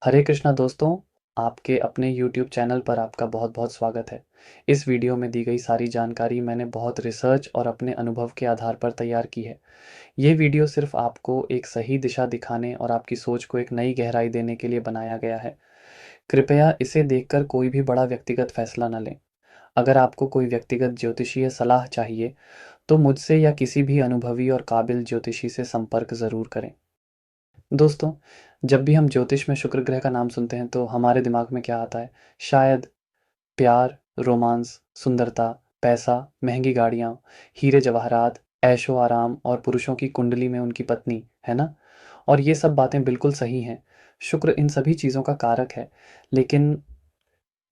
हरे कृष्णा दोस्तों, आपके अपने यूट्यूब चैनल पर आपका बहुत-बहुत स्वागत है। इस वीडियो में दी गई सारी जानकारी मैंने बहुत रिसर्च और अपने अनुभव के आधार पर तैयार की है। ये वीडियो सिर्फ आपको एक सही दिशा दिखाने और आपकी सोच को एक नई गहराई देने के लिए बनाया गया है। कृपया इसे देखकर कोई भी बड़ा व्यक्तिगत फैसला न लें। अगर आपको कोई व्यक्तिगत ज्योतिषीय सलाह चाहिए, तो मुझसे या किसी भी अनुभवी और काबिल ज्योतिषी से संपर्क ज़रूर करें। दोस्तों, जब भी हम ज्योतिष में शुक्र ग्रह का नाम सुनते हैं तो हमारे दिमाग में क्या आता है? शायद प्यार, रोमांस, सुंदरता, पैसा, महंगी गाड़ियाँ, हीरे जवाहरात, ऐशो आराम और पुरुषों की कुंडली में उनकी पत्नी, है ना? और ये सब बातें बिल्कुल सही हैं। शुक्र इन सभी चीज़ों का कारक है। लेकिन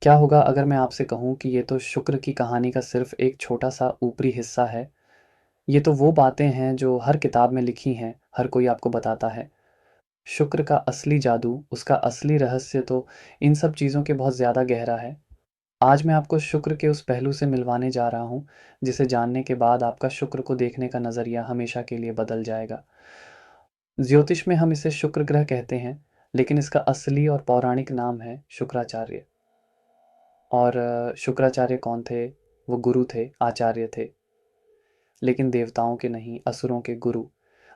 क्या होगा अगर मैं आपसे कहूँ कि ये तो शुक्र की कहानी का सिर्फ एक छोटा-सा ऊपरी हिस्सा है। ये तो वो बातें हैं जो हर किताब में लिखी हैं, हर कोई आपको बताता है। शुक्र का असली जादू, उसका असली रहस्य तो इन सब चीज़ों के बहुत ज़्यादा गहरा है। आज मैं आपको शुक्र के उस पहलू से मिलवाने जा रहा हूँ, जिसे जानने के बाद आपका शुक्र को देखने का नज़रिया हमेशा के लिए बदल जाएगा। ज्योतिष में हम इसे शुक्र ग्रह कहते हैं, लेकिन इसका असली और पौराणिक नाम है शुक्राचार्य। और शुक्राचार्य कौन थे? वो गुरु थे, आचार्य थे, लेकिन देवताओं के नहीं, असुरों के गुरु।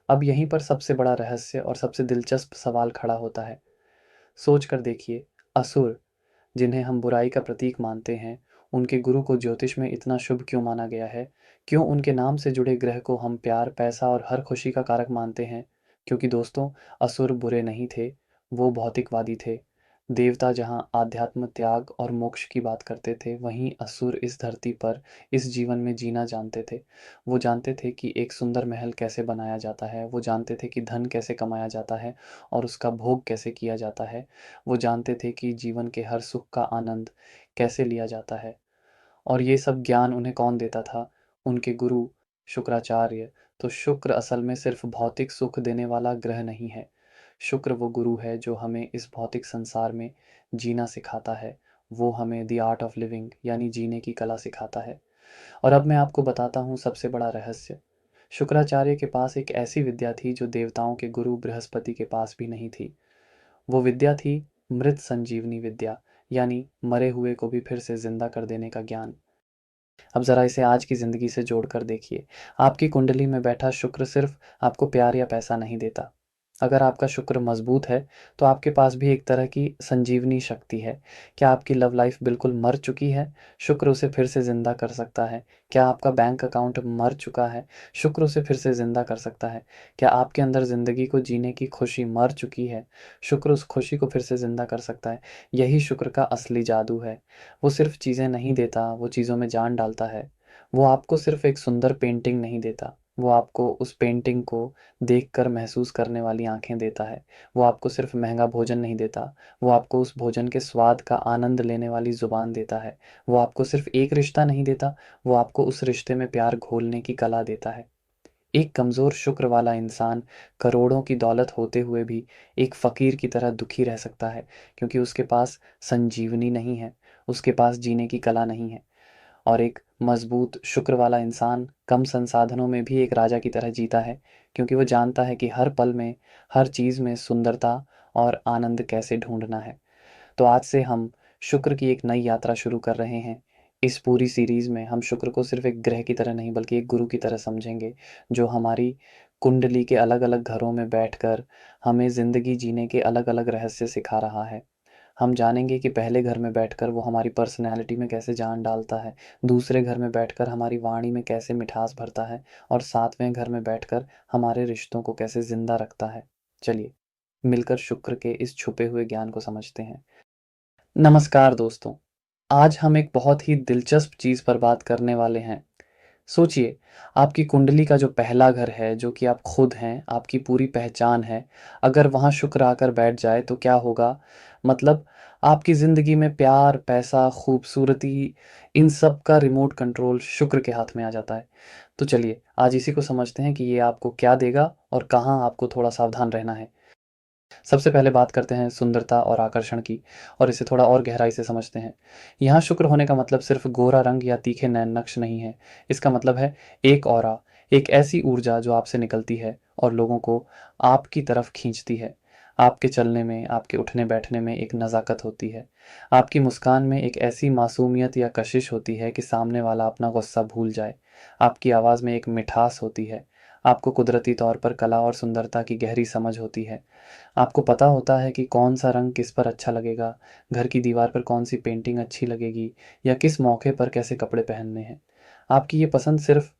अब यहीं पर सबसे बड़ा रहस्य और सबसे दिलचस्प सवाल खड़ा होता है। सोच कर देखिए, असुर जिन्हें हम बुराई का प्रतीक मानते हैं, उनके गुरु को ज्योतिष में इतना शुभ क्यों माना गया है? क्यों उनके नाम से जुड़े ग्रह को हम प्यार, पैसा और हर खुशी का कारक मानते हैं? क्योंकि दोस्तों, असुर बुरे नहीं थे, वो भौतिकवादी थे। देवता जहाँ आध्यात्म, त्याग और मोक्ष की बात करते थे, वहीं असुर इस धरती पर, इस जीवन में जीना जानते थे। वो जानते थे कि एक सुंदर महल कैसे बनाया जाता है, वो जानते थे कि धन कैसे कमाया जाता है और उसका भोग कैसे किया जाता है। वो जानते थे कि जीवन के हर सुख का आनंद कैसे लिया जाता है। और ये सब ज्ञान उन्हें कौन देता था? उनके गुरु शुक्राचार्य। तो शुक्र असल में सिर्फ भौतिक सुख देने वाला ग्रह नहीं है। शुक्र वो गुरु है जो हमें इस भौतिक संसार में जीना सिखाता है। वो हमें द आर्ट ऑफ लिविंग यानी जीने की कला सिखाता है। और अब मैं आपको बताता हूँ सबसे बड़ा रहस्य। शुक्राचार्य के पास एक ऐसी विद्या थी जो देवताओं के गुरु बृहस्पति के पास भी नहीं थी। वो विद्या थी मृत संजीवनी विद्या, यानी मरे हुए को भी फिर से जिंदा कर देने का ज्ञान। अब ज़रा इसे आज की ज़िंदगी से जोड़कर देखिए। आपकी कुंडली में बैठा शुक्र सिर्फ आपको प्यार या पैसा नहीं देता। अगर आपका शुक्र मजबूत है, तो आपके पास भी एक तरह की संजीवनी शक्ति है। क्या आपकी लव लाइफ बिल्कुल मर चुकी है? शुक्र उसे फिर से ज़िंदा कर सकता है। क्या आपका बैंक अकाउंट मर चुका है? शुक्र उसे फिर से ज़िंदा कर सकता है। क्या आपके अंदर ज़िंदगी को जीने की खुशी मर चुकी है? शुक्र उस खुशी को फिर से ज़िंदा कर सकता है। यही शुक्र का असली जादू है। वो सिर्फ चीज़ें नहीं देता, वो चीज़ों में जान डालता है। वो आपको सिर्फ एक सुंदर पेंटिंग नहीं देता, वो आपको उस पेंटिंग को देखकर महसूस करने वाली आँखें देता है। वो आपको सिर्फ महँगा भोजन नहीं देता, वो आपको उस भोजन के स्वाद का आनंद लेने वाली ज़ुबान देता है। वो आपको सिर्फ एक रिश्ता नहीं देता, वो आपको उस रिश्ते में प्यार घोलने की कला देता है। एक कमज़ोर शुक्र वाला इंसान करोड़ों की दौलत होते हुए भी एक फ़कीर की तरह दुखी रह सकता है, क्योंकि उसके पास संजीवनी नहीं है, उसके पास जीने की कला नहीं है। और एक मजबूत शुक्र वाला इंसान कम संसाधनों में भी एक राजा की तरह जीता है, क्योंकि वो जानता है कि हर पल में, हर चीज़ में सुंदरता और आनंद कैसे ढूंढना है। तो आज से हम शुक्र की एक नई यात्रा शुरू कर रहे हैं। इस पूरी सीरीज़ में हम शुक्र को सिर्फ एक ग्रह की तरह नहीं बल्कि एक गुरु की तरह समझेंगे, जो हमारी कुंडली के अलग-अलग घरों में बैठकर हमें ज़िंदगी जीने के अलग-अलग रहस्य सिखा रहा है। हम जानेंगे कि पहले घर में बैठकर वो हमारी पर्सनैलिटी में कैसे जान डालता है, दूसरे घर में बैठकर हमारी वाणी में कैसे मिठास भरता है और सातवें घर में बैठकर हमारे रिश्तों को कैसे ज़िंदा रखता है। चलिए, मिलकर शुक्र के इस छुपे हुए ज्ञान को समझते हैं। नमस्कार दोस्तों, आज हम एक बहुत ही दिलचस्प चीज़ पर बात करने वाले हैं। सोचिए, आपकी कुंडली का जो पहला घर है, जो कि आप खुद हैं, आपकी पूरी पहचान है, अगर वहाँ शुक्र आकर बैठ जाए तो क्या होगा? मतलब आपकी ज़िंदगी में प्यार, पैसा, खूबसूरती, इन सब का रिमोट कंट्रोल शुक्र के हाथ में आ जाता है। तो चलिए, आज इसी को समझते हैं कि ये आपको क्या देगा और कहाँ आपको थोड़ा सावधान रहना है। सबसे पहले बात करते हैं सुंदरता और आकर्षण की और इसे थोड़ा और गहराई से समझते हैं। यहाँ शुक्र होने का मतलब सिर्फ गोरा रंग या तीखे नैन नक्श नहीं है। इसका मतलब है एक ऑरा, एक ऐसी ऊर्जा जो आपसे निकलती है और लोगों को आपकी तरफ खींचती है। आपके चलने में, आपके उठने-बैठने में एक नज़ाकत होती है। आपकी मुस्कान में एक ऐसी मासूमियत या कशिश होती है कि सामने वाला अपना गुस्सा भूल जाए। आपकी आवाज़ में एक मिठास होती है। आपको कुदरती तौर पर कला और सुंदरता की गहरी समझ होती है। आपको पता होता है कि कौन-सा रंग किस पर अच्छा लगेगा, घर की दीवार पर कौन-सी पेंटिंग अच्छी लगेगी या किस मौके पर कैसे कपड़े पहनने हैं। आपकी ये पसंद सिर्फ़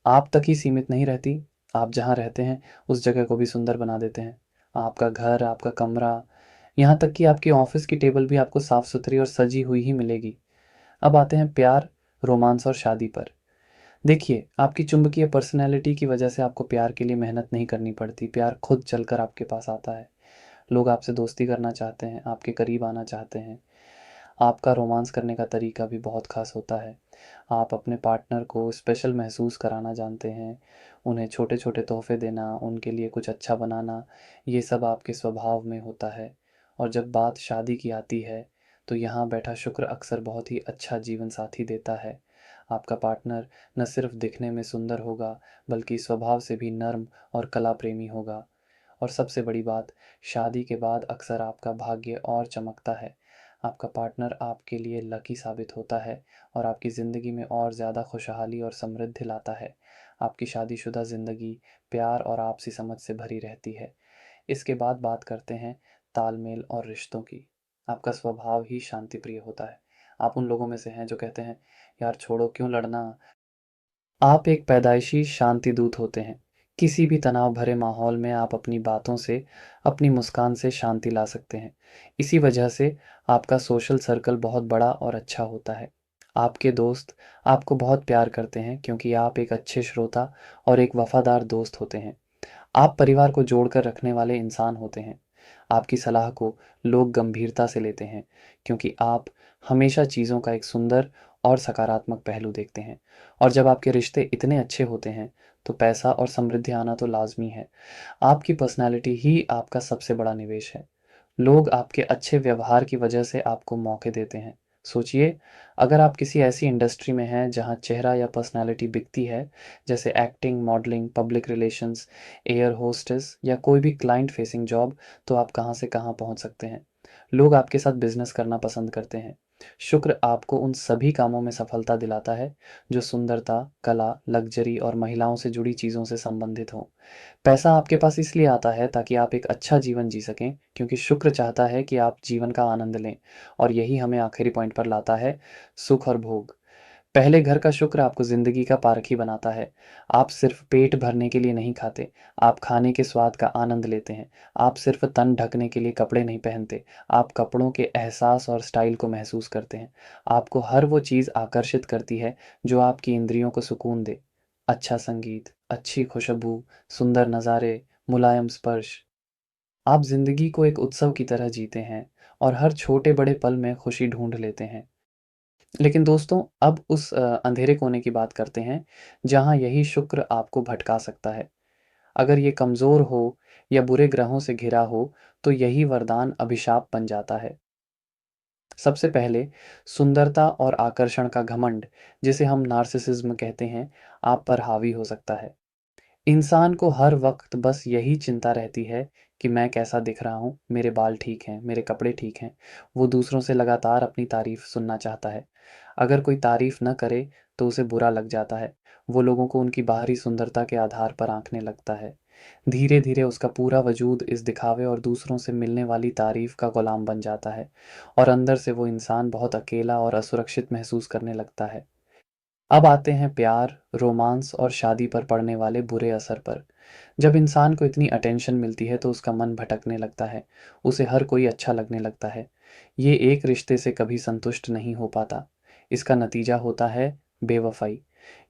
आप तक ही सीमित नहीं रहती, आप जहाँ रहते हैं, उस जगह को भी सुंदर बना देते हैं। आपका घर, आपका कमरा, यहाँ तक कि आपकी ऑफ़िस की टेबल भी आपको साफ़-सुथरी और सजी हुई ही मिलेगी। अब आते हैं प्यार, रोमांस और शादी पर। देखिए, आपकी चुंबकीय पर्सनैलिटी की वजह से आपको प्यार के लिए मेहनत नहीं करनी पड़ती, प्यार खुद चलकर आपके पास आता है। लोग आपसे दोस्ती करना चाहते हैं, आपके करीब आना चाहते हैं। आपका रोमांस करने का तरीका भी बहुत ख़ास होता है। आप अपने पार्टनर को स्पेशल महसूस कराना जानते हैं। उन्हें छोटे-छोटे तोहफ़े देना, उनके लिए कुछ अच्छा बनाना, ये सब आपके स्वभाव में होता है। और जब बात शादी की आती है, तो यहाँ बैठा शुक्र अक्सर बहुत ही अच्छा जीवन साथी देता है। आपका पार्टनर न सिर्फ़ दिखने में सुंदर होगा, बल्कि स्वभाव से भी नर्म और कला प्रेमी होगा। और सबसे बड़ी बात, शादी के बाद अक्सर आपका भाग्य और चमकता है। आपका पार्टनर आपके लिए लकी साबित होता है और आपकी ज़िंदगी में और ज़्यादा खुशहाली और समृद्धि लाता है। आपकी शादीशुदा ज़िंदगी प्यार और आपसी समझ से भरी रहती है। इसके बाद बात करते हैं तालमेल और रिश्तों की। आपका स्वभाव ही शांति प्रिय होता है। आप उन लोगों में से हैं जो कहते हैं, यार छोड़ो क्यों लड़ना। आप एक पैदाइशी शांति दूत होते हैं। किसी भी तनाव भरे माहौल में आप अपनी बातों से, अपनी मुस्कान से शांति ला सकते हैं। इसी वजह से आपका सोशल सर्कल बहुत बड़ा और अच्छा होता है। आपके दोस्त आपको बहुत प्यार करते हैं क्योंकि आप एक अच्छे श्रोता और एक वफ़ादार दोस्त होते हैं। आप परिवार को जोड़कर रखने वाले इंसान होते हैं। आपकी सलाह को लोग गंभीरता से लेते हैं क्योंकि आप हमेशा चीज़ों का एक सुंदर और सकारात्मक पहलू देखते हैं। और जब आपके रिश्ते इतने अच्छे होते हैं, तो पैसा और समृद्धि आना तो लाज़मी है। आपकी पर्सनैलिटी ही आपका सबसे बड़ा निवेश है। लोग आपके अच्छे व्यवहार की वजह से आपको मौके देते हैं। सोचिए, अगर आप किसी ऐसी इंडस्ट्री में हैं जहाँ चेहरा या पर्सनैलिटी बिकती है, जैसे acting, modelling, public relations, air hostess या कोई भी क्लाइंट फेसिंग जॉब, तो आप कहाँ से कहाँ पहुँच सकते हैं। लोग आपके साथ बिज़नेस करना पसंद करते हैं। शुक्र आपको उन सभी कामों में सफलता दिलाता है, जो सुंदरता, कला, लग्ज़री और महिलाओं से जुड़ी चीज़ों से संबंधित हों। पैसा आपके पास इसलिए आता है ताकि आप एक अच्छा जीवन जी सकें, क्योंकि शुक्र चाहता है कि आप जीवन का आनंद लें। और यही हमें आखिरी पॉइंट पर लाता है, सुख और भोग। पहले घर का शुक्र आपको ज़िंदगी का पारखी बनाता है। आप सिर्फ़ पेट भरने के लिए नहीं खाते, आप खाने के स्वाद का आनंद लेते हैं। आप सिर्फ़ तन ढकने के लिए कपड़े नहीं पहनते, आप कपड़ों के एहसास और स्टाइल को महसूस करते हैं। आपको हर वो चीज़ आकर्षित करती है, जो आपकी इंद्रियों को सुकून दे। अच्छा संगीत, अच्छी खुशबू, सुंदर नज़ारे, मुलायम स्पर्श। आप ज़िंदगी को एक उत्सव की तरह जीते हैं और हर छोटे-बड़े पल में खुशी ढूँढ लेते हैं। लेकिन दोस्तों, अब उस अंधेरे कोने की बात करते हैं, जहाँ यही शुक्र आपको भटका सकता है। अगर ये कमज़ोर हो या बुरे ग्रहों से घिरा हो, तो यही वरदान अभिशाप बन जाता है। सबसे पहले, सुंदरता और आकर्षण का घमंड, जिसे हम नार्सिसिज्म कहते हैं, आप पर हावी हो सकता है। इंसान को हर वक़्त बस यही चिंता रहती है कि मैं कैसा दिख रहा हूँ, मेरे बाल ठीक हैं, मेरे कपड़े ठीक हैं। वो दूसरों से लगातार अपनी तारीफ़ सुनना चाहता है। अगर कोई तारीफ़ न करे, तो उसे बुरा लग जाता है। वो लोगों को उनकी बाहरी सुंदरता के आधार पर आँकने लगता है। धीरे-धीरे उसका पूरा वजूद इस दिखावे और दूसरों से मिलने वाली तारीफ़ का गुलाम बन जाता है और अंदर से वो इंसान बहुत अकेला और असुरक्षित महसूस करने लगता है। अब आते हैं प्यार, रोमांस और शादी पर पड़ने वाले बुरे असर पर। जब इंसान को इतनी अटेंशन मिलती है तो उसका मन भटकने लगता है, उसे हर कोई अच्छा लगने लगता है। ये एक रिश्ते से कभी संतुष्ट नहीं हो पाता। इसका नतीजा होता है बेवफ़ाई।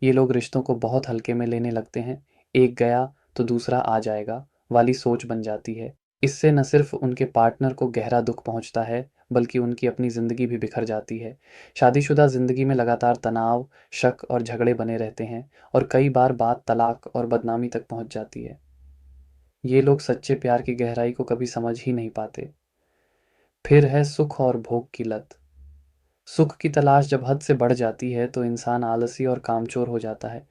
ये लोग रिश्तों को बहुत हल्के में लेने लगते हैं, एक गया तो दूसरा आ जाएगा वाली सोच बन जाती है। इससे न सिर्फ़ उनके पार्टनर को गहरा दुःख पहुँचता है, बल्कि उनकी अपनी ज़िंदगी भी बिखर जाती है। शादीशुदा ज़िंदगी में लगातार तनाव, शक और झगड़े बने रहते हैं और कई बार बात तलाक और बदनामी तक पहुंच जाती है। ये लोग सच्चे प्यार की गहराई को कभी समझ ही नहीं पाते। फिर है सुख और भोग की लत। सुख की तलाश जब हद से बढ़ जाती है तो इंसान आलसी और कामचोर हो जाता है।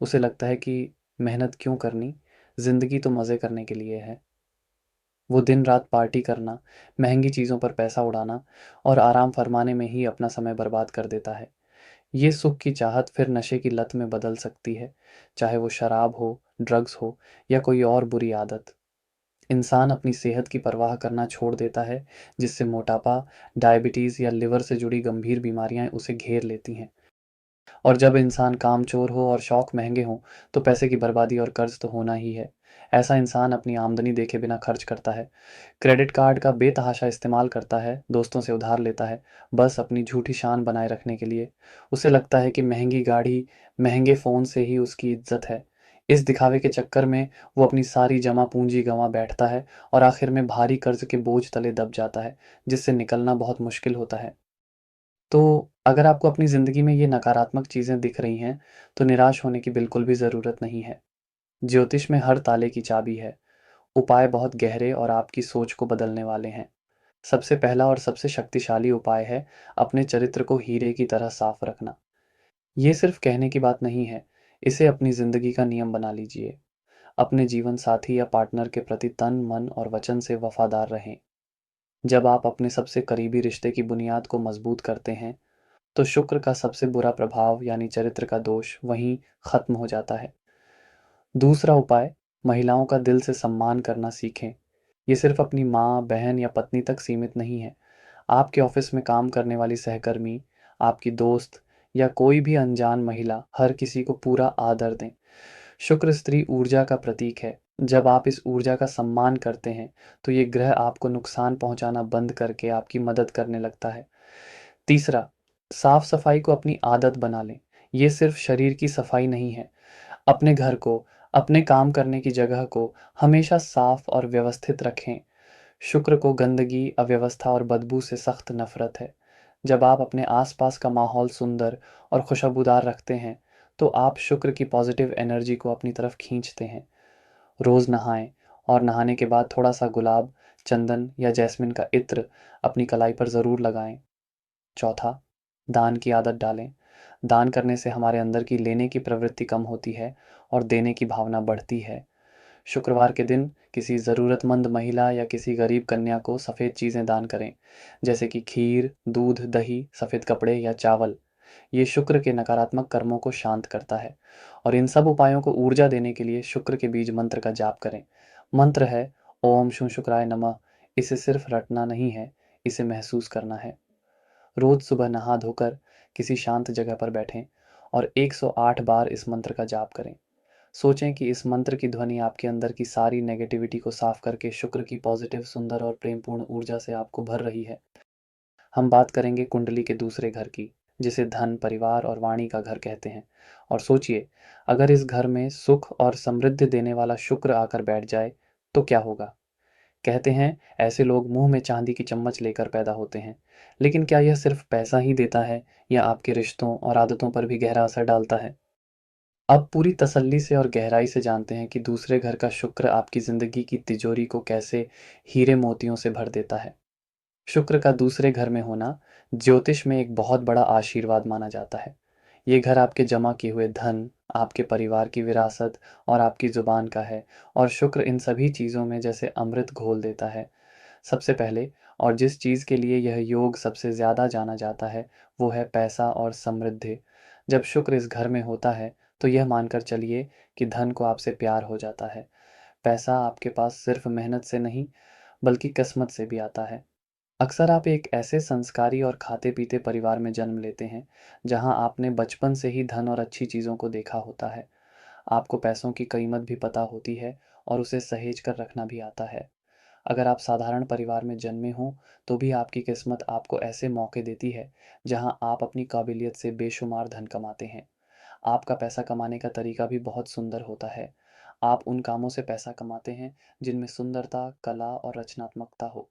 उसे लगता है कि मेहनत क्यों करनी, ज़िंदगी तो मज़े करने के लिए है। वो दिन-रात पार्टी करना, महँगी चीज़ों पर पैसा उड़ाना और आराम फरमाने में ही अपना समय बर्बाद कर देता है। ये सुख की चाहत फिर नशे की लत में बदल सकती है, चाहे वो शराब हो, ड्रग्स हो या कोई और बुरी आदत। इंसान अपनी सेहत की परवाह करना छोड़ देता है, जिससे मोटापा, डायबिटीज़ या लिवर से जुड़ी गंभीर बीमारियाँ उसे घेर लेती हैं। और जब इंसान कामचोर हो और शौक महँगे हों, तो पैसे की बर्बादी और कर्ज़ तो होना ही है। ऐसा इंसान अपनी आमदनी देखे बिना खर्च करता है, क्रेडिट कार्ड का बेतहाशा इस्तेमाल करता है, दोस्तों से उधार लेता है, बस अपनी झूठी शान बनाए रखने के लिए। उसे लगता है कि महँगी गाड़ी, महँगे फ़ोन से ही उसकी इज़्ज़त है। इस दिखावे के चक्कर में वो अपनी सारी जमा पूँजी गँवा बैठता है और आखिर में भारी कर्ज़ के बोझ तले दब जाता है, जिससे निकलना बहुत मुश्किल होता है। तो अगर आपको अपनी ज़िंदगी में ये नकारात्मक चीज़ें दिख रही हैं, तो निराश होने की बिल्कुल भी ज़रूरत नहीं है। ज्योतिष में हर ताले की चाबी है। उपाय बहुत गहरे और आपकी सोच को बदलने वाले हैं। सबसे पहला और सबसे शक्तिशाली उपाय है अपने चरित्र को हीरे की तरह साफ रखना। ये सिर्फ कहने की बात नहीं है, इसे अपनी ज़िंदगी का नियम बना लीजिए। अपने जीवन साथी या पार्टनर के प्रति तन, मन और वचन से वफादार रहें। जब आप अपने सबसे करीबी रिश्ते की बुनियाद को मजबूत करते हैं, तो शुक्र का सबसे बुरा प्रभाव यानी चरित्र का दोष वहीं खत्म हो जाता है। दूसरा उपाय, महिलाओं का दिल से सम्मान करना सीखें। ये सिर्फ अपनी माँ, बहन या पत्नी तक सीमित नहीं है। आपके ऑफिस में काम करने वाली सहकर्मी, आपकी दोस्त या कोई भी अनजान महिला, हर किसी को पूरा आदर दें। शुक्र स्त्री ऊर्जा का प्रतीक है। जब आप इस ऊर्जा का सम्मान करते हैं, तो ये ग्रह आपको नुकसान पहुंचाना बंद करके आपकी मदद करने लगता है। तीसरा, साफ सफाई को अपनी आदत बना लें। ये सिर्फ शरीर की सफाई नहीं है। अपने घर को, अपने काम करने की जगह को हमेशा साफ और व्यवस्थित रखें। शुक्र को गंदगी, अव्यवस्था और बदबू से सख्त नफरत है। जब आप अपने आसपास का माहौल सुंदर और खुशबूदार रखते हैं, तो आप शुक्र की पॉजिटिव एनर्जी को अपनी तरफ खींचते हैं। रोज़ नहाएं और नहाने के बाद थोड़ा सा गुलाब, चंदन या जैस्मिन का इत्र अपनी कलाई पर ज़रूर लगाएं। चौथा, दान की आदत डालें। दान करने से हमारे अंदर की लेने की प्रवृत्ति कम होती है और देने की भावना बढ़ती है। शुक्रवार के दिन किसी ज़रूरतमंद महिला या किसी गरीब कन्या को सफ़ेद चीज़ें दान करें, जैसे कि खीर, दूध, दही, सफ़ेद कपड़े या चावल। ये शुक्र के नकारात्मक कर्मों को शांत करता है। और इन सब उपायों को ऊर्जा देने के लिए शुक्र के बीज मंत्र का जाप करें। मंत्र है ओम शु शुक्राय नमः। इसे सिर्फ रटना नहीं है, इसे महसूस करना है। रोज सुबह नहा धोकर किसी शांत जगह पर बैठें और 108 बार इस मंत्र का जाप करें। सोचें कि इस मंत्र की ध्वनि आपके अंदर की सारी नेगेटिविटी को साफ करके शुक्र की पॉजिटिव, सुंदर और प्रेमपूर्ण ऊर्जा से आपको भर रही है। हम बात करेंगे कुंडली के दूसरे घर की, जिसे धन, परिवार और वाणी का घर कहते हैं। और सोचिए, अगर इस घर में सुख और समृद्धि देने वाला शुक्र आकर बैठ जाए, तो क्या होगा? कहते हैं ऐसे लोग मुंह में चांदी की चम्मच लेकर पैदा होते हैं। लेकिन क्या यह सिर्फ पैसा ही देता है या आपके रिश्तों और आदतों पर भी गहरा असर डालता है? अब पूरी तसल्ली से और गहराई से जानते हैं कि दूसरे घर का शुक्र आपकी ज़िंदगी की तिजोरी को कैसे हीरे मोतियों से भर देता है। शुक्र का दूसरे घर में होना ज्योतिष में एक बहुत बड़ा आशीर्वाद माना जाता है। ये घर आपके जमा किए हुए धन, आपके परिवार की विरासत और आपकी ज़ुबान का है। और शुक्र इन सभी चीज़ों में जैसे अमृत घोल देता है। सबसे पहले, और जिस चीज़ के लिए यह योग सबसे ज़्यादा जाना जाता है, वो है पैसा और समृद्धि। जब शुक्र इस घर में होता है, तो यह मानकर चलिए कि धन को आपसे प्यार हो जाता है। पैसा आपके पास सिर्फ मेहनत से नहीं, बल्कि किस्मत से भी आता है। अक्सर आप एक ऐसे संस्कारी और खाते-पीते परिवार में जन्म लेते हैं, जहां आपने बचपन से ही धन और अच्छी चीज़ों को देखा होता है। आपको पैसों की कीमत भी पता होती है और उसे सहेज कर रखना भी आता है। अगर आप साधारण परिवार में जन्मे हों, तो भी आपकी किस्मत आपको ऐसे मौके देती है, जहां आप अपनी काबिलियत से बेशुमार धन कमाते हैं। आपका पैसा कमाने का तरीका भी बहुत सुंदर होता है। आप उन कामों से पैसा कमाते हैं, जिनमें सुंदरता, कला और रचनात्मकता हो।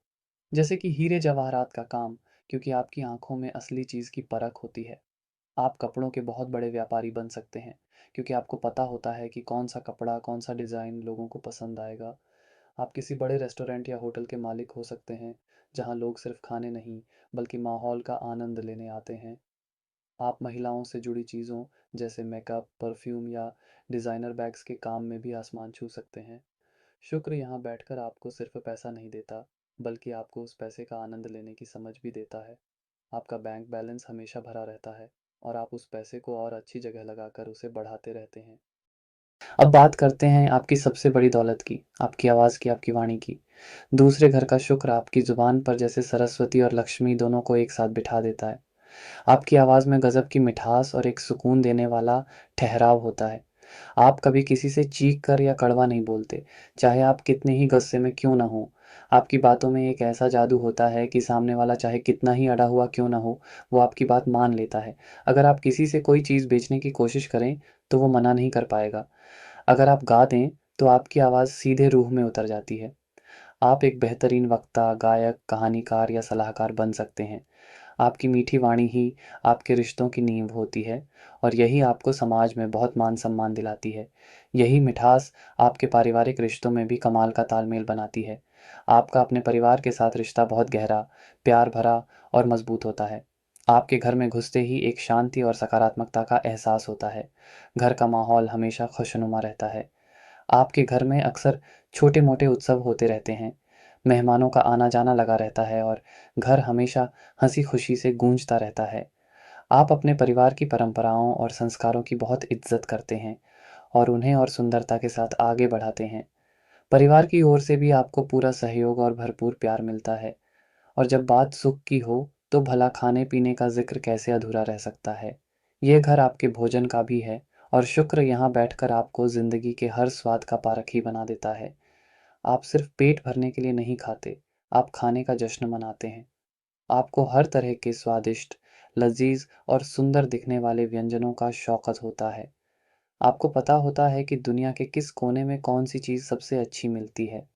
जैसे कि हीरे जवाहरात का काम, क्योंकि आपकी आंखों में असली चीज़ की परख होती है। आप कपड़ों के बहुत बड़े व्यापारी बन सकते हैं, क्योंकि आपको पता होता है कि कौन सा कपड़ा, कौन सा डिज़ाइन लोगों को पसंद आएगा। आप किसी बड़े रेस्टोरेंट या होटल के मालिक हो सकते हैं, जहां लोग सिर्फ खाने नहीं, बल्कि माहौल का आनंद लेने आते हैं। आप महिलाओं से जुड़ी चीज़ों, जैसे मेकअप, परफ्यूम या डिज़ाइनर बैग्स के काम में भी आसमान छू सकते हैं। शुक्र यहाँ बैठकर आपको सिर्फ पैसा नहीं देता, बल्कि आपको उस पैसे का आनंद लेने की समझ भी देता है। आपका बैंक बैलेंस हमेशा भरा रहता है और आप उस पैसे को और अच्छी जगह लगाकर उसे बढ़ाते रहते हैं। अब बात करते हैं आपकी सबसे बड़ी दौलत की, आपकी आवाज़ की, आपकी वाणी की। दूसरे घर का शुक्र आपकी ज़ुबान पर जैसे सरस्वती और लक्ष्मी दोनों को एक साथ बिठा देता है। आपकी आवाज़ में गज़ब की मिठास और एक सुकून देने वाला ठहराव होता है। आप कभी किसी से चीख कर या कड़वा नहीं बोलते, चाहे आप कितने ही गुस्से में क्यों ना हों। आपकी बातों में एक ऐसा जादू होता है कि सामने वाला चाहे कितना ही अड़ा हुआ क्यों ना हो, वो आपकी बात मान लेता है। अगर आप किसी से कोई चीज़ बेचने की कोशिश करें, तो वो मना नहीं कर पाएगा। अगर आप गा दें, तो आपकी आवाज़ सीधे रूह में उतर जाती है। आप एक बेहतरीन वक्ता, गायक, कहानीकार या सलाहकार बन सकते हैं। आपकी मीठी वाणी ही आपके रिश्तों की नींव होती है और यही आपको समाज में बहुत मान-सम्मान दिलाती है। यही मिठास आपके पारिवारिक रिश्तों में भी कमाल का तालमेल बनाती है। आपका अपने परिवार के साथ रिश्ता बहुत गहरा, प्यार भरा और मज़बूत होता है। आपके घर में घुसते ही एक शांति और सकारात्मकता का एहसास होता है। घर का माहौल हमेशा खुशनुमा रहता है। आपके घर में अक्सर छोटे-मोटे उत्सव होते रहते हैं। मेहमानों का आना-जाना लगा रहता है और घर हमेशा हँसी-खुशी से गूंजता रहता है। आप अपने परिवार की परंपराओं और संस्कारों की बहुत इज़्ज़त करते हैं और उन्हें और सुंदरता के साथ आगे बढ़ाते हैं। परिवार की ओर से भी आपको पूरा सहयोग और भरपूर प्यार मिलता है और जब बात सुख की हो, तो भला खाने-पीने का ज़िक्र कैसे अधूरा रह सकता है। ये घर आपके भोजन का भी है और शुक्र यहाँ बैठकर आपको ज़िंदगी के हर स्वाद का पारखी बना देता है। आप सिर्फ पेट भरने के लिए नहीं खाते, आप खाने का जश्न मनाते हैं। आपको हर तरह के स्वादिष्ट, लज़ीज़ और सुंदर दिखने वाले व्यंजनों का शौकत होता है। आपको पता होता है कि दुनिया के किस कोने में कौन-सी चीज़ सबसे अच्छी मिलती है।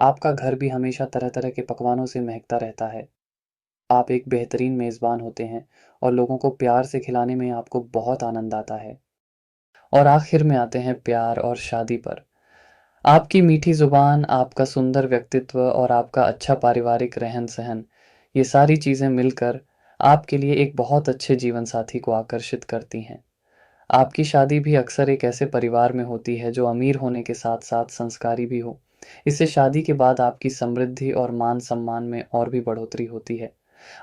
आपका घर भी हमेशा तरह-तरह के पकवानों से महकता रहता है। आप एक बेहतरीन मेज़बान होते हैं और लोगों को प्यार से खिलाने में आपको बहुत आनंद आता है। और आखिर में आते हैं प्यार और शादी पर। आपकी मीठी ज़ुबान, आपका सुंदर व्यक्तित्व और आपका अच्छा पारिवारिक रहन-सहन, ये सारी चीज़ें मिलकर आपके लिए एक बहुत अच्छे जीवनसाथी को आकर्षित करती हैं। आपकी शादी भी अक्सर एक ऐसे परिवार में होती है जो अमीर होने के साथ-साथ संस्कारी भी हो। इससे शादी के बाद आपकी समृद्धि और मान-सम्मान में और भी बढ़ोतरी होती है।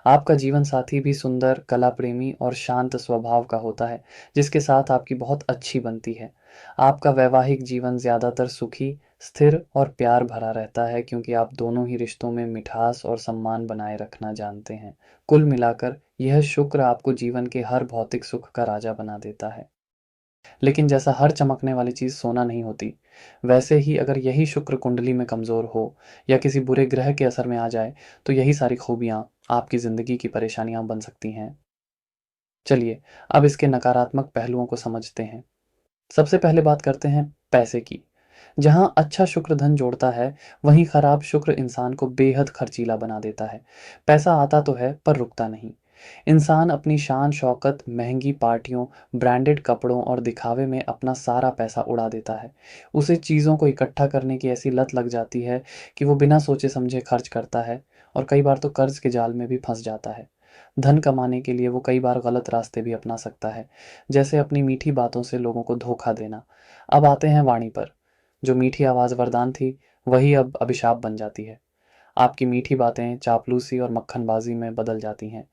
आपका जीवन साथी भी सुंदर, कला प्रेमी और शांत स्वभाव का होता है, जिसके साथ आपकी बहुत अच्छी बनती है। आपका वैवाहिक जीवन ज़्यादातर सुखी, स्थिर और प्यार भरा रहता है क्योंकि आप दोनों ही रिश्तों में मिठास और सम्मान बनाए रखना जानते हैं। कुल मिलाकर यह शुक्र आपको जीवन के हर भौतिक सुख का राजा बना देता है। लेकिन जैसा हर चमकने वाली चीज़ सोना नहीं होती, वैसे ही अगर यही शुक्र कुंडली में कमज़ोर हो या किसी बुरे ग्रह के असर में आ जाए, तो यही सारी खूबियाँ आपकी ज़िंदगी की परेशानियाँ बन सकती हैं। चलिए, अब इसके नकारात्मक पहलुओं को समझते हैं। सबसे पहले बात करते हैं पैसे की। जहाँ अच्छा शुक्र धन जोड़ता है, वहीं खराब शुक्र इंसान को बेहद खर्चीला बना देता है। पैसा आता तो है, पर रुकता नहीं। इंसान अपनी शान शौकत, महंगी पार्टियों, ब्रांडेड कपड़ों और दिखावे में अपना सारा पैसा उड़ा देता है। उसे चीज़ों को इकट्ठा करने की ऐसी लत लग जाती है कि वो बिना सोचे समझे खर्च करता है और कई बार तो कर्ज के जाल में भी फंस जाता है। धन कमाने के लिए वो कई बार गलत रास्ते भी अपना सकता है, जैसे अपनी मीठी बातों से लोगों को धोखा देना। अब आते हैं वाणी पर। जो मीठी आवाज़ वरदान थी, वही अब अभिशाप बन जाती है। आपकी मीठी बातें चापलूसी और मक्खनबाजी में बदल जाती हैं।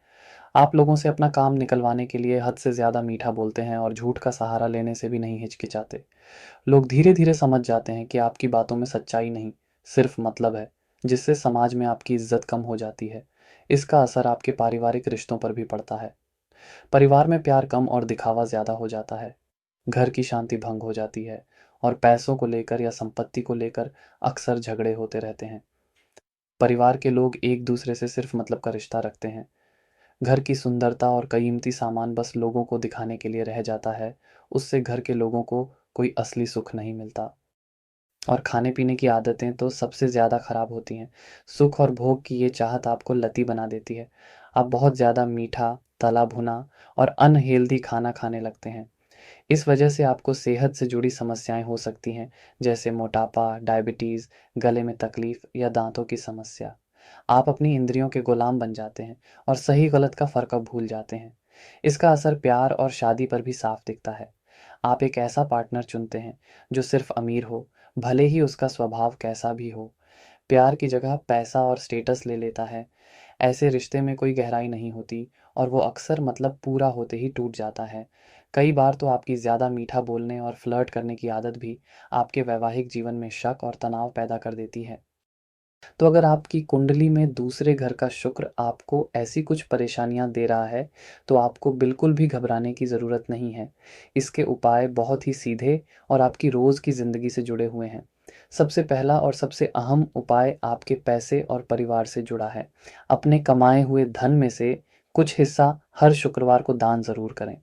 आप लोगों से अपना काम निकलवाने के लिए हद से ज़्यादा मीठा बोलते हैं और झूठ का सहारा लेने से भी नहीं हिचकिचाते। लोग धीरे-धीरे समझ जाते हैं कि आपकी बातों में सच्चाई नहीं, सिर्फ मतलब है, जिससे समाज में आपकी इज़्ज़त कम हो जाती है। इसका असर आपके पारिवारिक रिश्तों पर भी पड़ता है। परिवार में प्यार कम और दिखावा ज़्यादा हो जाता है। घर की शांति भंग हो जाती है और पैसों को लेकर या संपत्ति को लेकर अक्सर झगड़े होते रहते हैं। परिवार के लोग एक दूसरे से सिर्फ मतलब का रिश्ता रखते हैं। घर की सुंदरता और कीमती सामान बस लोगों को दिखाने के लिए रह जाता है। उससे घर के लोगों को कोई असली सुख नहीं मिलता। और खाने-पीने की आदतें तो सबसे ज़्यादा खराब होती हैं। सुख और भोग की ये चाहत आपको लती बना देती है। आप बहुत ज़्यादा मीठा, तला-भुना और अनहेल्दी खाना खाने लगते हैं। इस वजह से आपको सेहत से जुड़ी समस्याएँ हो सकती हैं, जैसे मोटापा, डायबिटीज़, गले में तकलीफ़ या दाँतों की समस्या। आप अपनी इंद्रियों के गुलाम बन जाते हैं और सही-गलत का फ़र्क अब भूल जाते हैं। इसका असर प्यार और शादी पर भी साफ दिखता है। आप एक ऐसा पार्टनर चुनते हैं, जो सिर्फ़ अमीर हो, भले ही उसका स्वभाव कैसा भी हो। प्यार की जगह पैसा और स्टेटस ले लेता है। ऐसे रिश्ते में कोई गहराई नहीं होती और वो अक्सर मतलब पूरा होते ही टूट जाता है। कई बार तो आपकी ज़्यादा मीठा बोलने और फ्लर्ट करने की आदत भी आपके वैवाहिक जीवन में शक और तनाव पैदा कर देती है। तो अगर आपकी कुंडली में दूसरे घर का शुक्र आपको ऐसी कुछ परेशानियां दे रहा है, तो आपको बिल्कुल भी घबराने की ज़रूरत नहीं है। इसके उपाय बहुत ही सीधे और आपकी रोज़ की ज़िंदगी से जुड़े हुए हैं। सबसे पहला और सबसे अहम उपाय आपके पैसे और परिवार से जुड़ा है। अपने कमाए हुए धन में से कुछ हिस्सा हर शुक्रवार को दान ज़रूर करें।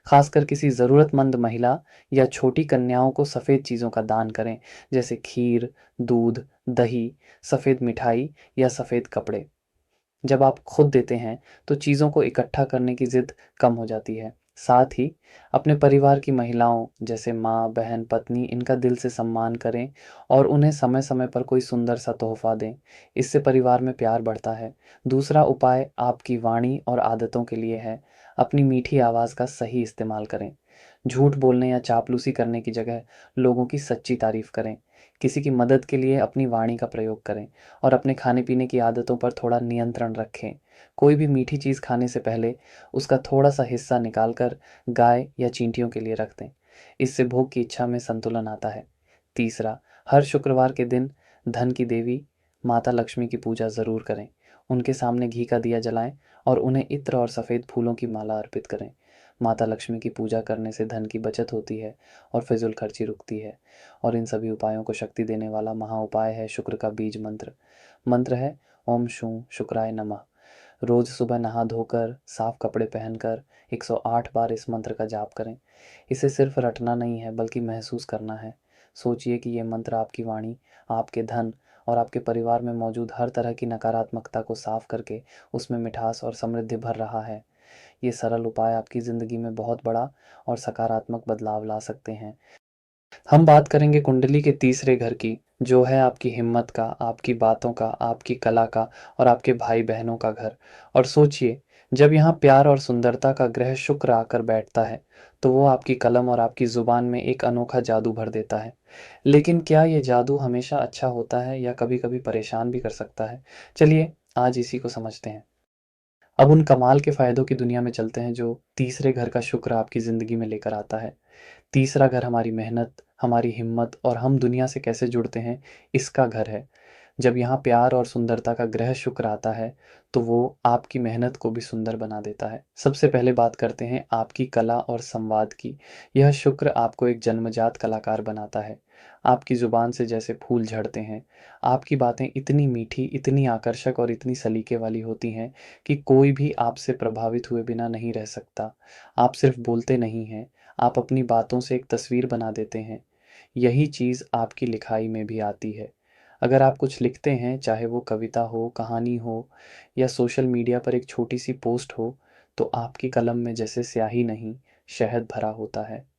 खासकर किसी ज़रूरतमंद महिला या छोटी कन्याओं को सफ़ेद चीज़ों का दान करें, जैसे खीर, दूध, दही, सफ़ेद मिठाई या सफ़ेद कपड़े। जब आप खुद देते हैं, तो चीज़ों को इकट्ठा करने की ज़िद कम हो जाती है। साथ ही अपने परिवार की महिलाओं जैसे माँ, बहन, पत्नी इनका दिल से सम्मान करें और उन्हें समय-समय पर कोई सुंदर सा तोहफ़ा दें। इससे परिवार में प्यार बढ़ता है। दूसरा उपाय आपकी वाणी और आदतों के लिए है। अपनी मीठी आवाज़ का सही इस्तेमाल करें। झूठ बोलने या चापलूसी करने की जगह लोगों की सच्ची तारीफ़ करें। किसी की मदद के लिए अपनी वाणी का प्रयोग करें और अपने खाने-पीने की आदतों पर थोड़ा नियंत्रण रखें। कोई भी मीठी चीज़ खाने से पहले उसका थोड़ा-सा हिस्सा निकाल कर गाय या चींटियों के लिए रख दें। इससे भोग की इच्छा में संतुलन आता है। तीसरा, हर शुक्रवार के दिन धन की देवी माता लक्ष्मी की पूजा ज़रूर करें। उनके सामने घी का दिया जलाएँ और उन्हें इत्र और सफ़ेद फूलों की माला अर्पित करें। माता लक्ष्मी की पूजा करने से धन की बचत होती है और फिजूल खर्ची रुकती है। और इन सभी उपायों को शक्ति देने वाला महा उपाय है शुक्र का बीज मंत्र। मंत्र है ओम शूं शुक्राय नमः। रोज सुबह नहा धोकर साफ कपड़े पहनकर 108 बार इस मंत्र का जाप करें। इसे सिर्फ रटना नहीं है बल्कि महसूस करना है। सोचिए कि ये मंत्र आपकी वाणी, आपके धन और आपके परिवार में मौजूद हर तरह की नकारात्मकता को साफ करके उसमें मिठास और समृद्धि भर रहा है। ये सरल उपाय आपकी ज़िंदगी में बहुत बड़ा और सकारात्मक बदलाव ला सकते हैं। हम बात करेंगे कुंडली के तीसरे घर की, जो है आपकी हिम्मत का, आपकी बातों का, आपकी कला का और आपके भाई-बहनों का घर। और सोचिए, जब यहाँ प्यार और सुंदरता का ग्रह शुक्र आकर बैठता है, तो वो आपकी कलम और आपकी ज़ुबान में एक अनोखा जादू भर देता है। लेकिन क्या ये जादू हमेशा अच्छा होता है या कभी-कभी परेशान भी कर सकता है? चलिए, आज इसी को समझते हैं। अब उन कमाल के फ़ायदों की दुनिया में चलते हैं जो तीसरे घर का शुक्र आपकी ज़िंदगी में लेकर आता है। तीसरा घर हमारी मेहनत, हमारी हिम्मत और हम दुनिया से कैसे जुड़ते हैं, इसका घर है। जब यहाँ प्यार और सुंदरता का ग्रह शुक्र आता है, तो वो आपकी मेहनत को भी सुंदर बना देता है। सबसे पहले बात करते हैं आपकी कला और संवाद की। यह शुक्र आपको एक जन्मजात कलाकार बनाता है। आपकी ज़ुबान से जैसे फूल झड़ते हैं, आपकी बातें इतनी मीठी, इतनी आकर्षक और इतनी सलीके वाली होती हैं कि कोई भी आपसे प्रभावित हुए बिना नहीं रह सकता। आप सिर्फ बोलते नहीं हैं, आप अपनी बातों से एक तस्वीर बना देते हैं। यही चीज़ आपकी लिखाई में भी आती है। अगर आप कुछ लिखते हैं, चाहे वो कविता हो, कहानी हो या सोशल मीडिया पर एक छोटी-सी पोस्ट हो, तो आपकी कलम में जैसे स्याही नहीं, शहद भरा होता है।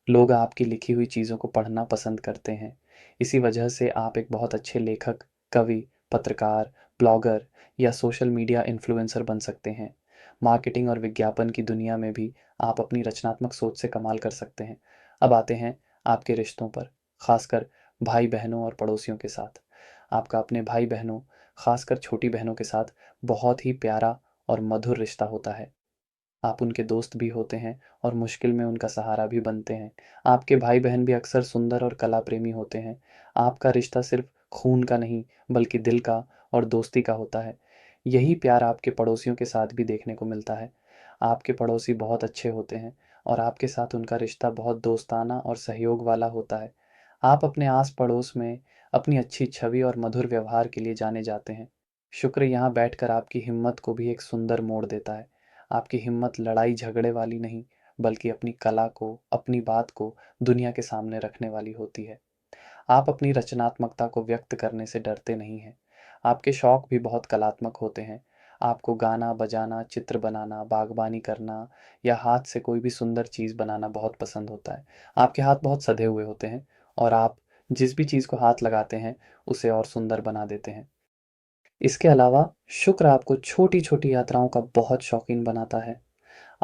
लोग आपकी लिखी हुई चीज़ों को पढ़ना पसंद करते हैं। इसी वजह से आप एक बहुत अच्छे लेखक, कवि, पत्रकार, ब्लॉगर या सोशल मीडिया इन्फ्लुएंसर बन सकते हैं। मार्केटिंग और विज्ञापन की दुनिया में भी आप अपनी रचनात्मक सोच से कमाल कर सकते हैं। अब आते हैं आपके रिश्तों पर, खासकर भाई-बहनों और पड़ोसियों के साथ। आपका अपने भाई-बहनों, खासकर छोटी बहनों के साथ बहुत ही प्यारा और मधुर रिश्ता होता है। आप उनके दोस्त भी होते हैं और मुश्किल में उनका सहारा भी बनते हैं। आपके भाई-बहन भी अक्सर सुंदर और कला प्रेमी होते हैं। आपका रिश्ता सिर्फ़ खून का नहीं, बल्कि दिल का और दोस्ती का होता है। यही प्यार आपके पड़ोसियों के साथ भी देखने को मिलता है। आपके पड़ोसी बहुत अच्छे होते हैं और आपके साथ उनका रिश्ता बहुत दोस्ताना और सहयोग वाला होता है। आप अपने आस-पड़ोस में अपनी अच्छी छवि और मधुर व्यवहार के लिए जाने जाते हैं। शुक्र यहाँ बैठकर आपकी हिम्मत को भी एक सुंदर मोड़ देता है। आपकी हिम्मत लड़ाई झगड़े वाली नहीं, बल्कि अपनी कला को, अपनी बात को दुनिया के सामने रखने वाली होती है। आप अपनी रचनात्मकता को व्यक्त करने से डरते नहीं हैं। आपके शौक भी बहुत कलात्मक होते हैं। आपको गाना बजाना, चित्र बनाना, बागवानी करना या हाथ से कोई भी सुंदर चीज़ बनाना बहुत पसंद होता है। आपके हाथ बहुत सधे हुए होते हैं और आप जिस भी चीज़ को हाथ लगाते हैं, उसे और सुंदर बना देते हैं। इसके अलावा शुक्र आपको छोटी-छोटी यात्राओं का बहुत शौकीन बनाता है।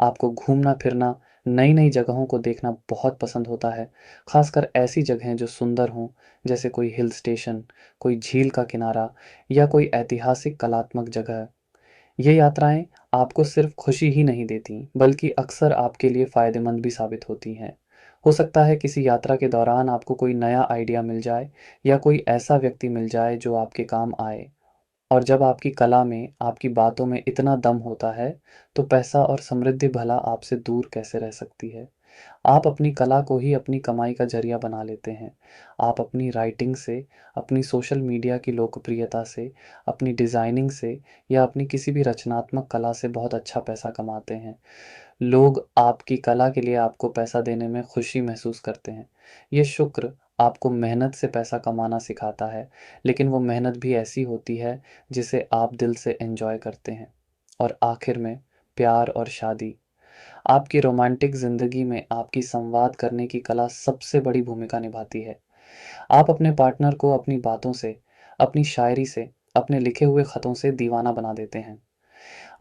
आपको घूमना-फिरना नई-नई जगहों को देखना बहुत पसंद होता है, खासकर ऐसी जगहें जो सुंदर हों, जैसे कोई हिल स्टेशन, कोई झील का किनारा या कोई ऐतिहासिक कलात्मक जगह। ये यात्राएँ आपको सिर्फ़ खुशी ही नहीं देतीं, बल्कि अक्सर आपके लिए फ़ायदेमंद भी साबित होती हैं। हो सकता है किसी यात्रा के दौरान आपको कोई नया आइडिया मिल जाए या कोई ऐसा व्यक्ति मिल जाए जो आपके काम आए। और जब आपकी कला में, आपकी बातों में इतना दम होता है, तो पैसा और समृद्धि भला आपसे दूर कैसे रह सकती है। आप अपनी कला को ही अपनी कमाई का ज़रिया बना लेते हैं। आप अपनी राइटिंग से, अपनी सोशल मीडिया की लोकप्रियता से, अपनी डिज़ाइनिंग से या अपनी किसी भी रचनात्मक कला से बहुत अच्छा पैसा कमाते हैं। लोग आपकी कला के लिए आपको पैसा देने में खुशी महसूस करते हैं। ये शुक्र आपको मेहनत से पैसा कमाना सिखाता है, लेकिन वो मेहनत भी ऐसी होती है जिसे आप दिल से एन्जॉय करते हैं। और आखिर में प्यार और शादी। आपकी रोमांटिक ज़िंदगी में आपकी संवाद करने की कला सबसे बड़ी भूमिका निभाती है। आप अपने पार्टनर को अपनी बातों से, अपनी शायरी से, अपने लिखे हुए खतों से दीवाना बना देते हैं।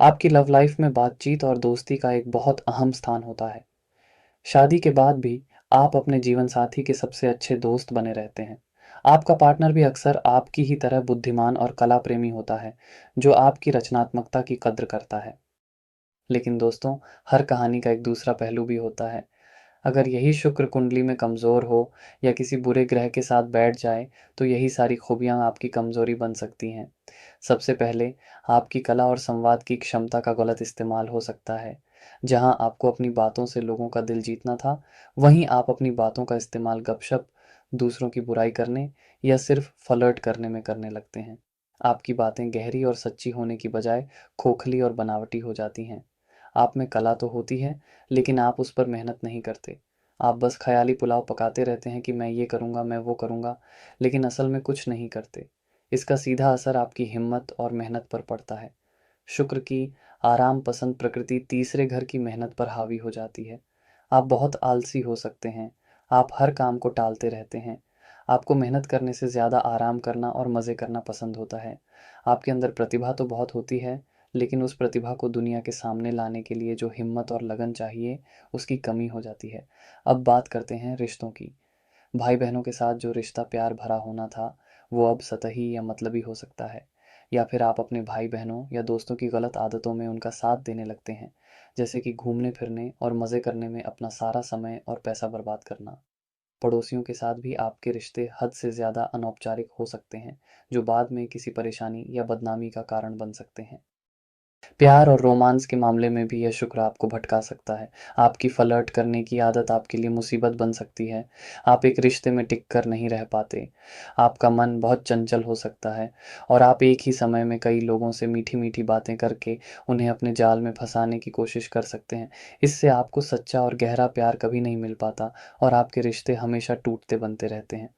आपकी लव लाइफ में बातचीत और दोस्ती का एक बहुत अहम स्थान होता है। शादी के बाद भी आप अपने जीवन साथी के सबसे अच्छे दोस्त बने रहते हैं। आपका पार्टनर भी अक्सर आपकी ही तरह बुद्धिमान और कला प्रेमी होता है, जो आपकी रचनात्मकता की कद्र करता है। लेकिन दोस्तों, हर कहानी का एक दूसरा पहलू भी होता है। अगर यही शुक्र कुंडली में कमज़ोर हो या किसी बुरे ग्रह के साथ बैठ जाए, तो यही सारी खूबियाँ आपकी कमज़ोरी बन सकती हैं। सबसे पहले, आपकी कला और संवाद की क्षमता का गलत इस्तेमाल हो सकता है। जहाँ आपको अपनी बातों से लोगों का दिल जीतना था, वहीं आप अपनी बातों का इस्तेमाल गपशप, दूसरों की बुराई करने या सिर्फ फ्लर्ट करने में करने लगते हैं। आपकी बातें गहरी और सच्ची होने की बजाय खोखली और बनावटी हो जाती हैं। आप में कला तो होती है, लेकिन आप उस पर मेहनत नहीं करते। आप बस ख़याली पुलाव पकाते रहते हैं कि मैं ये करूँगा, मैं वो करूँगा, लेकिन असल में कुछ नहीं करते। इसका सीधा असर आपकी हिम्मत और मेहनत पर पड़ता है। शुक्र की आराम पसंद प्रकृति तीसरे घर की मेहनत पर हावी हो जाती है। आप बहुत आलसी हो सकते हैं। आप हर काम को टालते रहते हैं। आपको मेहनत करने से ज़्यादा आराम करना और मज़े करना पसंद होता है। आपके अंदर प्रतिभा तो बहुत होती है, लेकिन उस प्रतिभा को दुनिया के सामने लाने के लिए जो हिम्मत और लगन चाहिए, उसकी कमी हो जाती है। अब बात करते हैं रिश्तों की। भाई-बहनों के साथ जो रिश्ता प्यार भरा होना था, वो अब सतही या मतलबी हो सकता है। या फिर आप अपने भाई-बहनों या दोस्तों की गलत आदतों में उनका साथ देने लगते हैं, जैसे कि घूमने-फिरने और मज़े करने में अपना सारा समय और पैसा बर्बाद करना। पड़ोसियों के साथ भी आपके रिश्ते हद से ज़्यादा अनौपचारिक हो सकते हैं, जो बाद में किसी परेशानी या बदनामी का कारण बन सकते हैं। प्यार और रोमांस के मामले में भी यह शुक्र आपको भटका सकता है। आपकी फ्लर्ट करने की आदत आपके लिए मुसीबत बन सकती है। आप एक रिश्ते में टिक कर नहीं रह पाते। आपका मन बहुत चंचल हो सकता है और आप एक ही समय में कई लोगों से मीठी-मीठी बातें करके उन्हें अपने जाल में फँसाने की कोशिश कर सकते हैं। इससे आपको सच्चा और गहरा प्यार कभी नहीं मिल पाता और आपके रिश्ते हमेशा टूटते बनते रहते हैं।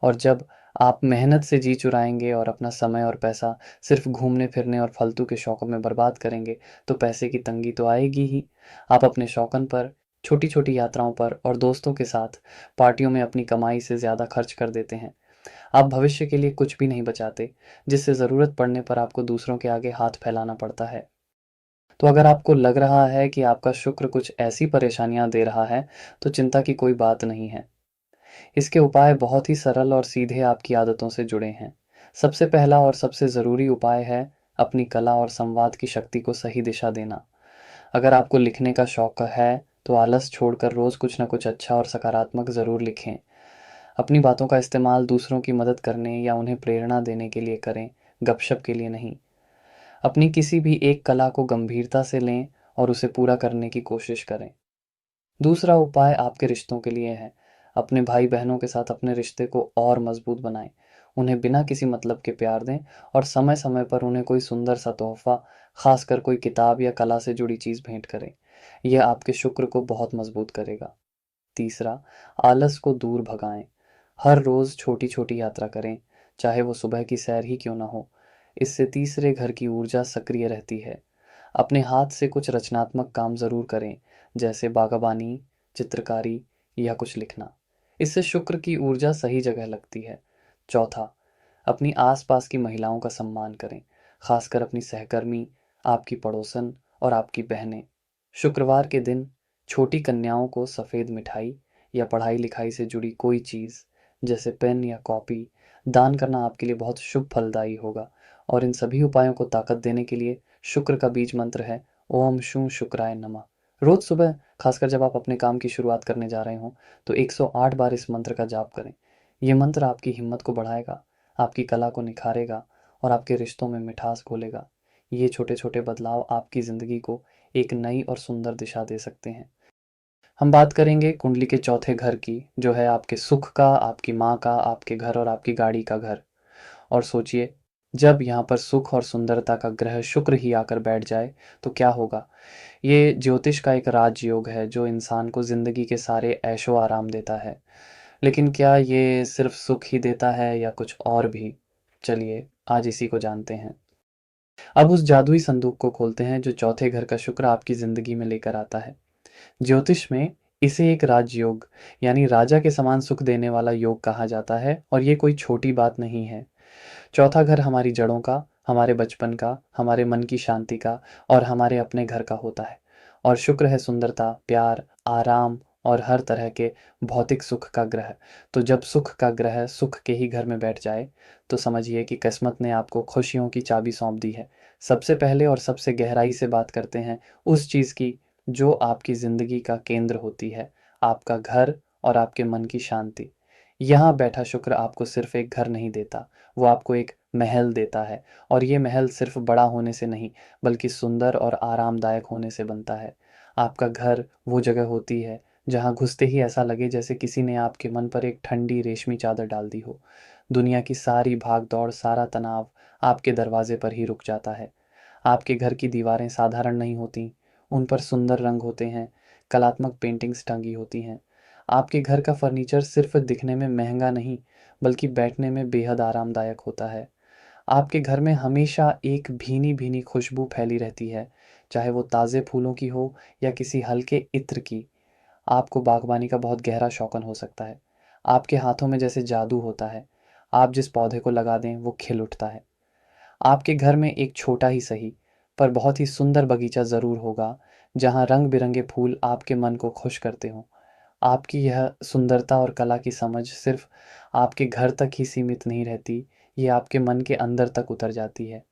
और जब आप मेहनत से जी चुराएँगे और अपना समय और पैसा सिर्फ़ घूमने-फिरने और फालतू के शौकों में बर्बाद करेंगे, तो पैसे की तंगी तो आएगी ही। आप अपने शौक़न पर, छोटी-छोटी यात्राओं पर और दोस्तों के साथ पार्टियों में अपनी कमाई से ज़्यादा खर्च कर देते हैं। आप भविष्य के लिए कुछ भी नहीं बचाते, जिससे ज़रूरत पड़ने पर आपको दूसरों के आगे हाथ फैलाना पड़ता है। तो अगर आपको लग रहा है कि आपका शुक्र कुछ ऐसी परेशानियाँ दे रहा है, तो चिंता की कोई बात नहीं है। इसके उपाय बहुत ही सरल और सीधे आपकी आदतों से जुड़े हैं। सबसे पहला और सबसे ज़रूरी उपाय है अपनी कला और संवाद की शक्ति को सही दिशा देना। अगर आपको लिखने का शौक है, तो आलस छोड़कर रोज़ कुछ न कुछ अच्छा और सकारात्मक ज़रूर लिखें। अपनी बातों का इस्तेमाल दूसरों की मदद करने या उन्हें प्रेरणा देने के लिए करें, गपशप के लिए नहीं। अपनी किसी भी एक कला को गंभीरता से लें और उसे पूरा करने की कोशिश करें। दूसरा उपाय आपके रिश्तों के लिए है। अपने भाई-बहनों के साथ अपने रिश्ते को और मज़बूत बनाएँ। उन्हें बिना किसी मतलब के प्यार दें और समय-समय पर उन्हें कोई सुंदर-सा तोहफ़ा, ख़ासकर कोई किताब या कला से जुड़ी चीज़ भेंट करें। यह आपके शुक्र को बहुत मज़बूत करेगा। तीसरा, आलस को दूर भगाएँ। हर रोज़ छोटी-छोटी यात्रा करें, चाहे वो सुबह की सैर ही क्यों ना हो। इससे तीसरे घर की ऊर्जा सक्रिय रहती है। अपने हाथ से कुछ रचनात्मक काम ज़रूर करें, जैसे बागवानी, चित्रकारी या कुछ लिखना। इससे शुक्र की ऊर्जा सही जगह लगती है। चौथा, अपनी आस-पास की महिलाओं का सम्मान करें, खासकर अपनी सहकर्मी, आपकी पड़ोसन और आपकी बहनें। शुक्रवार के दिन छोटी कन्याओं को सफ़ेद मिठाई या पढ़ाई-लिखाई से जुड़ी कोई चीज़, जैसे पेन या कॉपी, दान करना आपके लिए बहुत शुभ फलदायी होगा और इन सभी उपायों को ताकत देने के लिए शुक्र का बीज मंत्र है ओम शू शुक्राय नमः। रोज़ सुबह, खासकर जब आप अपने काम की शुरुआत करने जा रहे हों, तो 108 बार इस मंत्र का जाप करें। ये मंत्र आपकी हिम्मत को बढ़ाएगा, आपकी कला को निखारेगा और आपके रिश्तों में मिठास घोलेगा। ये छोटे-छोटे बदलाव आपकी ज़िंदगी को एक नई और सुंदर दिशा दे सकते हैं। हम बात करेंगे कुंडली के चौथे घर की, जो है आपके सुख का, आपकी माँ का, आपके घर और आपकी गाड़ी का घर। और सोचिए, जब यहाँ पर सुख और सुंदरता का ग्रह शुक्र ही आकर बैठ जाए, तो क्या होगा? ये ज्योतिष का एक राजयोग है जो इंसान को ज़िंदगी के सारे ऐशो आराम देता है। लेकिन क्या ये सिर्फ सुख ही देता है या कुछ और भी? चलिए, आज इसी को जानते हैं। अब उस जादुई संदूक को खोलते हैं जो चौथे घर का शुक्र आपकी ज़िंदगी में लेकर आता है। ज्योतिष में इसे एक राजयोग, यानी राजा के समान सुख देने वाला योग कहा जाता है और ये कोई छोटी बात नहीं है। चौथा घर हमारी जड़ों का, हमारे बचपन का, हमारे मन की शांति का और हमारे अपने घर का होता है। और शुक्र है सुंदरता, प्यार, आराम और हर तरह के भौतिक सुख का ग्रह। तो जब सुख का ग्रह सुख के ही घर में बैठ जाए, तो समझिए कि किस्मत ने आपको खुशियों की चाबी सौंप दी है। सबसे पहले और सबसे गहराई से बात करते हैं उस चीज़ की जो आपकी ज़िंदगी का केंद्र होती है, आपका घर और आपके मन की शांति। यहाँ बैठा शुक्र आपको सिर्फ एक घर नहीं देता, वो आपको एक महल देता है और ये महल सिर्फ बड़ा होने से नहीं, बल्कि सुंदर और आरामदायक होने से बनता है। आपका घर वो जगह होती है जहाँ घुसते ही ऐसा लगे जैसे किसी ने आपके मन पर एक ठंडी रेशमी चादर डाल दी हो। दुनिया की सारी भाग-दौड़, सारा तनाव आपके दरवाजे पर ही रुक जाता है। आपके घर की दीवारें साधारण नहीं होती, उन पर सुंदर रंग होते हैं, कलात्मक पेंटिंग्स टंगी होती हैं। आपके घर का फर्नीचर सिर्फ दिखने में महंगा नहीं, बल्कि बैठने में बेहद आरामदायक होता है। आपके घर में हमेशा एक भीनी-भीनी खुशबू फैली रहती है, चाहे वो ताज़े फूलों की हो या किसी हल्के इत्र की। आपको बागवानी का बहुत गहरा शौक़न हो सकता है। आपके हाथों में जैसे जादू होता है, आप जिस पौधे को लगा दें, वो खिल उठता है। आपके घर में एक छोटा ही सही, पर बहुत ही सुंदर बगीचा ज़रूर होगा, जहाँ रंग-बिरंगे फूल आपके मन को खुश करते हों। आपकी यह सुंदरता और कला की समझ सिर्फ आपके घर तक ही सीमित नहीं रहती, ये आपके मन के अंदर तक उतर जाती है।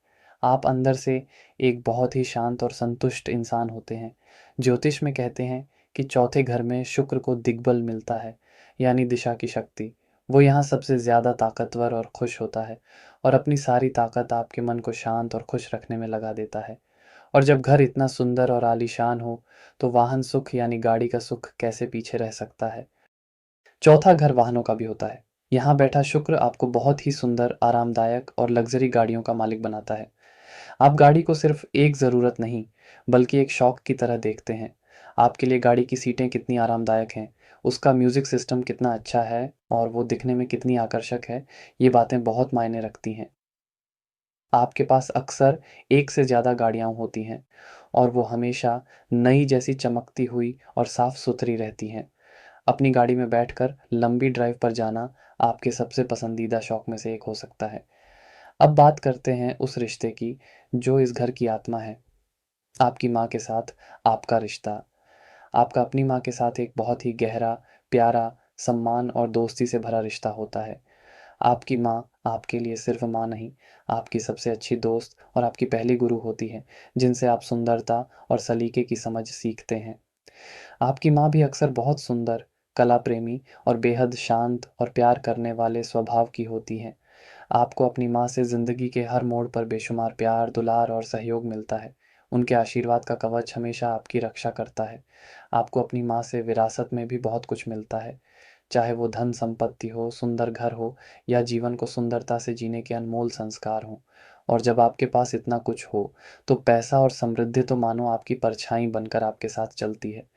आप अंदर से एक बहुत ही शांत और संतुष्ट इंसान होते हैं। ज्योतिष में कहते हैं कि चौथे घर में शुक्र को दिग्बल मिलता है, यानी दिशा की शक्ति। वो यहाँ सबसे ज़्यादा ताकतवर और खुश होता है और अपनी सारी ताकत आपके मन को शांत और खुश रखने में लगा देता है। और जब घर इतना सुंदर और आलीशान हो, तो वाहन सुख यानी गाड़ी का सुख कैसे पीछे रह सकता है। चौथा घर वाहनों का भी होता है। यहाँ बैठा शुक्र आपको बहुत ही सुंदर, आरामदायक और लग्जरी गाड़ियों का मालिक बनाता है। आप गाड़ी को सिर्फ एक ज़रूरत नहीं, बल्कि एक शौक की तरह देखते हैं। आपके लिए गाड़ी की सीटें कितनी आरामदायक हैं, उसका म्यूज़िक सिस्टम कितना अच्छा है और वो दिखने में कितनी आकर्षक है, ये बातें बहुत मायने रखती हैं। आपके पास अक्सर एक से ज़्यादा गाड़ियाँ होती हैं और वो हमेशा नई जैसी चमकती हुई और साफ-सुथरी रहती हैं। अपनी गाड़ी में बैठकर लंबी ड्राइव पर जाना आपके सबसे पसंदीदा शौक में से एक हो सकता है। अब बात करते हैं उस रिश्ते की जो इस घर की आत्मा है, आपकी माँ के साथ आपका रिश्ता। आपका अपनी माँ के साथ एक बहुत ही गहरा, प्यारा, सम्मान और दोस्ती से भरा रिश्ता होता है। आपकी माँ आपके लिए सिर्फ़ माँ नहीं, आपकी सबसे अच्छी दोस्त और आपकी पहली गुरु होती है, जिनसे आप सुंदरता और सलीके की समझ सीखते हैं। आपकी माँ भी अक्सर बहुत सुंदर, कला प्रेमी और बेहद शांत और प्यार करने वाले स्वभाव की होती हैं। आपको अपनी माँ से ज़िंदगी के हर मोड़ पर बेशुमार प्यार, दुलार और सहयोग मिलता है। उनके आशीर्वाद का कवच हमेशा आपकी रक्षा करता है। आपको अपनी माँ से विरासत में भी बहुत कुछ मिलता है, चाहे वो धन संपत्ति हो, सुंदर घर हो या जीवन को सुंदरता से जीने के अनमोल संस्कार हों। और जब आपके पास इतना कुछ हो, तो पैसा और समृद्धि तो मानो आपकी परछाई बनकर आपके साथ चलती है।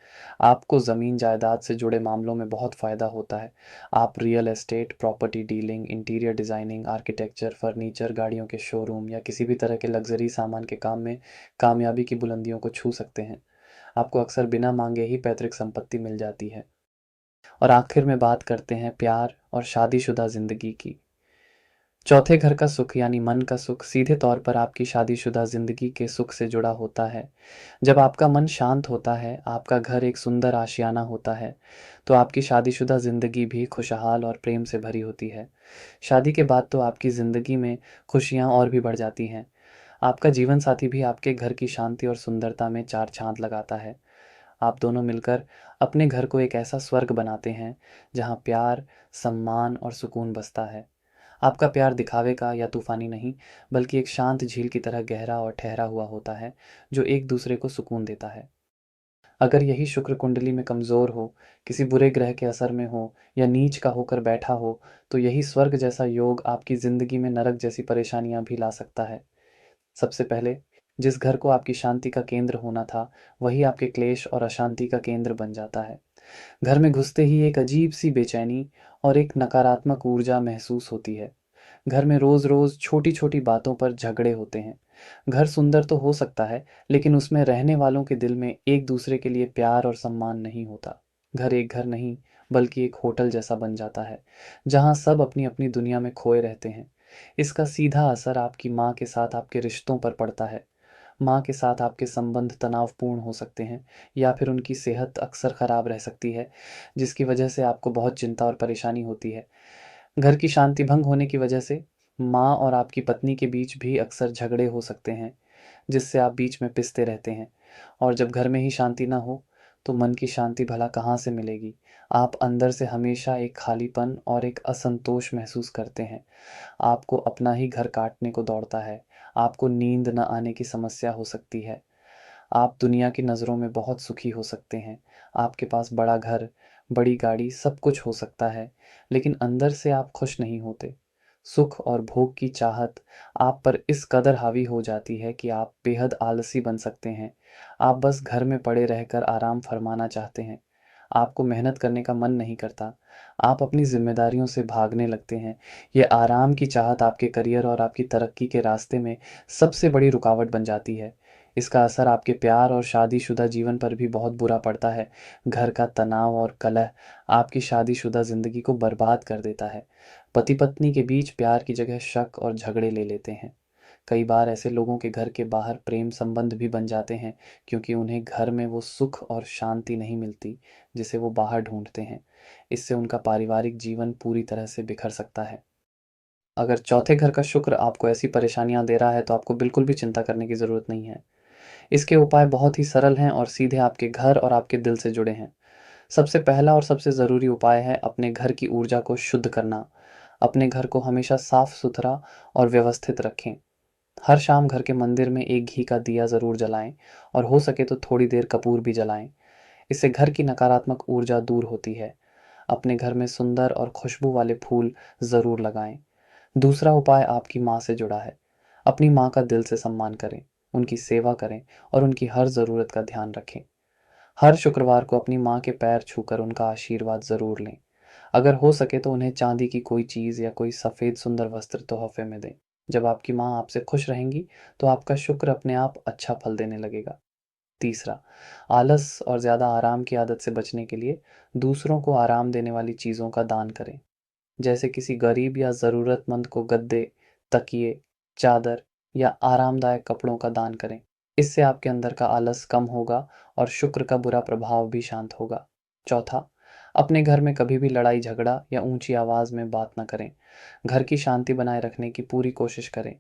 आपको ज़मीन जायदाद से जुड़े मामलों में बहुत फ़ायदा होता है। आप real estate, property dealing, interior designing, architecture, furniture, गाड़ियों के शोरूम या किसी भी तरह के लग्ज़री सामान के काम में कामयाबी की बुलंदियों को छू सकते हैं। आपको अक्सर बिना माँगे ही पैतृक संपत्ति मिल जाती है। और आखिर में बात करते हैं प्यार और शादीशुदा ज़िंदगी की। चौथे घर का सुख यानी मन का सुख सीधे तौर पर आपकी शादीशुदा ज़िंदगी के सुख से जुड़ा होता है। जब आपका मन शांत होता है, आपका घर एक सुंदर आशियाना होता है, तो आपकी शादीशुदा ज़िंदगी भी खुशहाल और प्रेम से भरी होती है। शादी के बाद तो आपकी ज़िंदगी में खुशियाँ और भी बढ़ जाती हैं। आपका जीवन साथी भी आपके घर की शांति और सुंदरता में चार चाँद लगाता है। आप दोनों मिलकर अपने घर को एक ऐसा स्वर्ग बनाते हैं, जहाँ प्यार, सम्मान और सुकून बसता है। आपका प्यार दिखावे का या तूफ़ानी नहीं, बल्कि एक शांत झील की तरह गहरा और ठहरा हुआ होता है, जो एक दूसरे को सुकून देता है। अगर यही शुक्र कुंडली में कमज़ोर हो, किसी बुरे ग्रह के असर में हो या नीच का होकर बैठा हो, तो यही स्वर्ग जैसा योग आपकी ज़िंदगी में नरक जैसी परेशानियाँ भी ला सकता है। सबसे पहले, जिस घर को आपकी शांति का केंद्र होना था, वही आपके क्लेश और अशांति का केंद्र बन जाता है। घर में घुसते ही एक अजीब-सी बेचैनी और एक नकारात्मक ऊर्जा महसूस होती है। घर में रोज-रोज छोटी-छोटी बातों पर झगड़े होते हैं। घर सुंदर तो हो सकता है, लेकिन उसमें रहने वालों के दिल में एक दूसरे के लिए प्यार और सम्मान नहीं होता। घर एक घर नहीं, बल्कि एक होटल जैसा बन जाता है, जहाँ सब अपनी-अपनी दुनिया में खोए रहते हैं। इसका सीधा असर आपकी माँ के साथ आपके रिश्तों पर पड़ता है। माँ के साथ आपके संबंध तनावपूर्ण हो सकते हैं या फिर उनकी सेहत अक्सर खराब रह सकती है, जिसकी वजह से आपको बहुत चिंता और परेशानी होती है। घर की शांति भंग होने की वजह से माँ और आपकी पत्नी के बीच भी अक्सर झगड़े हो सकते हैं, जिससे आप बीच में पिसते रहते हैं। और जब घर में ही शांति ना हो, तो मन की शांति भला कहाँ से मिलेगी? आप अंदर से हमेशा एक खालीपन और एक असंतोष महसूस करते हैं। आपको अपना ही घर काटने को दौड़ता है। आपको नींद न आने की समस्या हो सकती है। आप दुनिया की नज़रों में बहुत सुखी हो सकते हैं। आपके पास बड़ा घर, बड़ी गाड़ी सब कुछ हो सकता है, लेकिन अंदर से आप खुश नहीं होते। सुख और भोग की चाहत आप पर इस कदर हावी हो जाती है कि आप बेहद आलसी बन सकते हैं। आप बस घर में पड़े रहकर आराम फरमाना चाहते हैं। आपको मेहनत करने का मन नहीं करता। आप अपनी ज़िम्मेदारियों से भागने लगते हैं। ये आराम की चाहत आपके करियर और आपकी तरक्की के रास्ते में सबसे बड़ी रुकावट बन जाती है। इसका असर आपके प्यार और शादीशुदा जीवन पर भी बहुत बुरा पड़ता है। घर का तनाव और कलह आपकी शादीशुदा ज़िंदगी को बर्बाद कर देता है। पति-पत्नी के बीच प्यार की जगह शक और झगड़े ले लेते हैं। कई बार ऐसे लोगों के घर के बाहर प्रेम संबंध भी बन जाते हैं, क्योंकि उन्हें घर में वो सुख और शांति नहीं मिलती, जिसे वो बाहर ढूँढते हैं। इससे उनका पारिवारिक जीवन पूरी तरह से बिखर सकता है। अगर चौथे घर का शुक्र आपको ऐसी परेशानियाँ दे रहा है, तो आपको बिल्कुल भी चिंता करने की ज़रूरत नहीं है। इसके उपाय बहुत ही सरल हैं और सीधे आपके घर और आपके दिल से जुड़े हैं। सबसे पहला और सबसे ज़रूरी उपाय है अपने घर की ऊर्जा को शुद्ध करना। अपने घर को हमेशा साफ-सुथरा और व्यवस्थित रखें। हर शाम घर के मंदिर में एक घी का दिया ज़रूर जलाएँ और हो सके तो थोड़ी देर कपूर भी जलाएँ। इससे घर की नकारात्मक ऊर्जा दूर होती है। अपने घर में सुंदर और खुशबू वाले फूल ज़रूर लगाएँ। दूसरा उपाय आपकी माँ से जुड़ा है। अपनी माँ का दिल से सम्मान करें, उनकी सेवा करें और उनकी हर ज़रूरत का ध्यान रखें। हर शुक्रवार को अपनी माँ के पैर छूकर उनका आशीर्वाद ज़रूर लें। अगर हो सके तो उन्हें चांदी की कोई चीज़ या कोई सफ़ेद सुंदर वस्त्र तोहफ़े में दें। जब आपकी माँ आपसे खुश रहेंगी, तो आपका शुक्र अपने आप अच्छा फल देने लगेगा। तीसरा, आलस और ज़्यादा आराम की आदत से बचने के लिए दूसरों को आराम देने वाली चीज़ों का दान करें। जैसे किसी गरीब या ज़रूरतमंद को गद्दे, तकिए, चादर या आरामदायक कपड़ों का दान करें। इससे आपके अंदर का आलस कम होगा और शुक्र का बुरा प्रभाव भी शांत होगा। चौथा, अपने घर में कभी भी लड़ाई झगड़ा या ऊंची आवाज़ में बात ना करें। घर की शांति बनाए रखने की पूरी कोशिश करें।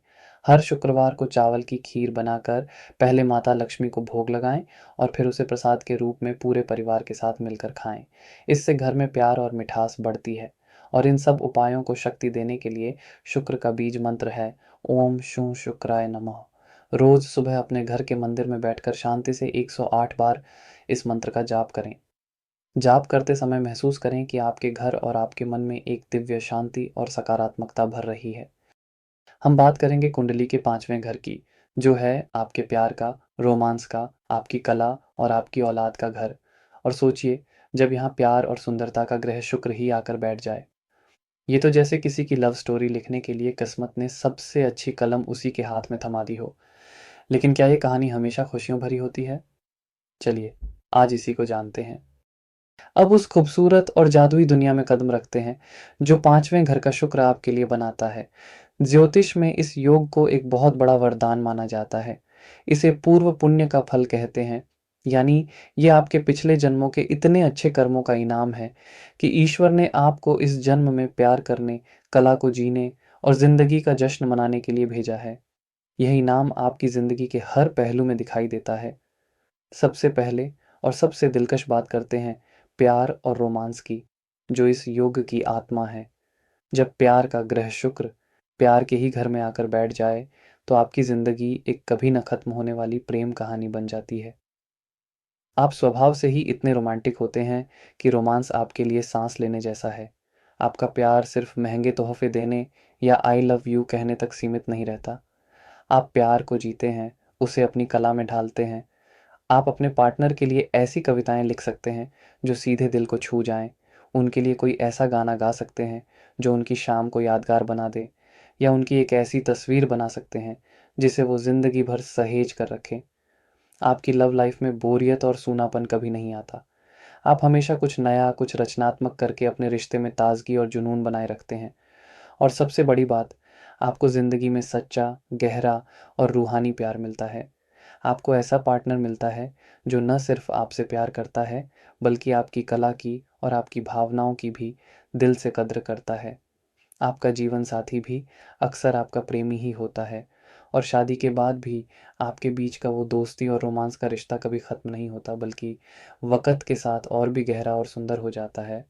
हर शुक्रवार को चावल की खीर बनाकर पहले माता लक्ष्मी को भोग लगाएं और फिर उसे प्रसाद के रूप में पूरे परिवार के साथ मिलकर खाएं। इससे घर में प्यार और मिठास बढ़ती है। और इन सब उपायों को शक्ति देने के लिए शुक्र का बीज मंत्र है ओम शू शुक्राय नमः। रोज सुबह अपने घर के मंदिर में बैठकर शांति से 108 बार इस मंत्र का जाप करें। जाप करते समय महसूस करें कि आपके घर और आपके मन में एक दिव्य शांति और सकारात्मकता भर रही है। हम बात करेंगे कुंडली के पांचवें घर की, जो है आपके प्यार का, रोमांस का, आपकी कला और आपकी औलाद का घर। और सोचिए, जब यहाँ प्यार और सुंदरता का ग्रह शुक्र ही आकर बैठ जाए, ये तो जैसे किसी की लव स्टोरी लिखने के लिए किस्मत ने सबसे अच्छी कलम उसी के हाथ में थमा दी हो। लेकिन क्या ये कहानी हमेशा खुशियों भरी होती है? चलिए, आज इसी को जानते हैं। अब उस खूबसूरत और जादुई दुनिया में कदम रखते हैं, जो पांचवें घर का शुक्र आपके लिए बनाता है। ज्योतिष में इस योग को एक बहुत बड़ा वरदान माना जाता है। इसे पूर्व पुण्य का फल कहते हैं। यानी ये आपके पिछले जन्मों के इतने अच्छे कर्मों का इनाम है कि ईश्वर ने आपको इस जन्म में प्यार करने, कला को जीने और जिंदगी का जश्न मनाने के लिए भेजा है। यह इनाम आपकी जिंदगी के हर पहलू में दिखाई देता है। सबसे पहले और सबसे दिलकश बात करते हैं प्यार और रोमांस की, जो इस योग की आत्मा है। जब प्यार का ग्रह शुक्र प्यार के ही घर में आकर बैठ जाए, तो आपकी ज़िंदगी एक कभी न खत्म होने वाली प्रेम कहानी बन जाती है। आप स्वभाव से ही इतने रोमांटिक होते हैं कि रोमांस आपके लिए सांस लेने जैसा है। आपका प्यार सिर्फ महंगे तोहफे देने या आई लव यू कहने तक सीमित नहीं रहता। आप प्यार को जीते हैं, उसे अपनी कला में ढालते हैं। आप अपने पार्टनर के लिए ऐसी कविताएं लिख सकते हैं जो सीधे दिल को छू जाएं। उनके लिए कोई ऐसा गाना गा सकते हैं जो उनकी शाम को यादगार बना दे, या उनकी एक ऐसी तस्वीर बना सकते हैं जिसे वो ज़िंदगी भर सहेज कर रखें। आपकी लव लाइफ में बोरियत और सूनापन कभी नहीं आता। आप हमेशा कुछ नया, कुछ रचनात्मक करके अपने रिश्ते में ताजगी और जुनून बनाए रखते हैं। और सबसे बड़ी बात, आपको ज़िंदगी में सच्चा, गहरा और रूहानी प्यार मिलता है। आपको ऐसा पार्टनर मिलता है जो न सिर्फ आपसे प्यार करता है, बल्कि आपकी कला की और आपकी भावनाओं की भी दिल से कद्र करता है। आपका जीवन साथी भी अक्सर आपका प्रेमी ही होता है, और शादी के बाद भी आपके बीच का वो दोस्ती और रोमांस का रिश्ता कभी ख़त्म नहीं होता, बल्कि वक़्त के साथ और भी गहरा और सुंदर हो जाता है।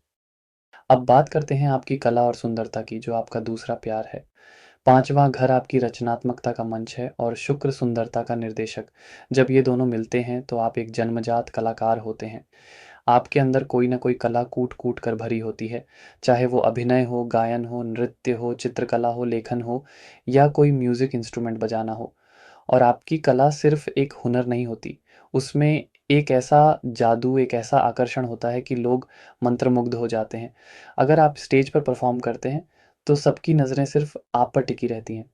अब बात करते हैं आपकी कला और सुंदरता की, जो आपका दूसरा प्यार है। पाँचवाँ घर आपकी रचनात्मकता का मंच है और शुक्र सुंदरता का निर्देशक। जब ये दोनों मिलते हैं तो आप एक जन्मजात कलाकार होते हैं। आपके अंदर कोई ना कोई कला कूट-कूट कर भरी होती है। चाहे वो अभिनय हो, गायन हो, नृत्य हो, चित्रकला हो, लेखन हो या कोई म्यूज़िक इंस्ट्रूमेंट बजाना हो। और आपकी कला सिर्फ़ एक हुनर नहीं होती, उसमें एक ऐसा जादू, एक ऐसा आकर्षण होता है कि लोग मंत्रमुग्ध हो जाते हैं। अगर आप स्टेज पर परफ़ॉर्म करते हैं, तो सबकी नज़रें सिर्फ़ आप पर टिकी रहती हैं।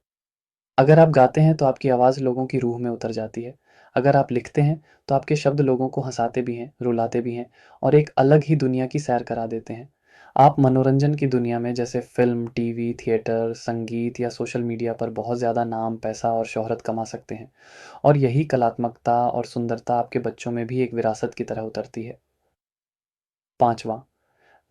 अगर आप गाते हैं तो आपकी आवाज़ लोगों की रूह में उतर जाती है। अगर आप लिखते हैं तो आपके शब्द लोगों को हँसाते भी हैं, रुलाते भी हैं और एक अलग ही दुनिया की सैर करा देते हैं। आप मनोरंजन की दुनिया में, जैसे फ़िल्म, टीवी, थिएटर, संगीत या सोशल मीडिया पर बहुत ज़्यादा नाम, पैसा और शोहरत कमा सकते हैं, और यही कलात्मकता और सुंदरता आपके बच्चों में भी एक विरासत की तरह उतरती है। 5वाँ,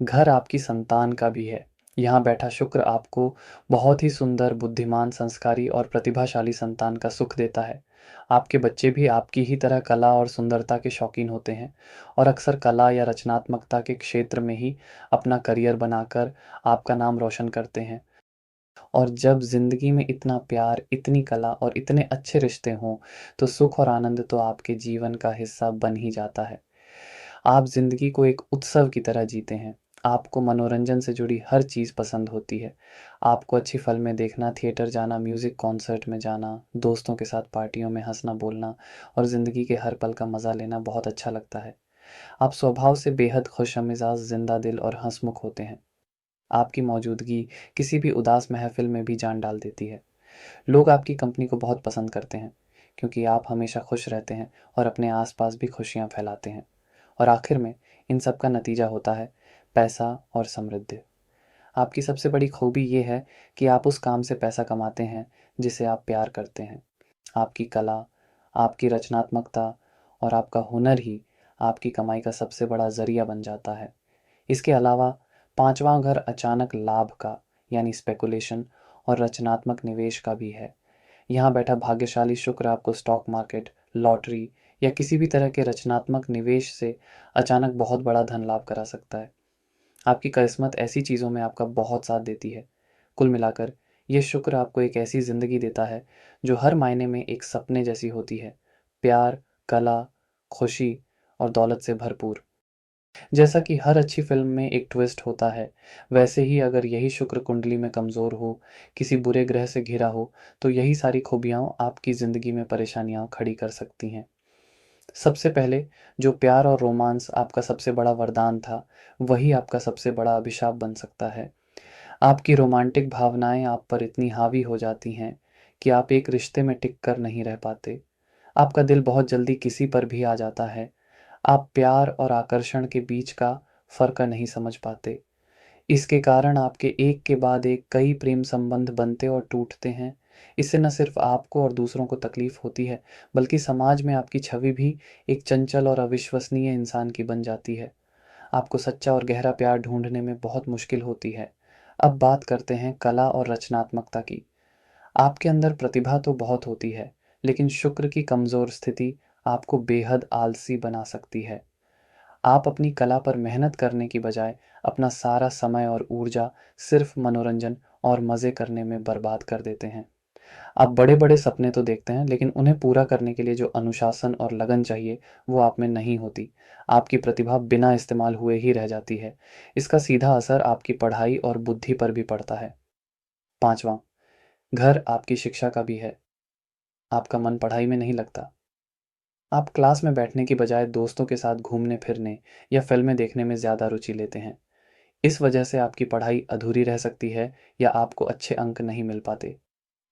घर आपकी संतान का भी है। यहाँ बैठा शुक्र आपको बहुत ही सुंदर, बुद्धिमान, संस्कारी और प्रतिभाशाली संतान का सुख देता है। आपके बच्चे भी आपकी ही तरह कला और सुंदरता के शौकीन होते हैं, और अक्सर कला या रचनात्मकता के क्षेत्र में ही अपना करियर बनाकर आपका नाम रोशन करते हैं। और जब ज़िंदगी में इतना प्यार, इतनी कला और इतने अच्छे रिश्ते हों, तो सुख और आनंद तो आपके जीवन का हिस्सा बन ही जाता है। आप ज़िंदगी को एक उत्सव की तरह जीते हैं। आपको मनोरंजन से जुड़ी हर चीज़ पसंद होती है। आपको अच्छी फ़िल्में देखना, थिएटर जाना, म्यूज़िक कॉन्सर्ट में जाना, दोस्तों के साथ पार्टियों में हँसना-बोलना और ज़िंदगी के हर पल का मज़ा लेना बहुत अच्छा लगता है। आप स्वभाव से बेहद खुशमिज़ाज, ज़िंदा दिल और हँसमुख होते हैं। आपकी मौजूदगी किसी भी उदास महफ़िल में भी जान डाल देती है। लोग आपकी कंपनी को बहुत पसंद करते हैं, क्योंकि आप हमेशा खुश रहते हैं और अपने आस-पास भी खुशियाँ फैलाते हैं। और आखिर में इन सब का नतीजा होता है पैसा और समृद्धि। आपकी सबसे बड़ी खूबी ये है कि आप उस काम से पैसा कमाते हैं जिसे आप प्यार करते हैं। आपकी कला, आपकी रचनात्मकता और आपका हुनर ही आपकी कमाई का सबसे बड़ा ज़रिया बन जाता है। इसके अलावा 5वाँ घर अचानक लाभ का, यानी स्पेकुलेशन और रचनात्मक निवेश का भी है। यहाँ बैठा भाग्यशाली शुक्र आपको स्टॉक मार्केट, लॉटरी या किसी भी तरह के रचनात्मक निवेश से अचानक बहुत बड़ा धन लाभ करा सकता है। आपकी किस्मत ऐसी चीज़ों में आपका बहुत साथ देती है। कुल मिलाकर ये शुक्र आपको एक ऐसी ज़िंदगी देता है जो हर मायने में एक सपने जैसी होती है। प्यार, कला, खुशी और दौलत से भरपूर। जैसा कि हर अच्छी फ़िल्म में एक ट्विस्ट होता है, वैसे ही अगर यही शुक्र कुंडली में कमज़ोर हो, किसी बुरे ग्रह से घिरा हो, तो यही सारी खूबियाँ आपकी ज़िंदगी में परेशानियाँ खड़ी कर सकती हैं। सबसे पहले, जो प्यार और रोमांस आपका सबसे बड़ा वरदान था, वही आपका सबसे बड़ा अभिशाप बन सकता है। आपकी रोमांटिक भावनाएँ आप पर इतनी हावी हो जाती हैं कि आप एक रिश्ते में टिक कर नहीं रह पाते। आपका दिल बहुत जल्दी किसी पर भी आ जाता है। आप प्यार और आकर्षण के बीच का फ़र्क नहीं समझ पाते। इसके कारण आपके एक के बाद एक कई प्रेम संबंध बनते और टूटते हैं। इससे न सिर्फ आपको और दूसरों को तकलीफ होती है, बल्कि समाज में आपकी छवि भी एक चंचल और अविश्वसनीय इंसान की बन जाती है। आपको सच्चा और गहरा प्यार ढूंढने में बहुत मुश्किल होती है। अब बात करते हैं कला और रचनात्मकता की। आपके अंदर प्रतिभा तो बहुत होती है, लेकिन शुक्र की कमजोर स्थिति आपको बेहद आलसी बना सकती है। आप अपनी कला पर मेहनत करने की बजाय अपना सारा समय और ऊर्जा सिर्फ मनोरंजन और मज़े करने में बर्बाद कर देते हैं। आप बड़े-बड़े सपने तो देखते हैं, लेकिन उन्हें पूरा करने के लिए जो अनुशासन और लगन चाहिए, वो आप में नहीं होती। आपकी प्रतिभा बिना इस्तेमाल हुए ही रह जाती है। इसका सीधा असर आपकी पढ़ाई और बुद्धि पर भी पड़ता है। 5वां, घर आपकी शिक्षा का भी है। आपका मन पढ़ाई में नहीं लगता। आप क्लास में बैठने की बजाय दोस्तों के साथ घूमने-फिरने या फ़िल्में देखने में ज़्यादा रुचि लेते हैं। इस वजह से आपकी पढ़ाई अधूरी रह सकती है या आपको अच्छे अंक नहीं मिल पाते,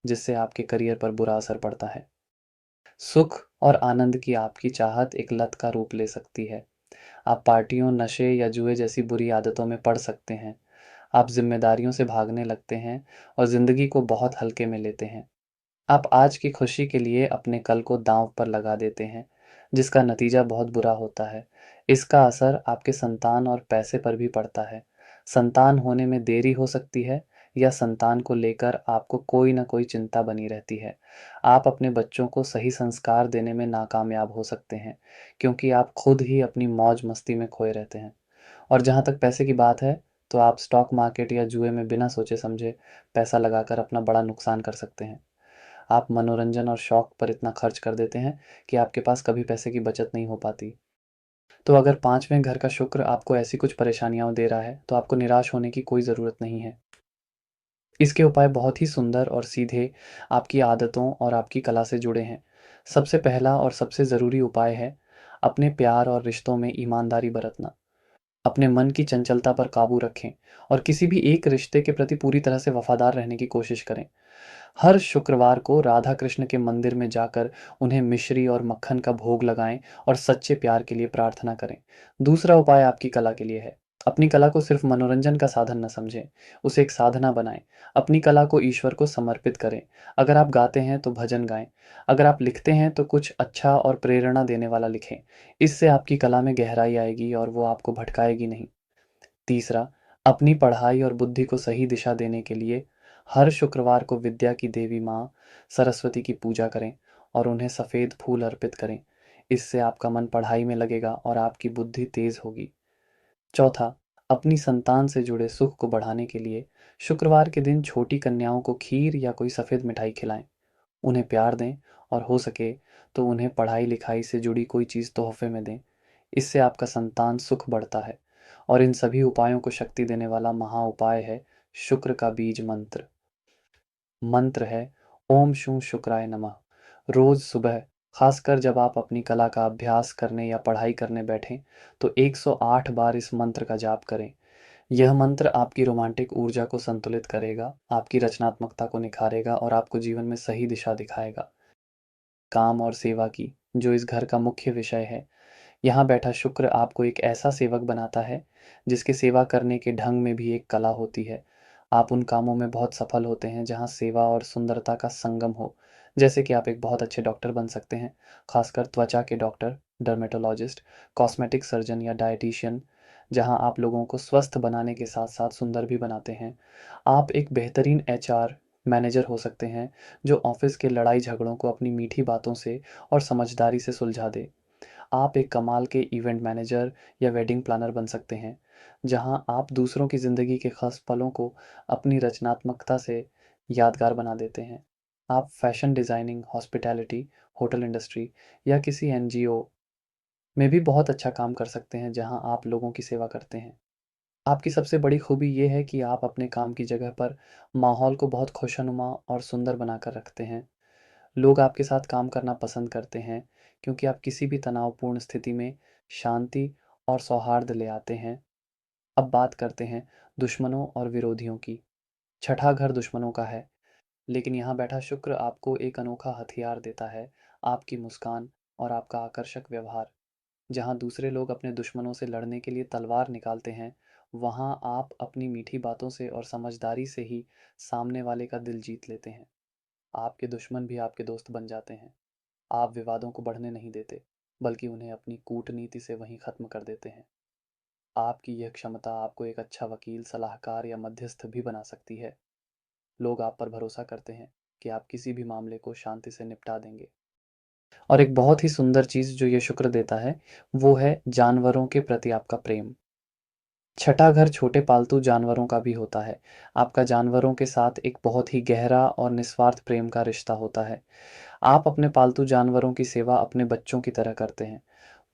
जिससे आपके करियर पर बुरा असर पड़ता है। सुख और आनंद की आपकी चाहत एक लत का रूप ले सकती है। आप पार्टियों, नशे या जुए जैसी बुरी आदतों में पड़ सकते हैं। आप ज़िम्मेदारियों से भागने लगते हैं और ज़िंदगी को बहुत हल्के में लेते हैं। आप आज की खुशी के लिए अपने कल को दांव पर लगा देते हैं, जिसका नतीजा बहुत बुरा होता है। इसका असर आपके संतान और पैसे पर भी पड़ता है। संतान होने में देरी हो सकती है या संतान को लेकर आपको कोई ना कोई चिंता बनी रहती है। आप अपने बच्चों को सही संस्कार देने में नाकामयाब हो सकते हैं, क्योंकि आप खुद ही अपनी मौज मस्ती में खोए रहते हैं। और जहाँ तक पैसे की बात है, तो आप स्टॉक मार्केट या जुए में बिना सोचे समझे पैसा लगाकर अपना बड़ा नुकसान कर सकते हैं। आप मनोरंजन और शौक पर इतना खर्च कर देते हैं कि आपके पास कभी पैसे की बचत नहीं हो पाती। तो अगर 5वें घर का शुक्र आपको ऐसी कुछ परेशानियाँ दे रहा है, तो आपको निराश होने की कोई ज़रूरत नहीं है। इसके उपाय बहुत ही सुंदर और सीधे आपकी आदतों और आपकी कला से जुड़े हैं। सबसे पहला और सबसे ज़रूरी उपाय है अपने प्यार और रिश्तों में ईमानदारी बरतना। अपने मन की चंचलता पर काबू रखें और किसी भी एक रिश्ते के प्रति पूरी तरह से वफादार रहने की कोशिश करें। हर शुक्रवार को राधा कृष्ण के मंदिर में जाकर उन्हें मिश्री और मक्खन का भोग लगाएं और सच्चे प्यार के लिए प्रार्थना करें। दूसरा उपाय आपकी कला के लिए है। अपनी कला को सिर्फ मनोरंजन का साधन न समझें, उसे एक साधना बनाएं। अपनी कला को ईश्वर को समर्पित करें। अगर आप गाते हैं तो भजन गाएं। अगर आप लिखते हैं तो कुछ अच्छा और प्रेरणा देने वाला लिखें। इससे आपकी कला में गहराई आएगी और वो आपको भटकाएगी नहीं। तीसरा, अपनी पढ़ाई और बुद्धि को सही दिशा देने के लिए हर शुक्रवार को विद्या की देवी माँ सरस्वती की पूजा करें और उन्हें सफ़ेद फूल अर्पित करें। इससे आपका मन पढ़ाई में लगेगा और आपकी बुद्धि तेज होगी। चौथा, अपनी संतान से जुड़े सुख को बढ़ाने के लिए शुक्रवार के दिन छोटी कन्याओं को खीर या कोई सफ़ेद मिठाई खिलाएं। उन्हें प्यार दें और हो सके तो उन्हें पढ़ाई लिखाई से जुड़ी कोई चीज़ तोहफे में दें। इससे आपका संतान सुख बढ़ता है। और इन सभी उपायों को शक्ति देने वाला महा उपाय है शुक्र का बीज मंत्र। मंत्र है ओम शू शुक्राय नमः। रोज सुबह, खासकर जब आप अपनी कला का अभ्यास करने या पढ़ाई करने बैठें, तो 108 बार इस मंत्र का जाप करें। यह मंत्र आपकी रोमांटिक ऊर्जा को संतुलित करेगा, आपकी रचनात्मकता को निखारेगा और आपको जीवन में सही दिशा दिखाएगा। काम और सेवा की, जो इस घर का मुख्य विषय है। यहाँ बैठा शुक्र आपको एक ऐसा सेवक बनाता है, जिसके सेवा करने के ढंग में भी एक कला होती है। आप उन कामों में बहुत सफल होते हैं, जहाँ सेवा और सुंदरता का संगम हो। जैसे कि आप एक बहुत अच्छे डॉक्टर बन सकते हैं, खासकर त्वचा के डॉक्टर, डर्मेटोलॉजिस्ट, कॉस्मेटिक सर्जन या डायटीशियन, जहाँ आप लोगों को स्वस्थ बनाने के साथ-साथ सुंदर भी बनाते हैं। आप एक बेहतरीन एचआर मैनेजर हो सकते हैं, जो ऑफ़िस के लड़ाई-झगड़ों को अपनी मीठी बातों से और समझदारी से सुलझा दे। आप एक कमाल के इवेंट मैनेजर या वेडिंग प्लानर बन सकते हैं, जहां आप दूसरों की ज़िंदगी के खास पलों को अपनी रचनात्मकता से यादगार बना देते हैं। आप fashion designing, hospitality, hotel industry या किसी एनजीओ में भी बहुत अच्छा काम कर सकते हैं, जहां आप लोगों की सेवा करते हैं। आपकी सबसे बड़ी खूबी ये है कि आप अपने काम की जगह पर माहौल को बहुत खुशनुमा और सुंदर बनाकर रखते हैं। लोग आपके साथ काम करना पसंद करते हैं, क्योंकि आप किसी भी तनावपूर्ण स्थिति में शांति और सौहार्द ले आते हैं। अब बात करते हैं दुश्मनों और विरोधियों की। छठा घर दुश्मनों का है, लेकिन यहाँ बैठा शुक्र आपको एक अनोखा हथियार देता है, आपकी मुस्कान और आपका आकर्षक व्यवहार। जहाँ दूसरे लोग अपने दुश्मनों से लड़ने के लिए तलवार निकालते हैं, वहाँ आप अपनी मीठी बातों से और समझदारी से ही सामने वाले का दिल जीत लेते हैं। आपके दुश्मन भी आपके दोस्त बन जाते हैं। आप विवादों को बढ़ने नहीं देते, बल्कि उन्हें अपनी कूटनीति से वहीं ख़त्म कर देते हैं। आपकी यह क्षमता आपको एक अच्छा वकील, सलाहकार या मध्यस्थ भी बना सकती है। लोग आप पर भरोसा करते हैं कि आप किसी भी मामले को शांति से निपटा देंगे। और एक बहुत ही सुंदर चीज़ जो ये शुक्र देता है, वो है जानवरों के प्रति आपका प्रेम। छठा घर छोटे पालतू जानवरों का भी होता है। आपका जानवरों के साथ एक बहुत ही गहरा और निस्वार्थ प्रेम का रिश्ता होता है। आप अपने पालतू जानवरों की सेवा अपने बच्चों की तरह करते हैं।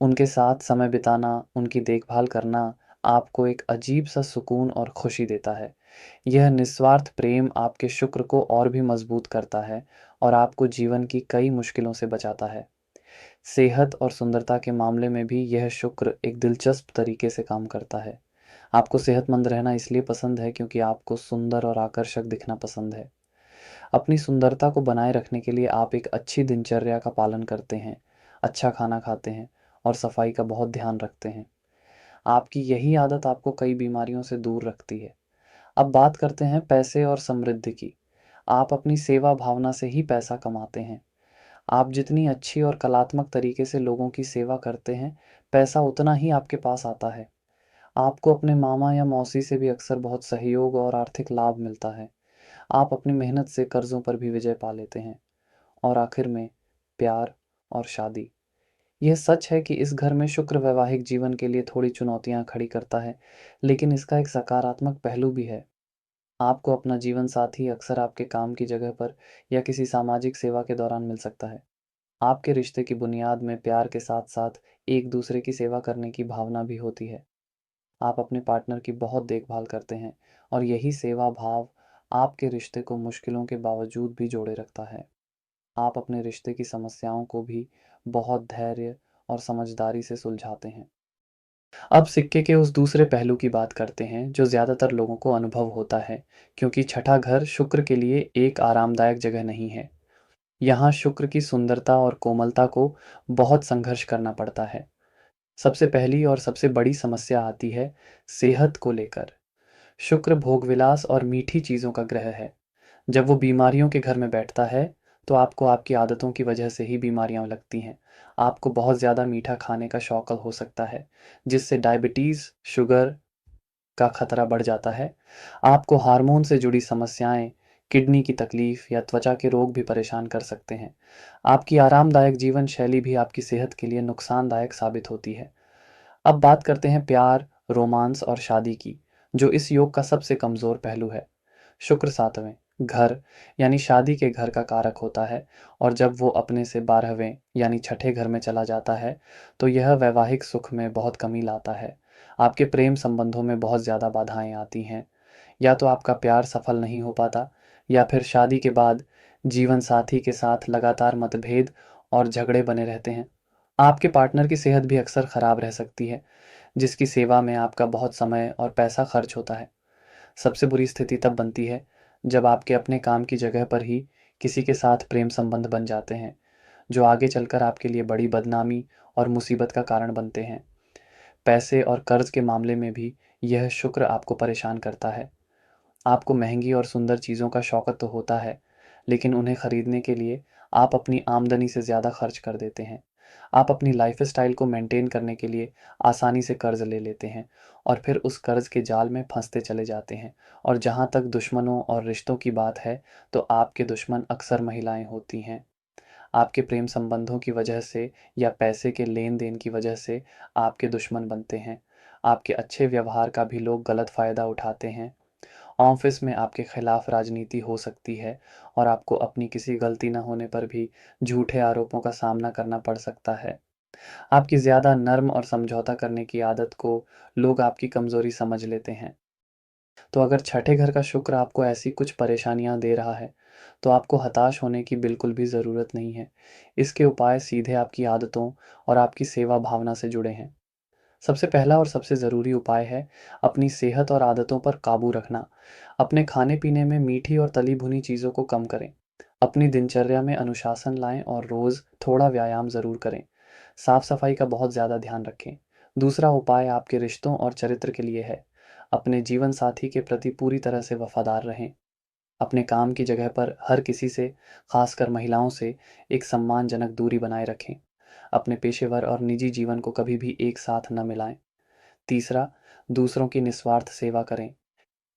उनके साथ समय बिताना, उनकी देखभाल करना आपको एक अजीब-सा सुकून और खुशी देता है। यह निस्वार्थ प्रेम आपके शुक्र को और भी मजबूत करता है और आपको जीवन की कई मुश्किलों से बचाता है। सेहत और सुंदरता के मामले में भी यह शुक्र एक दिलचस्प तरीके से काम करता है। आपको सेहतमंद रहना इसलिए पसंद है क्योंकि आपको सुंदर और आकर्षक दिखना पसंद है। अपनी सुंदरता को बनाए रखने के लिए आप एक अच्छी दिनचर्या का पालन करते हैं, अच्छा खाना खाते हैं और सफाई का बहुत ध्यान रखते हैं। आपकी यही आदत आपको कई बीमारियों से दूर रखती है। अब बात करते हैं पैसे और समृद्धि की। आप अपनी सेवा भावना से ही पैसा कमाते हैं। आप जितनी अच्छी और कलात्मक तरीके से लोगों की सेवा करते हैं, पैसा उतना ही आपके पास आता है। आपको अपने मामा या मौसी से भी अक्सर बहुत सहयोग और आर्थिक लाभ मिलता है। आप अपनी मेहनत से कर्ज़ों पर भी विजय पा लेते हैं। और आखिर में प्यार और शादी। यह सच है कि इस घर में शुक्र वैवाहिक जीवन के लिए थोड़ी चुनौतियाँ खड़ी करता है, लेकिन इसका एक सकारात्मक पहलू भी है। आपको अपना जीवन साथी अक्सर आपके काम की जगह पर या किसी सामाजिक सेवा के दौरान मिल सकता है। आपके रिश्ते की बुनियाद में प्यार के साथ-साथ एक दूसरे की सेवा करने की भावना भी होती है। आप अपने पार्टनर की बहुत देखभाल करते हैं और यही सेवा भाव आपके रिश्ते को मुश्किलों के बावजूद भी जोड़े रखता है। आप अपने रिश्ते की समस्याओं को भी बहुत धैर्य और समझदारी से सुलझाते हैं। अब सिक्के के उस दूसरे पहलू की बात करते हैं जो ज़्यादातर लोगों को अनुभव होता है, क्योंकि छठा घर शुक्र के लिए एक आरामदायक जगह नहीं है। यहाँ शुक्र की सुंदरता और कोमलता को बहुत संघर्ष करना पड़ता है। सबसे पहली और सबसे बड़ी समस्या आती है सेहत को लेकर। शुक्र भोगविलास और मीठी चीज़ों का ग्रह है। जब वो बीमारियों के घर में बैठता है, तो आपको आपकी आदतों की वजह से ही बीमारियाँ लगती हैं। आपको बहुत ज़्यादा मीठा खाने का शौक हो सकता है, जिससे डायबिटीज़, शुगर का खतरा बढ़ जाता है। आपको हार्मोन से जुड़ी समस्याएँ, किडनी की तकलीफ़ या त्वचा के रोग भी परेशान कर सकते हैं। आपकी आरामदायक जीवन शैली भी आपकी सेहत के लिए नुकसानदायक साबित होती है। अब बात करते हैं प्यार, रोमांस और शादी की, जो इस योग का सबसे कमज़ोर पहलू है। शुक्र सातवें घर यानी शादी के घर का कारक होता है और जब वो अपने से 12वें यानी छठे घर में चला जाता है, तो यह वैवाहिक सुख में बहुत कमी लाता है। आपके प्रेम संबंधों में बहुत ज़्यादा बाधाएँ आती हैं। या तो आपका प्यार सफल नहीं हो पाता या फिर शादी के बाद जीवन साथी के साथ लगातार मतभेद और झगड़े बने रहते हैं। आपके पार्टनर की सेहत भी अक्सर खराब रह सकती है, जिसकी सेवा में आपका बहुत समय और पैसा खर्च होता है। सबसे बुरी स्थिति तब बनती है जब आपके अपने काम की जगह पर ही किसी के साथ प्रेम संबंध बन जाते हैं, जो आगे चलकर आपके लिए बड़ी बदनामी और मुसीबत का कारण बनते हैं। पैसे और कर्ज के मामले में भी यह शुक्र आपको परेशान करता है। आपको महंगी और सुंदर चीज़ों का शौक तो होता है, लेकिन उन्हें खरीदने के लिए आप अपनी आमदनी से ज़्यादा खर्च कर देते हैं। आप अपनी लाइफ़स्टाइल को मेंटेन करने के लिए आसानी से कर्ज़ ले लेते हैं और फिर उस कर्ज़ के जाल में फँसते चले जाते हैं। और जहाँ तक दुश्मनों और रिश्तों की बात है, तो आपके दुश्मन अक्सर महिलाएँ होती हैं। आपके प्रेम संबंधों की वजह से या पैसे के लेन-देन की वजह से आपके दुश्मन बनते हैं। आपके अच्छे व्यवहार का भी लोग गलत फ़ायदा उठाते हैं। ऑफिस में आपके खिलाफ राजनीति हो सकती है और आपको अपनी किसी गलती न होने पर भी झूठे आरोपों का सामना करना पड़ सकता है। आपकी ज़्यादा नर्म और समझौता करने की आदत को लोग आपकी कमज़ोरी समझ लेते हैं। तो अगर छठे घर का शुक्र आपको ऐसी कुछ परेशानियां दे रहा है, तो आपको हताश होने की बिल्कुल भी ज़रूरत नहीं है। इसके उपाय सीधे आपकी आदतों और आपकी सेवा भावना से जुड़े हैं। सबसे पहला और सबसे ज़रूरी उपाय है अपनी सेहत और आदतों पर काबू रखना। अपने खाने-पीने में मीठी और तली-भुनी चीज़ों को कम करें। अपनी दिनचर्या में अनुशासन लाएँ और रोज़ थोड़ा व्यायाम ज़रूर करें। साफ-सफाई का बहुत ज़्यादा ध्यान रखें। दूसरा उपाय आपके रिश्तों और चरित्र के लिए है। अपने जीवन साथी के प्रति पूरी तरह से वफादार रहें। अपने काम की जगह पर हर किसी से, खासकर महिलाओं से, एक सम्मानजनक दूरी बनाए रखें। अपने पेशेवर और निजी जीवन को कभी भी एक साथ न मिलाएं। तीसरा, दूसरों की निस्वार्थ सेवा करें।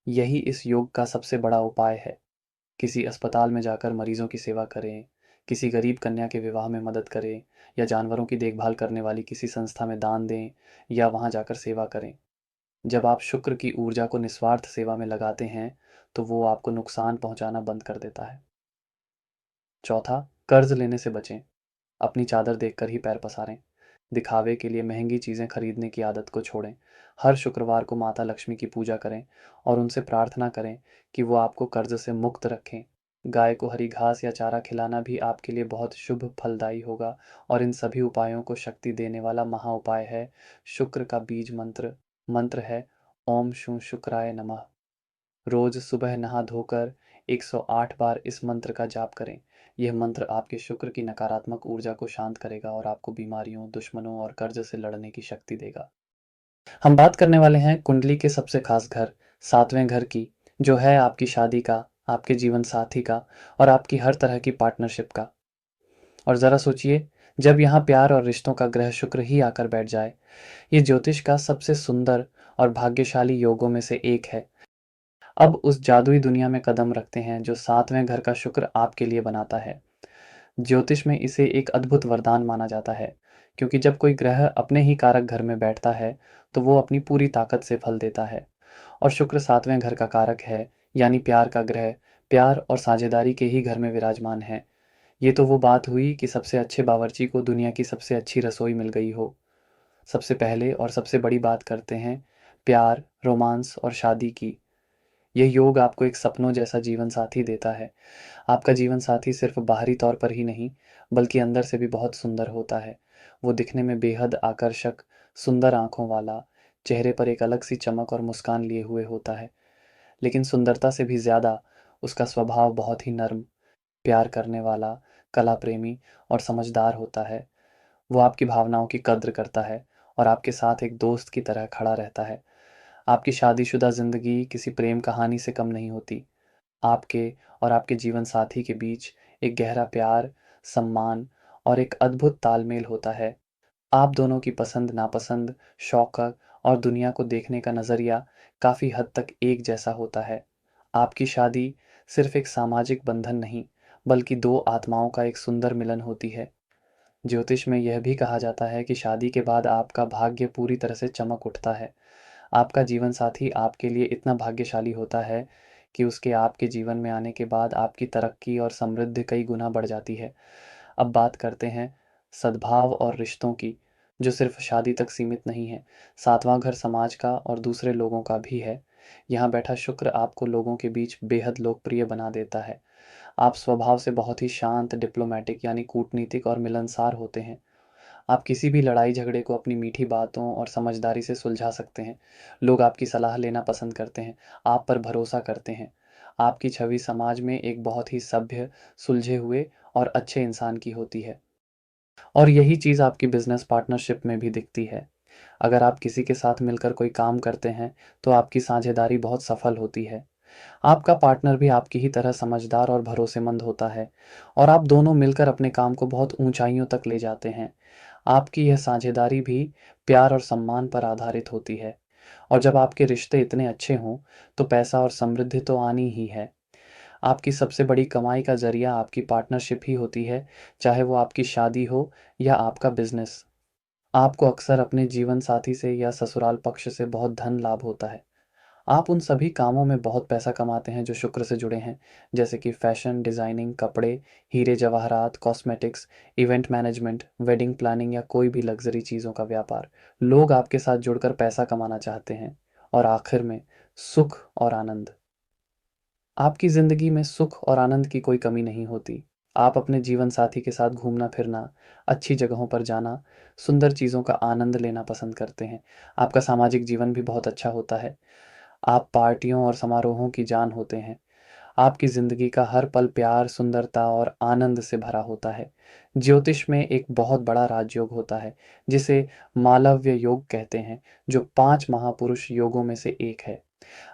यही इस योग का सबसे बड़ा उपाय है। किसी अस्पताल में जाकर मरीजों की सेवा करें, किसी गरीब कन्या के विवाह में मदद करें, या जानवरों की देखभाल करने वाली किसी संस्था में दान दें या वहां जाकर सेवा करें। जब आप शुक्र की ऊर्जा को निस्वार्थ सेवा में लगाते हैं, तो वो आपको नुकसान पहुंचाना बंद कर देता है। चौथा, कर्ज लेने से बचें। अपनी चादर देखकर ही पैर पसारें। दिखावे के लिए महंगी चीज़ें खरीदने की आदत को छोड़ें। हर शुक्रवार को माता लक्ष्मी की पूजा करें और उनसे प्रार्थना करें कि वो आपको कर्ज से मुक्त रखें। गाय को हरी घास या चारा खिलाना भी आपके लिए बहुत शुभ फलदायी होगा। और इन सभी उपायों को शक्ति देने वाला महा उपाय है शुक्र का बीज मंत्र। मंत्र है ओम शू शुक्राय नमः। रोज सुबह नहा धोकर 108 बार इस मंत्र का जाप करें। यह मंत्र आपके शुक्र की नकारात्मक ऊर्जा को शांत करेगा और आपको बीमारियों, दुश्मनों और कर्ज से लड़ने की शक्ति देगा। हम बात करने वाले हैं कुंडली के सबसे खास घर, सातवें घर की, जो है आपकी शादी का, आपके जीवन साथी का और आपकी हर तरह की पार्टनरशिप का। और ज़रा सोचिए, जब यहाँ प्यार और रिश्तों का ग्रह शुक्र ही आकर बैठ जाए। ये ज्योतिष का सबसे सुंदर और भाग्यशाली योगों में से एक है। अब उस जादुई दुनिया में कदम रखते हैं जो सातवें घर का शुक्र आपके लिए बनाता है। ज्योतिष में इसे एक अद्भुत वरदान माना जाता है, क्योंकि जब कोई ग्रह अपने ही कारक घर में बैठता है, तो वो अपनी पूरी ताकत से फल देता है। और शुक्र सातवें घर का कारक है, यानी प्यार का ग्रह, प्यार और साझेदारी के ही घर में विराजमान है। ये तो वो बात हुई कि सबसे अच्छे बावर्ची को दुनिया की सबसे अच्छी रसोई मिल गई हो। सबसे पहले और सबसे बड़ी बात करते हैं प्यार, रोमांस और शादी की। यह योग आपको एक सपनों जैसा जीवन साथी देता है। आपका जीवन साथी सिर्फ बाहरी तौर पर ही नहीं, बल्कि अंदर से भी बहुत सुंदर होता है। वो दिखने में बेहद आकर्षक, सुंदर आंखों वाला, चेहरे पर एक अलग सी चमक और मुस्कान लिए हुए होता है। लेकिन सुंदरता से भी ज़्यादा उसका स्वभाव बहुत ही नर्म, प्यार करने वाला, कला प्रेमी और समझदार होता है। वो आपकी भावनाओं की कद्र करता है और आपके साथ एक दोस्त की तरह खड़ा रहता है। आपकी शादीशुदा ज़िंदगी किसी प्रेम कहानी से कम नहीं होती। आपके और आपके जीवन साथी के बीच एक गहरा प्यार, सम्मान और एक अद्भुत तालमेल होता है। आप दोनों की पसंद नापसंद, शौक और दुनिया को देखने का नज़रिया काफ़ी हद तक एक जैसा होता है। आपकी शादी सिर्फ एक सामाजिक बंधन नहीं, बल्कि दो आत्माओं का एक सुंदर मिलन होती है। ज्योतिष में यह भी कहा जाता है कि शादी के बाद आपका भाग्य पूरी तरह से चमक उठता है। आपका जीवन साथी आपके लिए इतना भाग्यशाली होता है कि उसके आपके जीवन में आने के बाद आपकी तरक्की और समृद्धि कई गुना बढ़ जाती है। अब बात करते हैं सद्भाव और रिश्तों की, जो सिर्फ शादी तक सीमित नहीं है। सातवां घर समाज का और दूसरे लोगों का भी है। यहाँ बैठा शुक्र आपको लोगों के बीच बेहद लोकप्रिय बना देता है। आप स्वभाव से बहुत ही शांत, डिप्लोमेटिक यानी कूटनीतिक और मिलनसार होते हैं। आप किसी भी लड़ाई झगड़े को अपनी मीठी बातों और समझदारी से सुलझा सकते हैं। लोग आपकी सलाह लेना पसंद करते हैं, आप पर भरोसा करते हैं। आपकी छवि समाज में एक बहुत ही सभ्य, सुलझे हुए और अच्छे इंसान की होती है। और यही चीज़ आपकी बिजनेस पार्टनरशिप में भी दिखती है। अगर आप किसी के साथ मिलकर कोई काम करते हैं, तो आपकी साझेदारी बहुत सफल होती है। आपका पार्टनर भी आपकी ही तरह समझदार और भरोसेमंद होता है और आप दोनों मिलकर अपने काम को बहुत ऊंचाइयों तक ले जाते हैं। आपकी यह साझेदारी भी प्यार और सम्मान पर आधारित होती है। और जब आपके रिश्ते इतने अच्छे हों, तो पैसा और समृद्धि तो आनी ही है। आपकी सबसे बड़ी कमाई का ज़रिया आपकी पार्टनरशिप ही होती है, चाहे वो आपकी शादी हो या आपका बिजनेस। आपको अक्सर अपने जीवन साथी से या ससुराल पक्ष से बहुत धन लाभ होता है। आप उन सभी कामों में बहुत पैसा कमाते हैं जो शुक्र से जुड़े हैं, जैसे कि फैशन, डिज़ाइनिंग, कपड़े, हीरे जवाहरात, cosmetics, event management, wedding planning या कोई भी लग्जरी चीज़ों का व्यापार। लोग आपके साथ जुड़कर पैसा कमाना चाहते हैं। और आखिर में सुख और आनंद। आपकी ज़िंदगी में सुख और आनंद की कोई कमी नहीं होती। आप अपने जीवन साथी के साथ घूमना फिरना, अच्छी जगहों पर जाना, सुंदर चीज़ों का आनंद लेना पसंद करते हैं। आपका सामाजिक जीवन भी बहुत अच्छा होता है। आप पार्टियों और समारोहों की जान होते हैं। आपकी ज़िंदगी का हर पल प्यार, सुंदरता और आनंद से भरा होता है। ज्योतिष में एक बहुत बड़ा राजयोग होता है, जिसे मालव्य योग कहते हैं, जो 5 महापुरुष योगों में से एक है।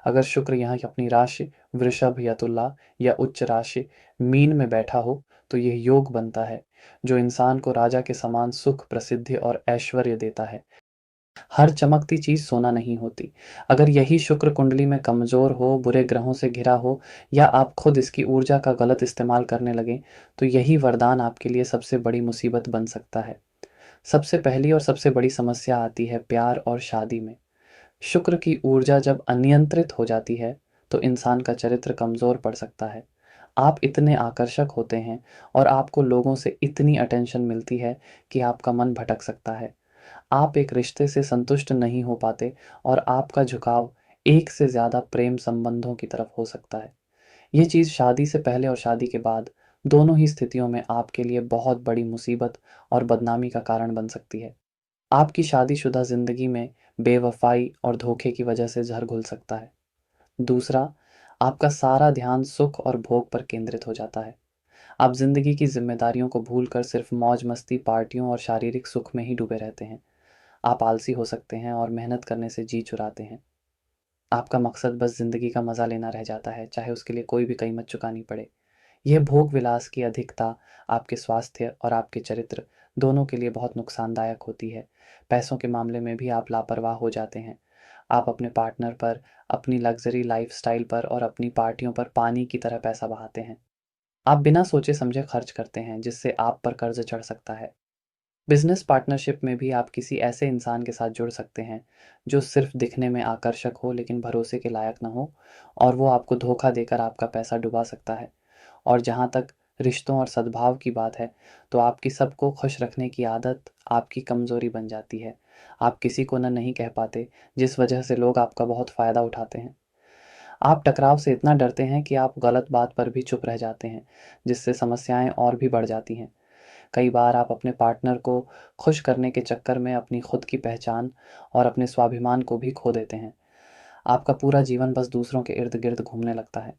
अगर शुक्र यहाँ अपनी राशि वृषभ या तुला या उच्च राशि मीन में बैठा हो, तो यह योग बनता है, जो इंसान को राजा के समान सुख, प्रसिद्धि और ऐश्वर्य देता है। हर चमकती चीज सोना नहीं होती। अगर यही शुक्र कुंडली में कमजोर हो, बुरे ग्रहों से घिरा हो या आप खुद इसकी ऊर्जा का गलत इस्तेमाल करने लगे, तो यही वरदान आपके लिए सबसे बड़ी मुसीबत बन सकता है। सबसे पहली और सबसे बड़ी समस्या आती है प्यार और शादी में। शुक्र की ऊर्जा जब अनियंत्रित हो जाती है, तो इंसान का चरित्र कमजोर पड़ सकता है। आप इतने आकर्षक होते हैं और आपको लोगों से इतनी अटेंशन मिलती है कि आपका मन भटक सकता है। आप एक रिश्ते से संतुष्ट नहीं हो पाते और आपका झुकाव एक से ज़्यादा प्रेम संबंधों की तरफ हो सकता है। ये चीज़ शादी से पहले और शादी के बाद दोनों ही स्थितियों में आपके लिए बहुत बड़ी मुसीबत और बदनामी का कारण बन सकती है। आपकी शादीशुदा ज़िंदगी में बेवफ़ाई और धोखे की वजह से ज़हर घुल सकता है। दूसरा, आपका सारा ध्यान सुख और भोग पर केंद्रित हो जाता है। आप ज़िंदगी की ज़िम्मेदारियों को भूलकर सिर्फ मौज-मस्ती, पार्टियों और शारीरिक सुख में ही डूबे रहते हैं। आप आलसी हो सकते हैं और मेहनत करने से जी चुराते हैं। आपका मकसद बस ज़िंदगी का मज़ा लेना रह जाता है, चाहे उसके लिए कोई भी कीमत चुकानी पड़े। यह भोग विलास की अधिकता आपके स्वास्थ्य और आपके चरित्र दोनों के लिए बहुत नुकसानदायक होती है। पैसों के मामले में भी आप लापरवाह हो जाते हैं। आप अपने पार्टनर पर, अपनी लग्ज़री लाइफ़स्टाइल पर और अपनी पार्टियों पर पानी की तरह पैसा बहाते हैं। आप बिना सोचे समझे खर्च करते हैं, जिससे आप पर कर्ज़ चढ़ सकता है। बिजनेस पार्टनरशिप में भी आप किसी ऐसे इंसान के साथ जुड़ सकते हैं, जो सिर्फ दिखने में आकर्षक हो लेकिन भरोसे के लायक ना हो, और वो आपको धोखा देकर आपका पैसा डुबा सकता है। और जहाँ तक रिश्तों और सद्भाव की बात है, तो आपकी सबको खुश रखने की आदत आपकी कमज़ोरी बन जाती है। आप किसी को ना नहीं कह पाते, जिस वजह से लोग आपका बहुत फ़ायदा उठाते हैं। आप टकराव से इतना डरते हैं कि आप गलत बात पर भी चुप रह जाते हैं, जिससे समस्याएं और भी बढ़ जाती हैं। कई बार आप अपने पार्टनर को खुश करने के चक्कर में अपनी खुद की पहचान और अपने स्वाभिमान को भी खो देते हैं। आपका पूरा जीवन बस दूसरों के इर्द गिर्द घूमने लगता है।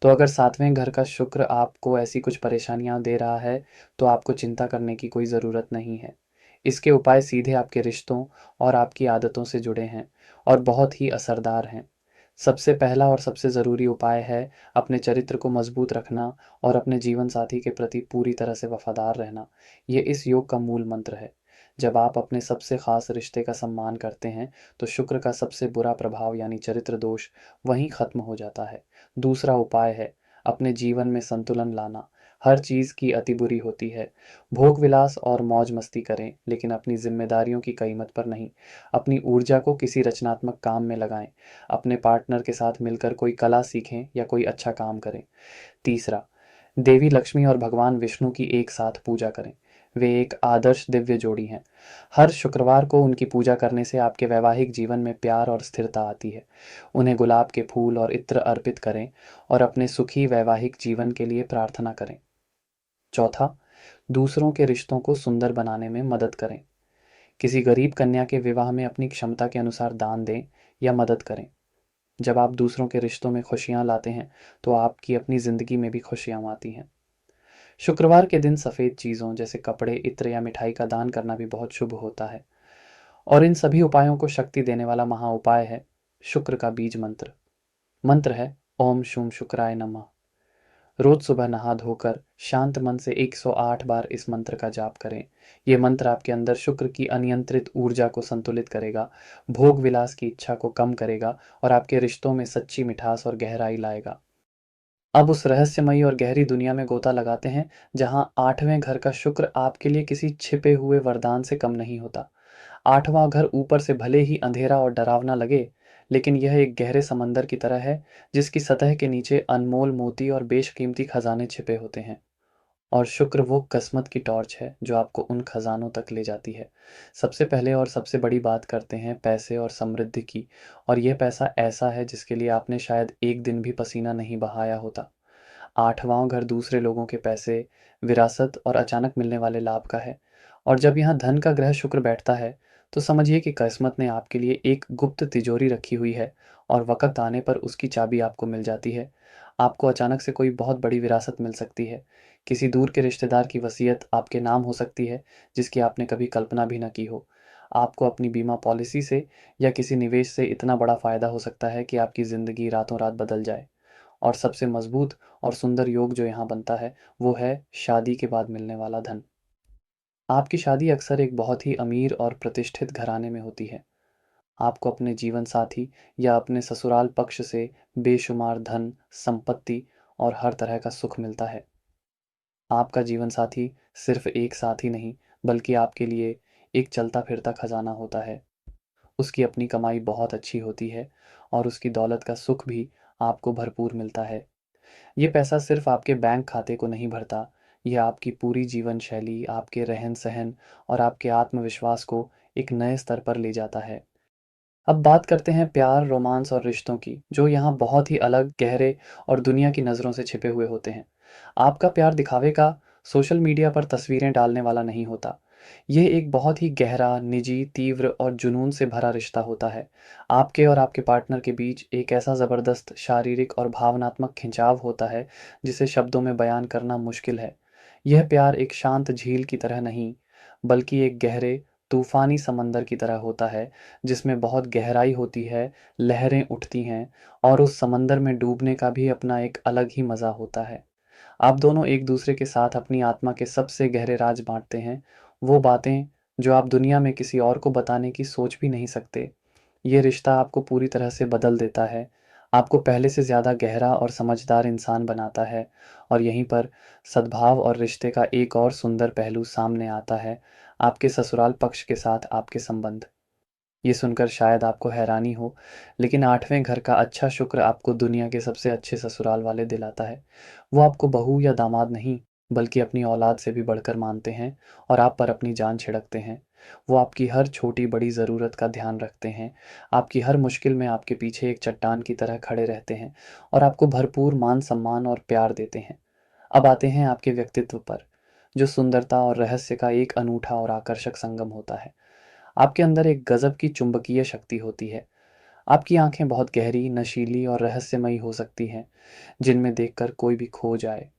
तो अगर सातवें घर का शुक्र आपको ऐसी कुछ परेशानियां दे रहा है, तो आपको चिंता करने की कोई ज़रूरत नहीं है। इसके उपाय सीधे आपके रिश्तों और आपकी आदतों से जुड़े हैं और बहुत ही असरदार हैं। सबसे पहला और सबसे ज़रूरी उपाय है अपने चरित्र को मजबूत रखना और अपने जीवन साथी के प्रति पूरी तरह से वफादार रहना। ये इस योग का मूल मंत्र है। जब आप अपने सबसे खास रिश्ते का सम्मान करते हैं, तो शुक्र का सबसे बुरा प्रभाव यानी चरित्र दोष वहीं खत्म हो जाता है। दूसरा उपाय है अपने जीवन में संतुलन लाना। हर चीज़ की अति बुरी होती है। भोग विलास और मौज मस्ती करें, लेकिन अपनी जिम्मेदारियों की कीमत पर नहीं। अपनी ऊर्जा को किसी रचनात्मक काम में लगाएं। अपने पार्टनर के साथ मिलकर कोई कला सीखें या कोई अच्छा काम करें। तीसरा, देवी लक्ष्मी और भगवान विष्णु की एक साथ पूजा करें। वे एक आदर्श दिव्य जोड़ी हैं। हर शुक्रवार को उनकी पूजा करने से आपके वैवाहिक जीवन में प्यार और स्थिरता आती है। उन्हें गुलाब के फूल और इत्र अर्पित करें और अपने सुखी वैवाहिक जीवन के लिए प्रार्थना करें। चौथा, दूसरों के रिश्तों को सुंदर बनाने में मदद करें। किसी गरीब कन्या के विवाह में अपनी क्षमता के अनुसार दान दें या मदद करें। जब आप दूसरों के रिश्तों में खुशियां लाते हैं, तो आपकी अपनी ज़िंदगी में भी खुशियां आती हैं। शुक्रवार के दिन सफ़ेद चीज़ों जैसे कपड़े, इत्र या मिठाई का दान करना भी बहुत शुभ होता है। और इन सभी उपायों को शक्ति देने वाला महा उपाय है शुक्र का बीज मंत्र। मंत्र है ओम शुम शुक्राय नमः। रोज सुबह नहा धोकर शांत मन से 108 बार इस मंत्र का जाप करें। ये मंत्र आपके अंदर शुक्र की अनियंत्रित ऊर्जा को संतुलित करेगा, भोग विलास की इच्छा को कम करेगा और आपके रिश्तों में सच्ची मिठास और गहराई लाएगा। अब उस रहस्यमयी और गहरी दुनिया में गोता लगाते हैं, जहां आठवें घर का शुक्र आपके लिए किसी छिपे हुए वरदान से कम नहीं होता। आठवां घर ऊपर से भले ही अंधेरा और डरावना लगे, लेकिन यह एक गहरे समंदर की तरह है, जिसकी सतह के नीचे अनमोल मोती और बेशकीमती खजाने छिपे होते हैं। और शुक्र वो किस्मत की टॉर्च है जो आपको उन खजानों तक ले जाती है। सबसे पहले और सबसे बड़ी बात करते हैं पैसे और समृद्धि की। और यह पैसा ऐसा है जिसके लिए आपने शायद एक दिन भी पसीना नहीं बहाया होता। आठवां घर दूसरे लोगों के पैसे, विरासत और अचानक मिलने वाले लाभ का है। और जब यहाँ धन का ग्रह शुक्र बैठता है, तो समझिए कि किस्मत ने आपके लिए एक गुप्त तिजोरी रखी हुई है और वक़्त आने पर उसकी चाबी आपको मिल जाती है। आपको अचानक से कोई बहुत बड़ी विरासत मिल सकती है। किसी दूर के रिश्तेदार की वसीयत आपके नाम हो सकती है, जिसकी आपने कभी कल्पना भी ना की हो। आपको अपनी बीमा पॉलिसी से या किसी निवेश से इतना बड़ा फ़ायदा हो सकता है कि आपकी ज़िंदगी रातों-रात बदल जाए। और सबसे मज़बूत और सुंदर योग जो यहाँ बनता है, वो है शादी के बाद मिलने वाला धन। आपकी शादी अक्सर एक बहुत ही अमीर और प्रतिष्ठित घराने में होती है। आपको अपने जीवन साथी या अपने ससुराल पक्ष से बेशुमार धन, संपत्ति और हर तरह का सुख मिलता है। आपका जीवन साथी सिर्फ एक साथी नहीं, बल्कि आपके लिए एक चलता-फिरता खजाना होता है। उसकी अपनी कमाई बहुत अच्छी होती है और उसकी दौलत का सुख भी आपको भरपूर मिलता है। ये पैसा सिर्फ आपके बैंक खाते को नहीं भरता, ये आपकी पूरी जीवन शैली, आपके रहन-सहन और आपके आत्मविश्वास को एक नए स्तर पर ले जाता है। अब बात करते हैं प्यार, रोमांस और रिश्तों की, जो यहाँ बहुत ही अलग, गहरे और दुनिया की नज़रों से छिपे हुए होते हैं। आपका प्यार दिखावे का, सोशल मीडिया पर तस्वीरें डालने वाला नहीं होता। ये एक बहुत ही गहरा, निजी, तीव्र और जुनून से भरा रिश्ता होता है। आपके और आपके पार्टनर के बीच एक ऐसा ज़बरदस्त शारीरिक और भावनात्मक खिंचाव होता है, जिसे शब्दों में बयान करना मुश्किल है। यह प्यार एक शांत झील की तरह नहीं, बल्कि एक गहरे, तूफ़ानी समंदर की तरह होता है, जिसमें बहुत गहराई होती है, लहरें उठती हैं और उस समंदर में डूबने का भी अपना एक अलग ही मज़ा होता है। आप दोनों एक-दूसरे के साथ अपनी आत्मा के सबसे गहरे राज बाँटते हैं, वो बातें जो आप दुनिया में किसी और को बताने की सोच भी नहीं सकते। ये रिश्ता आपको पूरी तरह से बदल देता है, आपको पहले से ज़्यादा गहरा और समझदार इंसान बनाता है और यहीं पर सद्भाव और रिश्ते का एक और सुंदर पहलू सामने आता है, आपके ससुराल पक्ष के साथ आपके संबंध। ये सुनकर शायद आपको हैरानी हो, लेकिन 8वें घर का अच्छा शुक्र आपको दुनिया के सबसे अच्छे ससुराल वाले दिलाता है। वो आपको बहू या दामाद नहीं, बल्कि अपनी औलाद से भी बढ़कर मानते हैं और आप पर अपनी जान छिड़कते हैं। वो आपकी हर छोटी-बड़ी ज़रूरत का ध्यान रखते हैं, आपकी हर मुश्किल में आपके पीछे एक चट्टान की तरह खड़े रहते हैं और आपको भरपूर मान-सम्मान और प्यार देते हैं। अब आते हैं आपके व्यक्तित्व पर, जो सुंदरता और रहस्य का एक अनूठा और आकर्षक संगम होता है। आपके अंदर एक गज़ब की चुंबकीय शक्ति होती है। आपकी आँखें बहुत गहरी, नशीली और रहस्यमयी हो सकती हैं, जिनमें देखकर कोई भी खो जाए।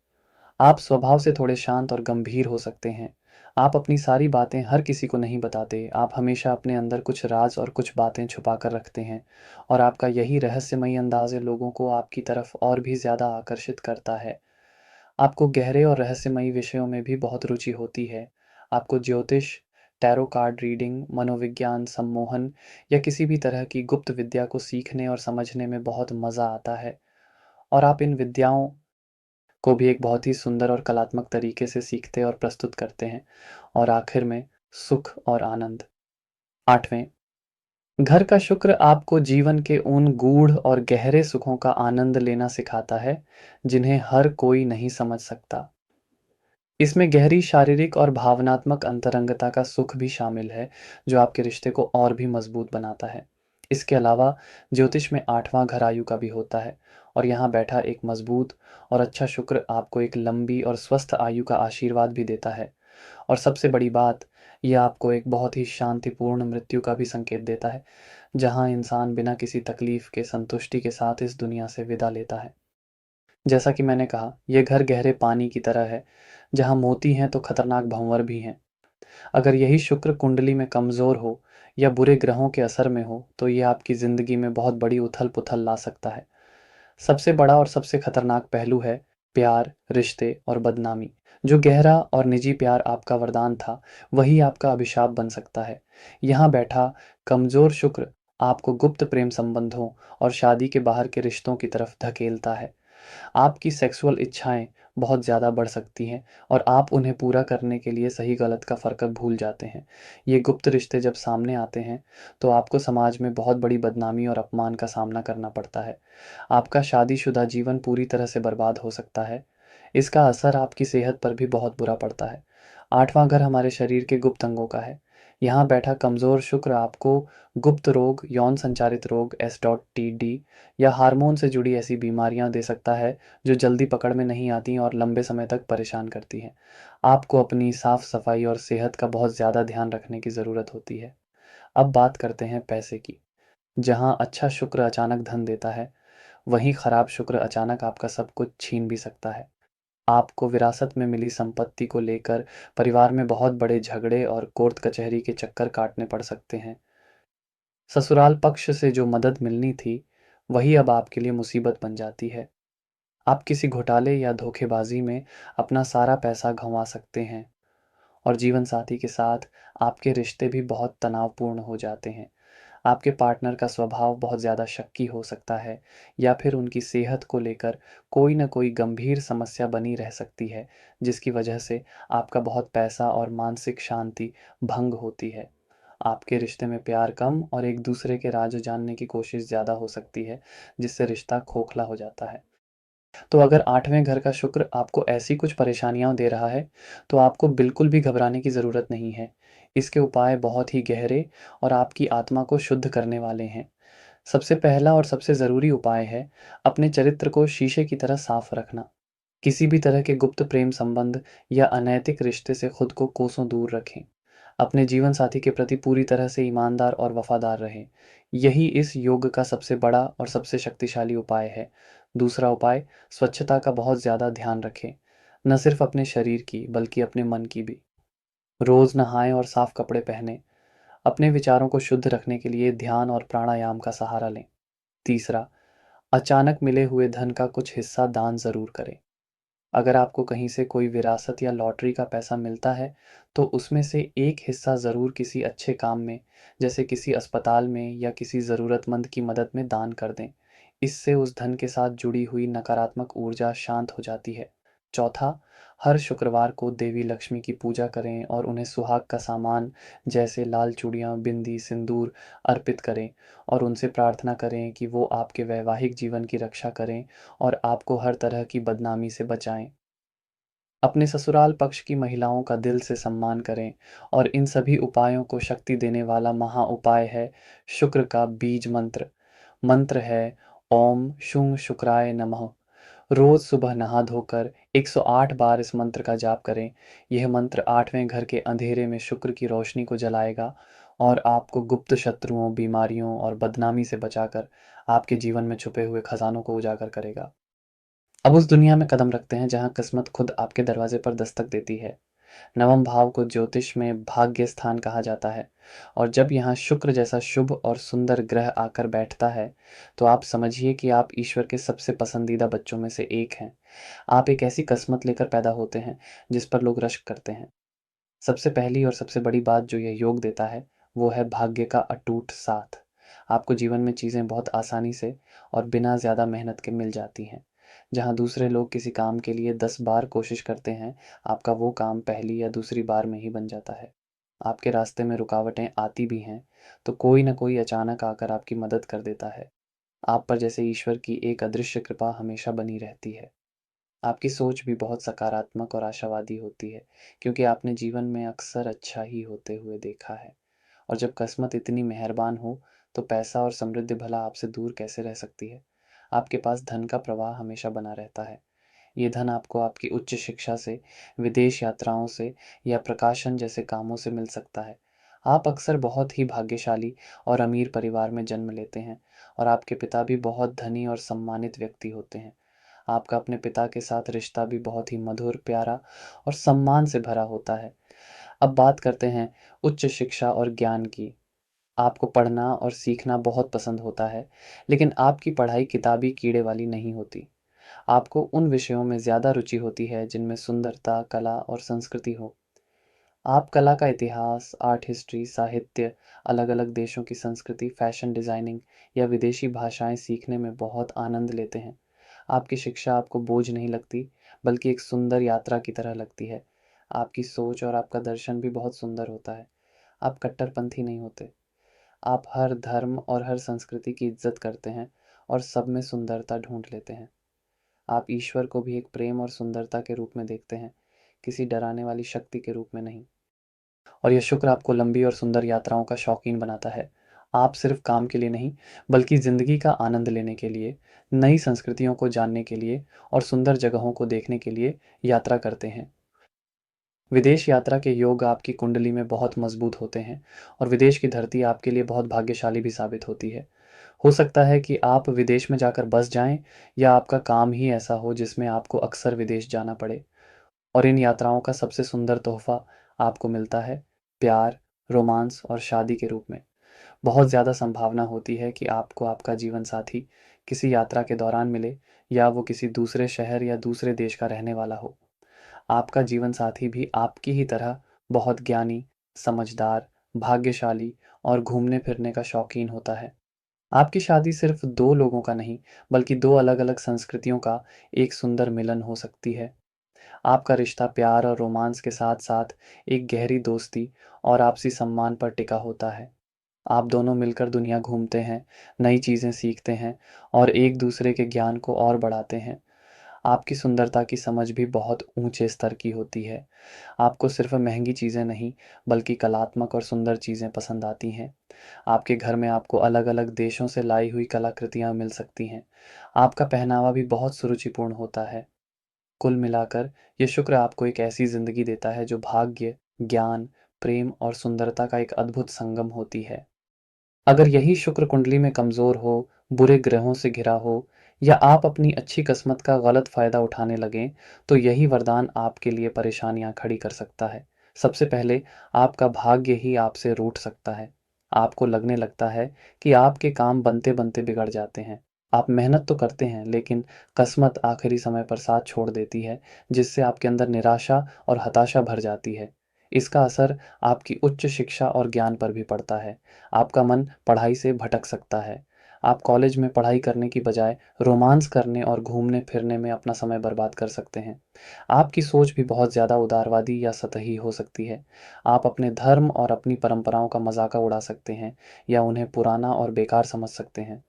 आप स्वभाव से थोड़े शांत और गंभीर हो सकते हैं। आप अपनी सारी बातें हर किसी को नहीं बताते। आप हमेशा अपने अंदर कुछ राज़ और कुछ बातें छुपा कर रखते हैं और आपका यही रहस्यमयी अंदाज़ लोगों को आपकी तरफ और भी ज़्यादा आकर्षित करता है। आपको गहरे और रहस्यमयी विषयों में भी बहुत रुचि होती है। आपको ज्योतिष, टैरो कार्ड रीडिंग, मनोविज्ञान, सम्मोहन या किसी भी तरह की गुप्त विद्या को सीखने और समझने में बहुत मज़ा आता है और आप इन विद्याओं को भी एक बहुत ही सुंदर और कलात्मक तरीके से सीखते और प्रस्तुत करते हैं। और आखिर में सुख और आनंद। 8वें घर का शुक्र आपको जीवन के उन गूढ़ और गहरे सुखों का आनंद लेना सिखाता है, जिन्हें हर कोई नहीं समझ सकता। इसमें गहरी शारीरिक और भावनात्मक अंतरंगता का सुख भी शामिल है, जो आपके रिश्ते को और भी मजबूत बनाता है। इसके अलावा ज्योतिष में 8वां घर आयु का भी होता है और यहाँ बैठा एक मजबूत और अच्छा शुक्र आपको एक लंबी और स्वस्थ आयु का आशीर्वाद भी देता है। और सबसे बड़ी बात, यह आपको एक बहुत ही शांतिपूर्ण मृत्यु का भी संकेत देता है, जहाँ इंसान बिना किसी तकलीफ के संतुष्टि के साथ इस दुनिया से विदा लेता है। जैसा कि मैंने कहा, ये घर गहरे पानी की तरह है, जहाँ मोती हैं तो खतरनाक भंवर भी हैं। अगर यही शुक्र कुंडली में कमज़ोर हो या बुरे ग्रहों के असर में हो, तो ये आपकी ज़िंदगी में बहुत बड़ी उथल-पुथल ला सकता है। सबसे बड़ा और सबसे खतरनाक पहलू है प्यार, रिश्ते और बदनामी। जो गहरा और निजी प्यार आपका वरदान था, वही आपका अभिशाप बन सकता है। यहाँ बैठा कमज़ोर शुक्र आपको गुप्त प्रेम संबंधों और शादी के बाहर के रिश्तों की तरफ धकेलता है। आपकी सेक्सुअल इच्छाएँ बहुत ज़्यादा बढ़ सकती हैं और आप उन्हें पूरा करने के लिए सही-गलत का फ़र्क भूल जाते हैं। ये गुप्त रिश्ते जब सामने आते हैं, तो आपको समाज में बहुत बड़ी बदनामी और अपमान का सामना करना पड़ता है। आपका शादीशुदा जीवन पूरी तरह से बर्बाद हो सकता है। इसका असर आपकी सेहत पर भी बहुत बुरा पड़ता है। 8वां घर हमारे शरीर के गुप्त अंगों का है। यहाँ बैठा कमज़ोर शुक्र आपको गुप्त रोग, यौन संचारित रोग एस.टी.डी या हार्मोन से जुड़ी ऐसी बीमारियाँ दे सकता है जो जल्दी पकड़ में नहीं आती और लंबे समय तक परेशान करती हैं। आपको अपनी साफ-सफाई और सेहत का बहुत ज़्यादा ध्यान रखने की ज़रूरत होती है। अब बात करते हैं पैसे की। जहाँ अच्छा शुक्र अचानक धन देता है, वहीं खराब शुक्र अचानक आपका सब कुछ छीन भी सकता है। आपको विरासत में मिली संपत्ति को लेकर परिवार में बहुत बड़े झगड़े और कोर्ट कचहरी के चक्कर काटने पड़ सकते हैं। ससुराल पक्ष से जो मदद मिलनी थी, वही अब आपके लिए मुसीबत बन जाती है। आप किसी घोटाले या धोखेबाजी में अपना सारा पैसा गंवा सकते हैं और जीवनसाथी के साथ आपके रिश्ते भी बहुत तनावपूर्ण हो जाते हैं। आपके पार्टनर का स्वभाव बहुत ज़्यादा शक्की हो सकता है या फिर उनकी सेहत को लेकर कोई न कोई गंभीर समस्या बनी रह सकती है, जिसकी वजह से आपका बहुत पैसा और मानसिक शांति भंग होती है। आपके रिश्ते में प्यार कम और एक दूसरे के राज जानने की कोशिश ज़्यादा हो सकती है, जिससे रिश्ता खोखला हो जाता है। तो अगर आठवें घर का शुक्र आपको ऐसी कुछ परेशानियाँ दे रहा है, तो आपको बिल्कुल भी घबराने की ज़रूरत नहीं है। इसके उपाय बहुत ही गहरे और आपकी आत्मा को शुद्ध करने वाले हैं। सबसे पहला और सबसे ज़रूरी उपाय है अपने चरित्र को शीशे की तरह साफ रखना। किसी भी तरह के गुप्त प्रेम संबंध या अनैतिक रिश्ते से खुद को कोसों दूर रखें। अपने जीवन साथी के प्रति पूरी तरह से ईमानदार और वफादार रहें। यही इस योग का सबसे बड़ा और सबसे शक्तिशाली उपाय है। दूसरा उपाय, स्वच्छता का बहुत ज़्यादा ध्यान रखें। न सिर्फ अपने शरीर की बल्कि अपने मन की भी। रोज़ नहाएं और साफ कपड़े पहनें। अपने विचारों को शुद्ध रखने के लिए ध्यान और प्राणायाम का सहारा लें। तीसरा, अचानक मिले हुए धन का कुछ हिस्सा दान ज़रूर करें। अगर आपको कहीं से कोई विरासत या लॉटरी का पैसा मिलता है, तो उसमें से एक हिस्सा ज़रूर किसी अच्छे काम में, जैसे किसी अस्पताल में या किसी ज़रूरतमंद की मदद में दान कर दें। इससे उस धन के साथ जुड़ी हुई नकारात्मक ऊर्जा शांत हो जाती है। चौथा, हर शुक्रवार को देवी लक्ष्मी की पूजा करें और उन्हें सुहाग का सामान जैसे लाल चूड़ियाँ, बिंदी, सिंदूर अर्पित करें और उनसे प्रार्थना करें कि वो आपके वैवाहिक जीवन की रक्षा करें और आपको हर तरह की बदनामी से बचाएं। अपने ससुराल पक्ष की महिलाओं का दिल से सम्मान करें और इन सभी उपायों को शक्ति देने वाला महा उपाय है शुक्र का बीज मंत्र। मंत्र है ओम शुं शुक्राय नमः। रोज सुबह नहा धोकर 108 बार इस मंत्र का जाप करें। यह मंत्र आठवें घर के अंधेरे में शुक्र की रोशनी को जलाएगा और आपको गुप्त शत्रुओं, बीमारियों और बदनामी से बचाकर आपके जीवन में छुपे हुए खजानों को उजागर करेगा। अब उस दुनिया में कदम रखते हैं जहाँ किस्मत खुद आपके दरवाजे पर दस्तक देती है। नवम भाव को ज्योतिष में भाग्य स्थान कहा जाता है और जब यहाँ शुक्र जैसा शुभ और सुंदर ग्रह आकर बैठता है, तो आप समझिए कि आप ईश्वर के सबसे पसंदीदा बच्चों में से एक हैं। आप एक ऐसी किस्मत लेकर पैदा होते हैं जिस पर लोग रश्क करते हैं। सबसे पहली और सबसे बड़ी बात जो यह योग देता है, वो है भाग्य का अटूट साथ। आपको जीवन में चीज़ें बहुत आसानी से और बिना ज़्यादा मेहनत के मिल जाती हैं। जहाँ दूसरे लोग किसी काम के लिए 10 बार कोशिश करते हैं, आपका वो काम पहली या दूसरी बार में ही बन जाता है। आपके रास्ते में रुकावटें आती भी हैं, तो कोई न कोई अचानक आकर आपकी मदद कर देता है। आप पर जैसे ईश्वर की एक अदृश्य कृपा हमेशा बनी रहती है। आपकी सोच भी बहुत सकारात्मक और आशावादी होती है, क्योंकि आपने जीवन में अक्सर अच्छा ही होते हुए देखा है। और जब किस्मत इतनी मेहरबान हो, तो पैसा और समृद्धि भला आपसे दूर कैसे रह सकती है। आपके पास धन का प्रवाह हमेशा बना रहता है। ये धन आपको आपकी उच्च शिक्षा से, विदेश यात्राओं से या प्रकाशन जैसे कामों से मिल सकता है। आप अक्सर बहुत ही भाग्यशाली और अमीर परिवार में जन्म लेते हैं और आपके पिता भी बहुत धनी और सम्मानित व्यक्ति होते हैं। आपका अपने पिता के साथ रिश्ता भी बहुत ही मधुर, प्यारा और सम्मान से भरा होता है। अब बात करते हैं उच्च शिक्षा और ज्ञान की। आपको पढ़ना और सीखना बहुत पसंद होता है, लेकिन आपकी पढ़ाई किताबी कीड़े वाली नहीं होती। आपको उन विषयों में ज़्यादा रुचि होती है जिनमें सुंदरता, कला और संस्कृति हो। आप कला का इतिहास, आर्ट हिस्ट्री, साहित्य, अलग-अलग देशों की संस्कृति, फैशन डिज़ाइनिंग या विदेशी भाषाएं सीखने में बहुत आनंद लेते हैं। आपकी शिक्षा आपको बोझ नहीं लगती, बल्कि एक सुंदर यात्रा की तरह लगती है। आपकी सोच और आपका दर्शन भी बहुत सुंदर होता है। आप कट्टरपंथी नहीं होते। आप हर धर्म और हर संस्कृति की इज्जत करते हैं और सब में सुंदरता ढूंढ लेते हैं। आप ईश्वर को भी एक प्रेम और सुंदरता के रूप में देखते हैं, किसी डराने वाली शक्ति के रूप में नहीं। और यह शुक्र आपको लंबी और सुंदर यात्राओं का शौकीन बनाता है। आप सिर्फ काम के लिए नहीं, बल्कि ज़िंदगी का आनंद लेने के लिए, नई संस्कृतियों को जानने के लिए और सुंदर जगहों को देखने के लिए यात्रा करते हैं। विदेश यात्रा के योग आपकी कुंडली में बहुत मजबूत होते हैं और विदेश की धरती आपके लिए बहुत भाग्यशाली भी साबित होती है। हो सकता है कि आप विदेश में जाकर बस जाएं या आपका काम ही ऐसा हो जिसमें आपको अक्सर विदेश जाना पड़े। और इन यात्राओं का सबसे सुंदर तोहफा आपको मिलता है प्यार, रोमांस और शादी के रूप में। बहुत ज़्यादा संभावना होती है कि आपको आपका जीवन साथी किसी यात्रा के दौरान मिले या वो किसी दूसरे शहर या दूसरे देश का रहने वाला हो। आपका जीवन साथी भी आपकी ही तरह बहुत ज्ञानी, समझदार, भाग्यशाली और घूमने फिरने का शौकीन होता है। आपकी शादी सिर्फ दो लोगों का नहीं, बल्कि दो अलग-अलग संस्कृतियों का एक सुंदर मिलन हो सकती है। आपका रिश्ता प्यार और रोमांस के साथ-साथ एक गहरी दोस्ती और आपसी सम्मान पर टिका होता है। आप दोनों मिलकर दुनिया घूमते हैं, नई चीज़ें सीखते हैं और एक दूसरे के ज्ञान को और बढ़ाते हैं। आपकी सुंदरता की समझ भी बहुत ऊंचे स्तर की होती है। आपको सिर्फ महंगी चीज़ें नहीं, बल्कि कलात्मक और सुंदर चीज़ें पसंद आती हैं। आपके घर में आपको अलग-अलग देशों से लाई हुई कलाकृतियाँ मिल सकती हैं। आपका पहनावा भी बहुत सुरुचिपूर्ण होता है। कुल मिलाकर ये शुक्र आपको एक ऐसी ज़िंदगी देता है जो भाग्य, ज्ञान, प्रेम और सुंदरता का एक अद्भुत संगम होती है। अगर यही शुक्र कुंडली में कमज़ोर हो, बुरे ग्रहों से घिरा हो या आप अपनी अच्छी किस्मत का गलत फ़ायदा उठाने लगें, तो यही वरदान आपके लिए परेशानियाँ खड़ी कर सकता है। सबसे पहले आपका भाग्य ही आपसे रूठ सकता है। आपको लगने लगता है कि आपके काम बनते-बनते बिगड़ जाते हैं। आप मेहनत तो करते हैं, लेकिन किस्मत आखिरी समय पर साथ छोड़ देती है, जिससे आपके अंदर निराशा और हताशा भर जाती है। इसका असर आपकी उच्च शिक्षा और ज्ञान पर भी पड़ता है। आपका मन पढ़ाई से भटक सकता है। आप कॉलेज में पढ़ाई करने की बजाय रोमांस करने और घूमने-फिरने में अपना समय बर्बाद कर सकते हैं। आपकी सोच भी बहुत ज़्यादा उदारवादी या सतही हो सकती है। आप अपने धर्म और अपनी परंपराओं का मज़ाक उड़ा सकते हैं या उन्हें पुराना और बेकार समझ सकते हैं।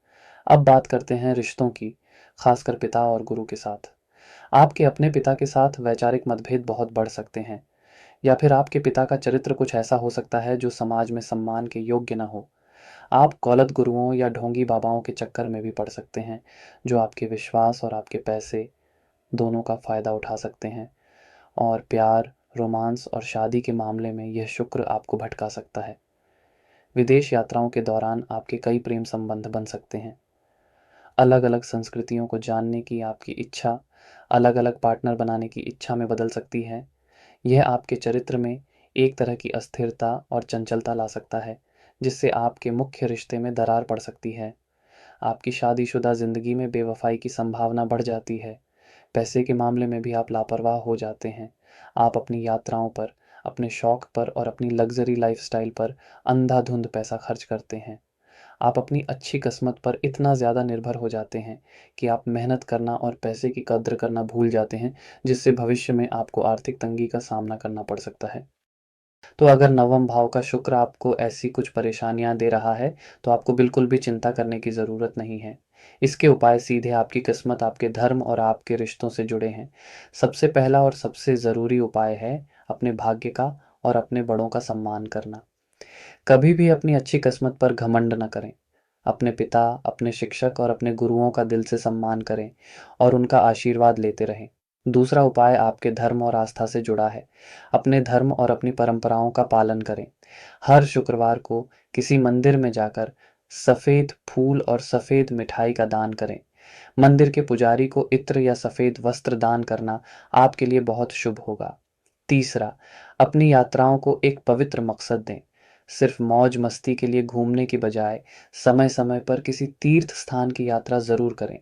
अब बात करते हैं रिश्तों की, खासकर पिता और गुरु के साथ। आपके अपने पिता के साथ वैचारिक मतभेद बहुत बढ़ सकते हैं या फिर आपके पिता का चरित्र कुछ ऐसा हो सकता है जो समाज में सम्मान के योग्य ना हो। आप गलत गुरुओं या ढोंगी बाबाओं के चक्कर में भी पड़ सकते हैं, जो आपके विश्वास और आपके पैसे दोनों का फ़ायदा उठा सकते हैं और प्यार, रोमांस और शादी के मामले में यह शुक्र आपको भटका सकता है। विदेश यात्राओं के दौरान आपके कई प्रेम संबंध बन सकते हैं। अलग-अलग संस्कृतियों को जानने की आपकी इच्छा, अलग-अलग पार्टनर बनाने की इच्छा में बदल सकती है। यह आपके चरित्र में एक तरह की अस्थिरता और चंचलता ला सकता है, जिससे आपके मुख्य रिश्ते में दरार पड़ सकती है। आपकी शादीशुदा ज़िंदगी में बेवफ़ाई की संभावना बढ़ जाती है। पैसे के मामले में भी आप लापरवाह हो जाते हैं। आप अपनी यात्राओं पर, अपने शौक पर और अपनी लग्ज़री लाइफ़स्टाइल पर अंधाधुंध पैसा खर्च करते हैं। आप अपनी अच्छी किस्मत पर इतना ज़्यादा निर्भर हो जाते हैं कि आप मेहनत करना और पैसे की कद्र करना भूल जाते हैं, जिससे भविष्य में आपको आर्थिक तंगी का सामना करना पड़ सकता है। तो अगर नवम भाव का शुक्र आपको ऐसी कुछ परेशानियाँ दे रहा है, तो आपको बिल्कुल भी चिंता करने की ज़रूरत नहीं है। इसके उपाय सीधे आपकी किस्मत, आपके धर्म और आपके रिश्तों से जुड़े हैं। सबसे पहला और सबसे ज़रूरी उपाय है अपने भाग्य का और अपने बड़ों का सम्मान करना। कभी भी अपनी अच्छी किस्मत पर घमंड न करें। अपने पिता, अपने शिक्षक और अपने गुरुओं का दिल से सम्मान करें और उनका आशीर्वाद लेते रहें। दूसरा उपाय आपके धर्म और आस्था से जुड़ा है। अपने धर्म और अपनी परंपराओं का पालन करें। हर शुक्रवार को किसी मंदिर में जाकर सफ़ेद फूल और सफ़ेद मिठाई का दान करें। मंदिर के पुजारी को इत्र या सफ़ेद वस्त्र दान करना आपके लिए बहुत शुभ होगा। तीसरा, अपनी यात्राओं को एक पवित्र मकसद दें। सिर्फ मौज मस्ती के लिए घूमने की बजाय समय समय पर किसी तीर्थ स्थान की यात्रा ज़रूर करें।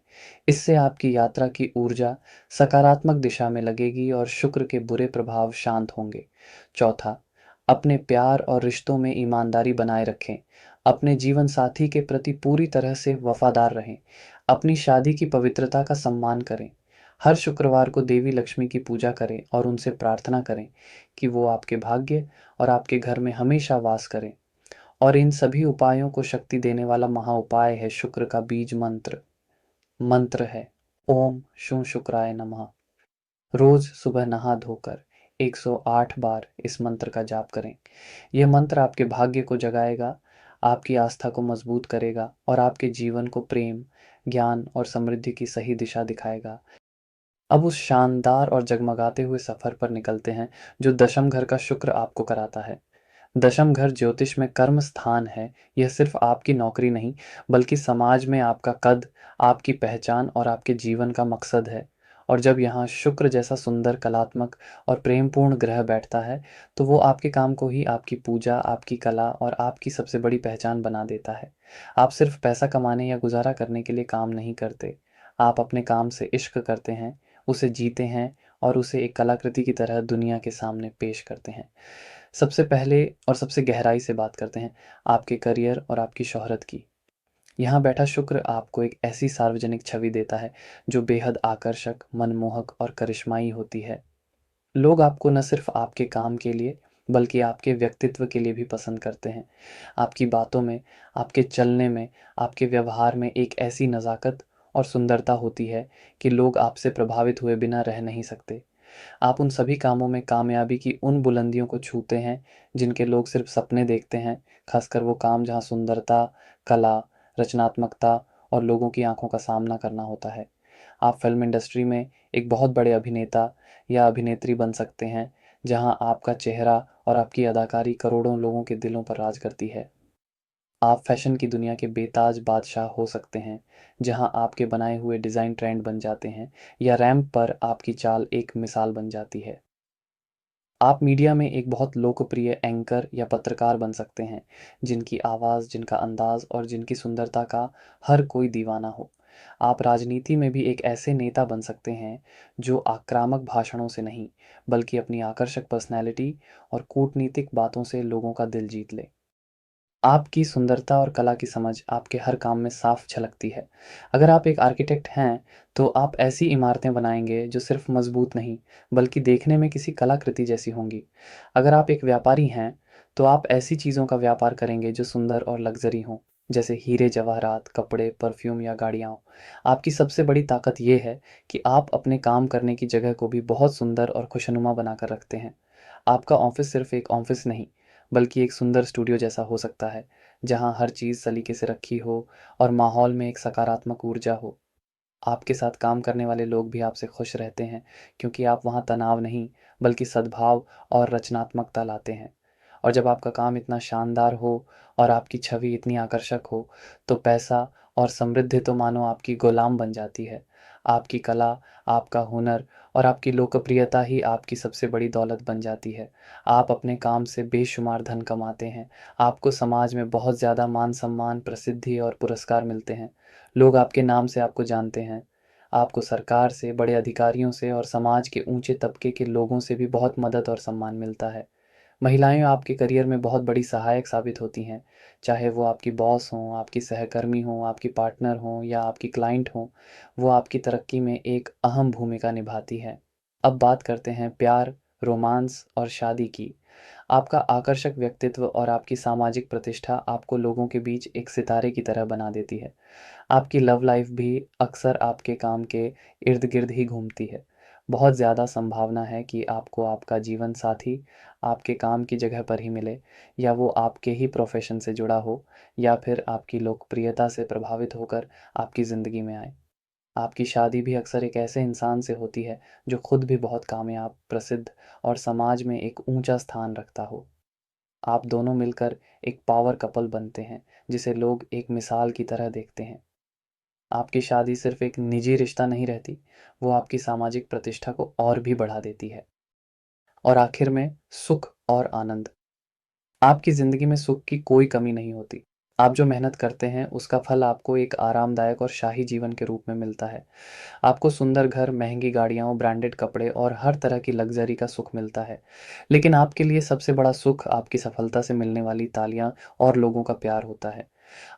इससे आपकी यात्रा की ऊर्जा सकारात्मक दिशा में लगेगी और शुक्र के बुरे प्रभाव शांत होंगे। चौथा, अपने प्यार और रिश्तों में ईमानदारी बनाए रखें। अपने जीवन साथी के प्रति पूरी तरह से वफादार रहें। अपनी शादी की पवित्रता का सम्मान करें। हर शुक्रवार को देवी लक्ष्मी की पूजा करें और उनसे प्रार्थना करें कि वो आपके भाग्य और आपके घर में हमेशा वास करें। और इन सभी उपायों को शक्ति देने वाला महाउपाय है शुक्र का बीज मंत्र। मंत्र है ओम शू शुक्राय नमः। रोज सुबह नहा धोकर 108 बार इस मंत्र का जाप करें। यह मंत्र आपके भाग्य को जगाएगा, आपकी आस्था को मजबूत करेगा और आपके जीवन को प्रेम, ज्ञान और समृद्धि की सही दिशा दिखाएगा। अब उस शानदार और जगमगाते हुए सफर पर निकलते हैं जो दशम घर का शुक्र आपको कराता है। दशम घर ज्योतिष में कर्म स्थान है। यह सिर्फ आपकी नौकरी नहीं, बल्कि समाज में आपका कद, आपकी पहचान और आपके जीवन का मकसद है। और जब यहाँ शुक्र जैसा सुंदर, कलात्मक और प्रेमपूर्ण ग्रह बैठता है, तो वो आपके काम को ही आपकी पूजा, आपकी कला और आपकी सबसे बड़ी पहचान बना देता है। आप सिर्फ पैसा कमाने या गुजारा करने के लिए काम नहीं करते। आप अपने काम से इश्क करते हैं, उसे जीते हैं और उसे एक कलाकृति की तरह दुनिया के सामने पेश करते हैं। सबसे पहले और सबसे गहराई से बात करते हैं आपके करियर और आपकी शोहरत की। यहाँ बैठा शुक्र आपको एक ऐसी सार्वजनिक छवि देता है जो बेहद आकर्षक, मनमोहक और करिश्माई होती है। लोग आपको न सिर्फ आपके काम के लिए, बल्कि आपके व्यक्तित्व के लिए भी पसंद करते हैं। आपकी बातों में, आपके चलने में, आपके व्यवहार में एक ऐसी नज़ाकत और सुंदरता होती है कि लोग आपसे प्रभावित हुए बिना रह नहीं सकते। आप उन सभी कामों में कामयाबी की उन बुलंदियों को छूते हैं जिनके लोग सिर्फ सपने देखते हैं, खासकर वो काम जहाँ सुंदरता, कला, रचनात्मकता और लोगों की आंखों का सामना करना होता है। आप फिल्म इंडस्ट्री में एक बहुत बड़े अभिनेता या अभिनेत्री बन सकते हैं, जहां आपका चेहरा और आपकी अदाकारी करोड़ों लोगों के दिलों पर राज करती है। आप फैशन की दुनिया के बेताज बादशाह हो सकते हैं, जहां आपके बनाए हुए डिज़ाइन ट्रेंड बन जाते हैं या रैंप पर आपकी चाल एक मिसाल बन जाती है। आप मीडिया में एक बहुत लोकप्रिय एंकर या पत्रकार बन सकते हैं, जिनकी आवाज़, जिनका अंदाज़ और जिनकी सुंदरता का हर कोई दीवाना हो। आप राजनीति में भी एक ऐसे नेता बन सकते हैं, जो आक्रामक भाषणों से नहीं, बल्कि अपनी आकर्षक पर्सनैलिटी और कूटनीतिक बातों से लोगों का दिल जीत ले। आपकी सुंदरता और कला की समझ आपके हर काम में साफ झलकती है। अगर आप एक आर्किटेक्ट हैं, तो आप ऐसी इमारतें बनाएँगे जो सिर्फ मजबूत नहीं, बल्कि देखने में किसी कलाकृति जैसी होंगी। अगर आप एक व्यापारी हैं, तो आप ऐसी चीज़ों का व्यापार करेंगे जो सुंदर और लग्ज़री हों, जैसे हीरे जवाहरात, कपड़े, परफ्यूम या गाड़ियाँ हों। आपकी सबसे बड़ी ताकत ये है कि आप अपने काम करने की जगह को भी बहुत सुंदर और खुशनुमा बनाकर रखते हैं। आपका ऑफ़िस सिर्फ एक ऑफ़िस नहीं, बल्कि एक सुंदर स्टूडियो जैसा हो सकता है, जहाँ हर चीज़ सलीके से रखी हो और माहौल में एक सकारात्मक ऊर्जा हो। आपके साथ काम करने वाले लोग भी आपसे खुश रहते हैं, क्योंकि आप वहाँ तनाव नहीं, बल्कि सद्भाव और रचनात्मकता लाते हैं। और जब आपका काम इतना शानदार हो और आपकी छवि इतनी आकर्षक हो, तो पैसा और समृद्धि तो मानो आपकी गुलाम बन जाती है। आपकी कला, आपका हुनर और आपकी लोकप्रियता ही आपकी सबसे बड़ी दौलत बन जाती है। आप अपने काम से बेशुमार धन कमाते हैं। आपको समाज में बहुत ज़्यादा मान-सम्मान, प्रसिद्धि और पुरस्कार मिलते हैं। लोग आपके नाम से आपको जानते हैं। आपको सरकार से, बड़े अधिकारियों से और समाज के ऊँचे तबके के लोगों से भी बहुत मदद और सम्मान मिलता है। महिलाएँ आपके करियर में बहुत बड़ी सहायक साबित होती हैं, चाहे वो आपकी बॉस हों, आपकी सहकर्मी हों, आपकी पार्टनर हों या आपकी क्लाइंट हों, वो आपकी तरक्की में एक अहम भूमिका निभाती हैं। अब बात करते हैं प्यार, रोमांस और शादी की। आपका आकर्षक व्यक्तित्व और आपकी सामाजिक प्रतिष्ठा आपको लोगों के बीच एक सितारे की तरह बना देती है। आपकी लव लाइफ भी अक्सर आपके काम के इर्द-गिर्द ही घूमती है। बहुत ज़्यादा संभावना है कि आपको आपका जीवन साथी आपके काम की जगह पर ही मिले, या वो आपके ही प्रोफ़ेशन से जुड़ा हो, या फिर आपकी लोकप्रियता से प्रभावित होकर आपकी ज़िंदगी में आए। आपकी शादी भी अक्सर एक ऐसे इंसान से होती है जो खुद भी बहुत कामयाब, प्रसिद्ध और समाज में एक ऊँचा स्थान रखता हो। आप दोनों मिलकर एक पावर कपल बनते हैं, जिसे लोग एक मिसाल की तरह देखते हैं। आपकी शादी सिर्फ एक निजी रिश्ता नहीं रहती, वो आपकी सामाजिक प्रतिष्ठा को और भी बढ़ा देती है। और आखिर में सुख और आनंद। आपकी ज़िंदगी में सुख की कोई कमी नहीं होती। आप जो मेहनत करते हैं, उसका फल आपको एक आरामदायक और शाही जीवन के रूप में मिलता है। आपको सुंदर घर, महँगी गाड़ियाँ, ब्रांडेड कपड़े और हर तरह की लग्ज़री का सुख मिलता है। लेकिन आपके लिए सबसे बड़ा सुख आपकी सफलता से मिलने वाली तालियाँ और लोगों का प्यार होता है।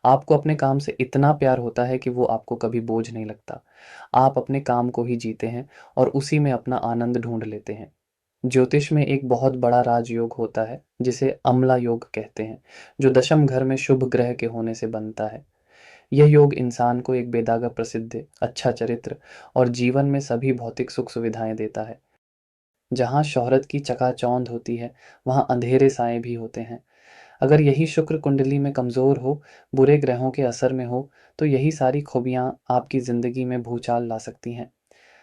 आपको अपने काम से इतना प्यार होता है कि वो आपको कभी बोझ नहीं लगता। आप अपने काम को ही जीते हैं और उसी में अपना आनंद ढूँढ लेते हैं। ज्योतिष में एक बहुत बड़ा राजयोग होता है, जिसे अम्ला योग कहते हैं, जो दशम घर में शुभ ग्रह के होने से बनता है। यह योग इंसान को एक बेदागा प्रसिद्धि, अच्छा चरित्र और जीवन में सभी भौतिक सुख सुविधाएं देता है। जहाँ शोहरत की चकाचौंध होती है, वहाँ अंधेरे साए भी होते हैं। अगर यही शुक्र कुंडली में कमज़ोर हो, बुरे ग्रहों के असर में हो, तो यही सारी खूबियाँ आपकी ज़िंदगी में भूचाल ला सकती हैं।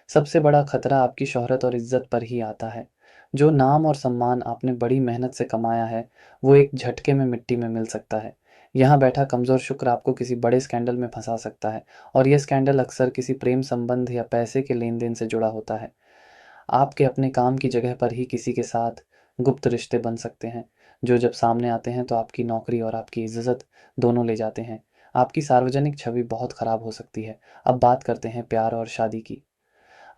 सबसे बड़ा खतरा आपकी शोहरत और इज़्ज़त पर ही आता है। जो नाम और सम्मान आपने बड़ी मेहनत से कमाया है, वो एक झटके में मिट्टी में मिल सकता है। यहाँ बैठा कमज़ोर शुक्र आपको किसी बड़े स्कैंडल में फँसा सकता है, और ये स्कैंडल अक्सर किसी प्रेम संबंध या पैसे के लेन-देन से जुड़ा होता है। आपके अपने काम की जगह पर ही किसी के साथ गुप्त रिश्ते बन सकते हैं, जो जब सामने आते हैं तो आपकी नौकरी और आपकी इज़्ज़त दोनों ले जाते हैं। आपकी सार्वजनिक छवि बहुत खराब हो सकती है। अब बात करते हैं प्यार और शादी की।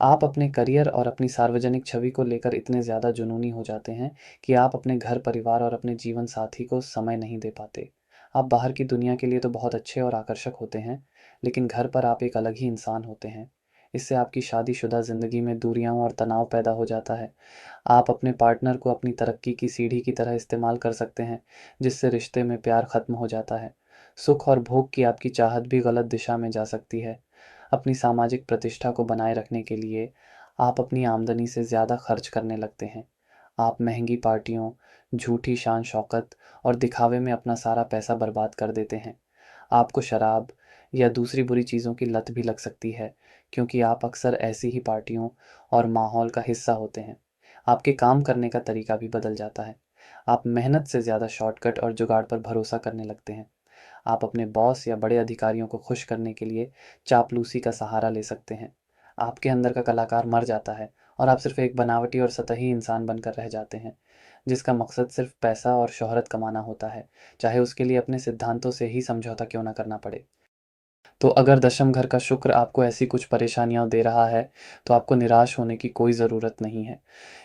आप अपने करियर और अपनी सार्वजनिक छवि को लेकर इतने ज़्यादा जुनूनी हो जाते हैं कि आप अपने घर परिवार और अपने जीवन साथी को समय नहीं दे पाते। आप बाहर की दुनिया के लिए तो बहुत अच्छे और आकर्षक होते हैं, लेकिन घर पर आप एक अलग ही इंसान होते हैं। इससे आपकी शादीशुदा ज़िंदगी में दूरियां और तनाव पैदा हो जाता है। आप अपने पार्टनर को अपनी तरक्की की सीढ़ी की तरह इस्तेमाल कर सकते हैं, जिससे रिश्ते में प्यार खत्म हो जाता है। सुख और भोग की आपकी चाहत भी गलत दिशा में जा सकती है। अपनी सामाजिक प्रतिष्ठा को बनाए रखने के लिए आप अपनी आमदनी से ज़्यादा खर्च करने लगते हैं। आप महंगी पार्टियों, झूठी शान शौकत और दिखावे में अपना सारा पैसा बर्बाद कर देते हैं। आपको शराब या दूसरी बुरी चीज़ों की लत भी लग सकती है, क्योंकि आप अक्सर ऐसी ही पार्टियों और माहौल का हिस्सा होते हैं। आपके काम करने का तरीका भी बदल जाता है। आप मेहनत से ज़्यादा शॉर्टकट और जुगाड़ पर भरोसा करने लगते हैं। आप अपने बॉस या बड़े अधिकारियों को खुश करने के लिए चापलूसी का सहारा ले सकते हैं। आपके अंदर का कलाकार मर जाता है और आप सिर्फ एक बनावटी और सतही इंसान बनकर रह जाते हैं, जिसका मकसद सिर्फ पैसा और शोहरत कमाना होता है, चाहे उसके लिए अपने सिद्धांतों से ही समझौता क्यों ना करना पड़े। तो अगर दशम घर का शुक्र आपको ऐसी कुछ परेशानियां दे रहा है, तो आपको निराश होने की कोई ज़रूरत नहीं है।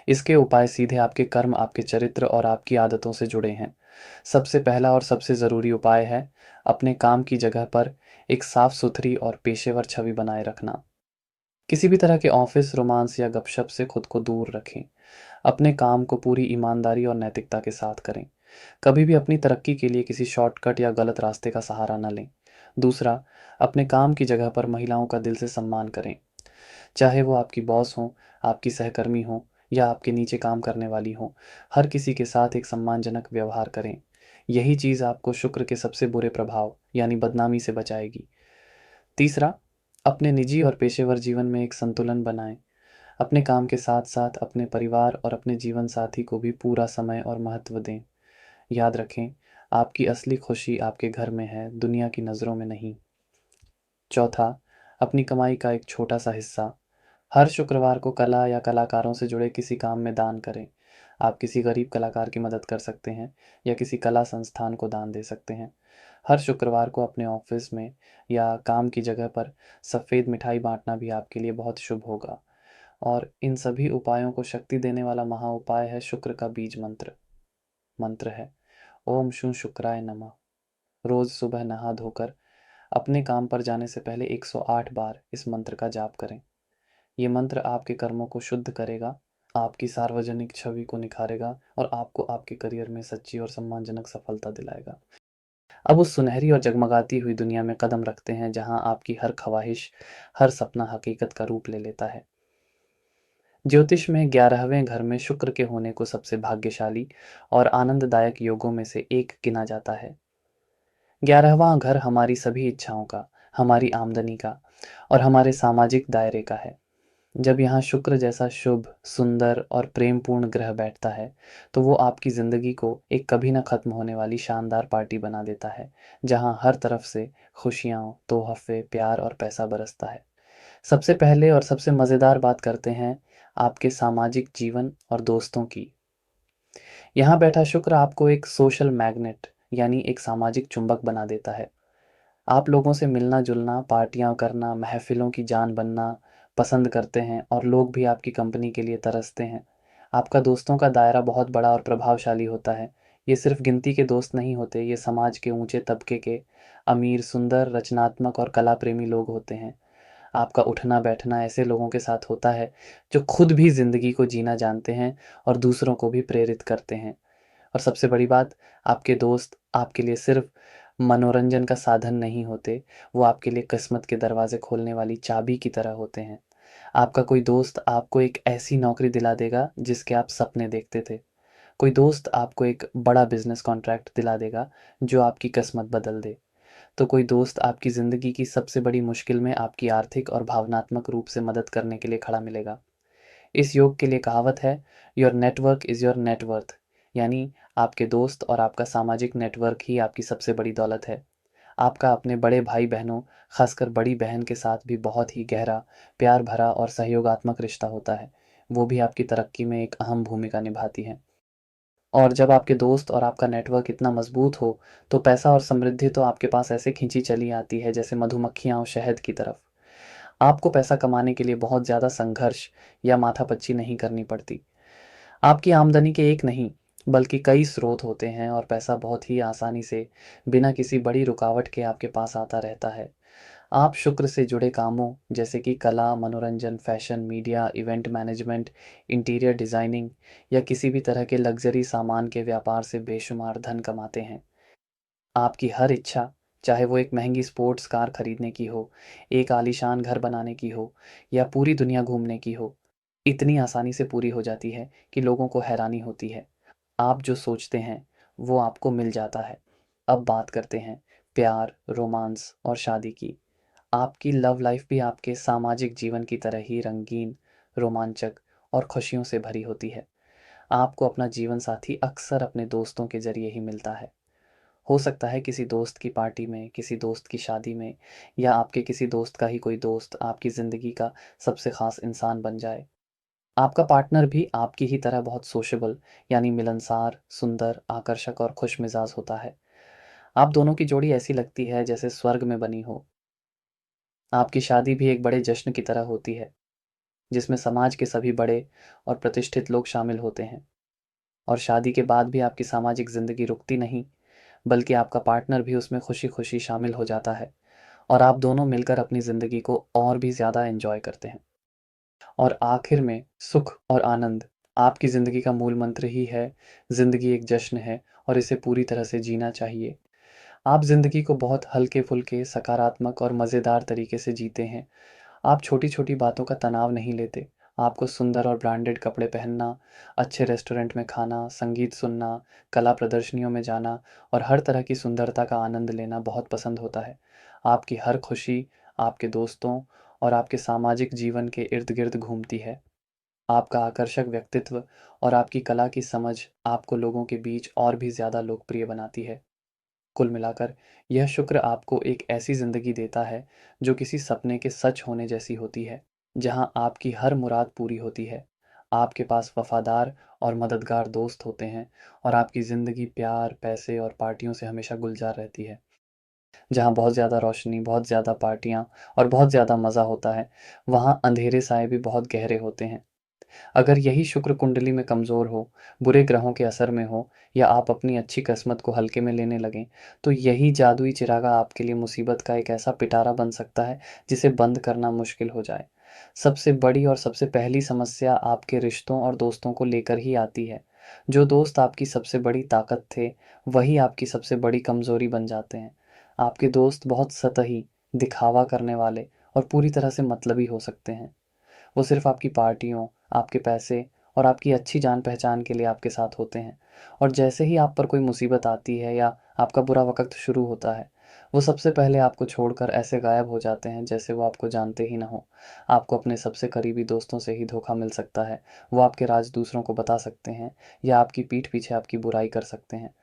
इसके उपाय सीधे आपके कर्म, आपके चरित्र और आपकी आदतों से जुड़े हैं। सबसे पहला और सबसे ज़रूरी उपाय है अपने काम की जगह पर एक साफ सुथरी और पेशेवर छवि बनाए रखना। किसी भी तरह के ऑफिस रोमांस या गपशप से खुद को दूर रखें। अपने काम को पूरी ईमानदारी और नैतिकता के साथ करें। कभी भी अपनी तरक्की के लिए किसी शॉर्टकट या गलत रास्ते का सहारा न लें। दूसरा, अपने काम की जगह पर महिलाओं का दिल से सम्मान करें। चाहे वो आपकी बॉस हो, आपकी सहकर्मी हो या आपके नीचे काम करने वाली हो, हर किसी के साथ एक सम्मानजनक व्यवहार करें। यही चीज़ आपको शुक्र के सबसे बुरे प्रभाव यानी बदनामी से बचाएगी। तीसरा, अपने निजी और पेशेवर जीवन में एक संतुलन बनाएं। अपने काम के साथ साथ अपने परिवार और अपने जीवन साथी को भी पूरा समय और महत्व दें। याद रखें, आपकी असली खुशी आपके घर में है, दुनिया की नज़रों में नहीं। चौथा, अपनी कमाई का एक छोटा सा हिस्सा हर शुक्रवार को कला या कलाकारों से जुड़े किसी काम में दान करें। आप किसी गरीब कलाकार की मदद कर सकते हैं या किसी कला संस्थान को दान दे सकते हैं। हर शुक्रवार को अपने ऑफिस में या काम की जगह पर सफ़ेद मिठाई बांटना भी आपके लिए बहुत शुभ होगा। और इन सभी उपायों को शक्ति देने वाला महा उपाय है शुक्र का बीज मंत्र। मंत्र है ओम शू शुक्राय नमः। रोज सुबह नहा धोकर अपने काम पर जाने से पहले 108 बार इस मंत्र का जाप करें। ये मंत्र आपके कर्मों को शुद्ध करेगा, आपकी सार्वजनिक छवि को निखारेगा और आपको आपके करियर में सच्ची और सम्मानजनक सफलता दिलाएगा। अब उस सुनहरी और जगमगाती हुई दुनिया में कदम रखते हैं जहां आपकी हर ख्वाहिश, हर सपना हकीकत का रूप ले लेता है। ज्योतिष में 11वें घर में शुक्र के होने को सबसे भाग्यशाली और आनंददायक योगों में से एक गिना जाता है। 11वां घर हमारी सभी इच्छाओं का, हमारी आमदनी का और हमारे सामाजिक दायरे का है। जब यहाँ शुक्र जैसा शुभ, सुंदर और प्रेमपूर्ण ग्रह बैठता है, तो वो आपकी ज़िंदगी को एक कभी ना खत्म होने वाली शानदार पार्टी बना देता है, जहाँ हर तरफ से खुशियाँ, तोहफे, प्यार और पैसा बरसता है। सबसे पहले और सबसे मज़ेदार बात करते हैं आपके सामाजिक जीवन और दोस्तों की। यहाँ बैठा शुक्र आपको एक सोशल मैग्नेट यानी एक सामाजिक चुंबक बना देता है। आप लोगों से मिलना-जुलना, पार्टियाँ करना, महफ़िलों की जान बनना पसंद करते हैं और लोग भी आपकी कंपनी के लिए तरसते हैं। आपका दोस्तों का दायरा बहुत बड़ा और प्रभावशाली होता है। ये सिर्फ़ गिनती के दोस्त नहीं होते, ये समाज के ऊँचे तबके के अमीर, सुंदर, रचनात्मक और कला प्रेमी लोग होते हैं। आपका उठना-बैठना ऐसे लोगों के साथ होता है, जो खुद भी ज़िंदगी को जीना जानते हैं और दूसरों को भी प्रेरित करते हैं। और सबसे बड़ी बात, आपके दोस्त आपके लिए सिर्फ मनोरंजन का साधन नहीं होते, वो आपके लिए किस्मत के दरवाजे खोलने वाली चाबी की तरह होते हैं। आपका कोई दोस्त आपको एक ऐसी नौकरी दिला देगा जिसके आप सपने देखते थे। कोई दोस्त आपको एक बड़ा बिज़नेस कॉन्ट्रैक्ट दिला देगा जो आपकी किस्मत बदल दे। तो कोई दोस्त आपकी ज़िंदगी की सबसे बड़ी मुश्किल में आपकी आर्थिक और भावनात्मक रूप से मदद करने के लिए खड़ा मिलेगा। इस योग के लिए कहावत है, your network is your net worth. यानी आपके दोस्त और आपका सामाजिक नेटवर्क ही आपकी सबसे बड़ी दौलत है। आपका अपने बड़े भाई-बहनों, ख़ासकर बड़ी बहन के साथ भी बहुत ही गहरा, प्यार भरा और सहयोगात्मक रिश्ता होता है। वो भी आपकी तरक्की में एक अहम भूमिका निभाती हैं। और जब आपके दोस्त और आपका नेटवर्क इतना मज़बूत हो, तो पैसा और समृद्धि तो आपके पास ऐसे खींची चली आती है जैसे मधुमक्खियाँ और शहद की तरफ। आपको पैसा कमाने के लिए बहुत ज़्यादा संघर्ष या माथापच्ची नहीं करनी पड़ती। आपकी आमदनी के एक नहीं, बल्कि कई स्रोत होते हैं और पैसा बहुत ही आसानी से, बिना किसी बड़ी रुकावट के आपके पास आता रहता है। आप शुक्र से जुड़े कामों जैसे कि कला, मनोरंजन, fashion, media, event management, interior designing या किसी भी तरह के लग्ज़री सामान के व्यापार से बेशुमार धन कमाते हैं। आपकी हर इच्छा, चाहे वो एक महँगी स्पोर्ट्स कार खरीदने की हो, एक आलीशान घर बनाने की हो या पूरी दुनिया घूमने की हो, इतनी आसानी से पूरी हो जाती है कि लोगों को हैरानी होती है। आप जो सोचते हैं, वो आपको मिल जाता है। अब बात करते हैं प्यार, रोमांस और शादी की। आपकी लव लाइफ भी आपके सामाजिक जीवन की तरह ही रंगीन, रोमांचक और खुशियों से भरी होती है। आपको अपना जीवन साथी अक्सर अपने दोस्तों के ज़रिए ही मिलता है। हो सकता है किसी दोस्त की पार्टी में, किसी दोस्त की शादी में या आपके किसी दोस्त का ही कोई दोस्त आपकी ज़िंदगी का सबसे ख़ास इंसान बन जाए। आपका पार्टनर भी आपकी ही तरह बहुत सोशेबल यानी मिलनसार, सुंदर, आकर्षक और खुशमिज़ाज होता है। आप दोनों की जोड़ी ऐसी लगती है जैसे स्वर्ग में बनी हो। आपकी शादी भी एक बड़े जश्न की तरह होती है, जिसमें समाज के सभी बड़े और प्रतिष्ठित लोग शामिल होते हैं। और शादी के बाद भी आपकी सामाजिक ज़िंदगी रुकती नहीं, बल्कि आपका पार्टनर भी उसमें खुशी-खुशी शामिल हो जाता है और आप दोनों मिलकर अपनी ज़िंदगी को और भी ज़्यादा एन्जॉय करते हैं। और आखिर में सुख और आनंद आपकी ज़िंदगी का मूल मंत्र ही है, ज़िंदगी एक जश्न है और इसे पूरी तरह से जीना चाहिए। आप ज़िंदगी को बहुत हल्के-फुल्के, सकारात्मक और मज़ेदार तरीके से जीते हैं। आप छोटी-छोटी बातों का तनाव नहीं लेते। आपको सुंदर और ब्रांडेड कपड़े पहनना, अच्छे रेस्टोरेंट में खाना, संगीत सुनना, कला प्रदर्शनियों में जाना और हर तरह की सुंदरता का आनंद लेना बहुत पसंद होता है। आपकी हर खुशी आपके दोस्तों और आपके सामाजिक जीवन के इर्द-गिर्द घूमती है। आपका आकर्षक व्यक्तित्व और आपकी कला की समझ आपको लोगों के बीच और भी ज़्यादा लोकप्रिय बनाती है। कुल मिलाकर यह शुक्र आपको एक ऐसी ज़िंदगी देता है जो किसी सपने के सच होने जैसी होती है, जहाँ आपकी हर मुराद पूरी होती है। आपके पास वफ़ादार और मददगार दोस्त होते हैं और आपकी ज़िंदगी प्यार, पैसे और पार्टियों से हमेशा गुलजार रहती है। जहाँ बहुत ज़्यादा रोशनी, बहुत ज़्यादा पार्टियाँ और बहुत ज़्यादा मज़ा होता है, वहाँ अंधेरे साए भी बहुत गहरे होते हैं। अगर यही शुक्र कुंडली में कमज़ोर हो, बुरे ग्रहों के असर में हो या आप अपनी अच्छी किस्मत को हल्के में लेने लगें, तो यही जादुई चिरागा आपके लिए मुसीबत का एक ऐसा पिटारा बन सकता है, जिसे बंद करना मुश्किल हो जाए। सबसे बड़ी और सबसे पहली समस्या आपके रिश्तों और दोस्तों को लेकर ही आती है। जो दोस्त आपकी सबसे बड़ी ताकत थे, वही आपकी सबसे बड़ी कमज़ोरी बन जाते हैं। आपके दोस्त बहुत सतही, दिखावा करने वाले और पूरी तरह से मतलबी हो सकते हैं। वो सिर्फ़ आपकी पार्टियों, आपके पैसे और आपकी अच्छी जान-पहचान के लिए आपके साथ होते हैं और जैसे ही आप पर कोई मुसीबत आती है या आपका बुरा वक़्त शुरू होता है, वो सबसे पहले आपको छोड़कर ऐसे गायब हो जाते हैं जैसे वो आपको जानते ही ना हों। आपको अपने सबसे करीबी दोस्तों से ही धोखा मिल सकता है। वो आपके राज़ दूसरों को बता सकते हैं या आपकी पीठ पीछे आपकी बुराई कर सकते हैं।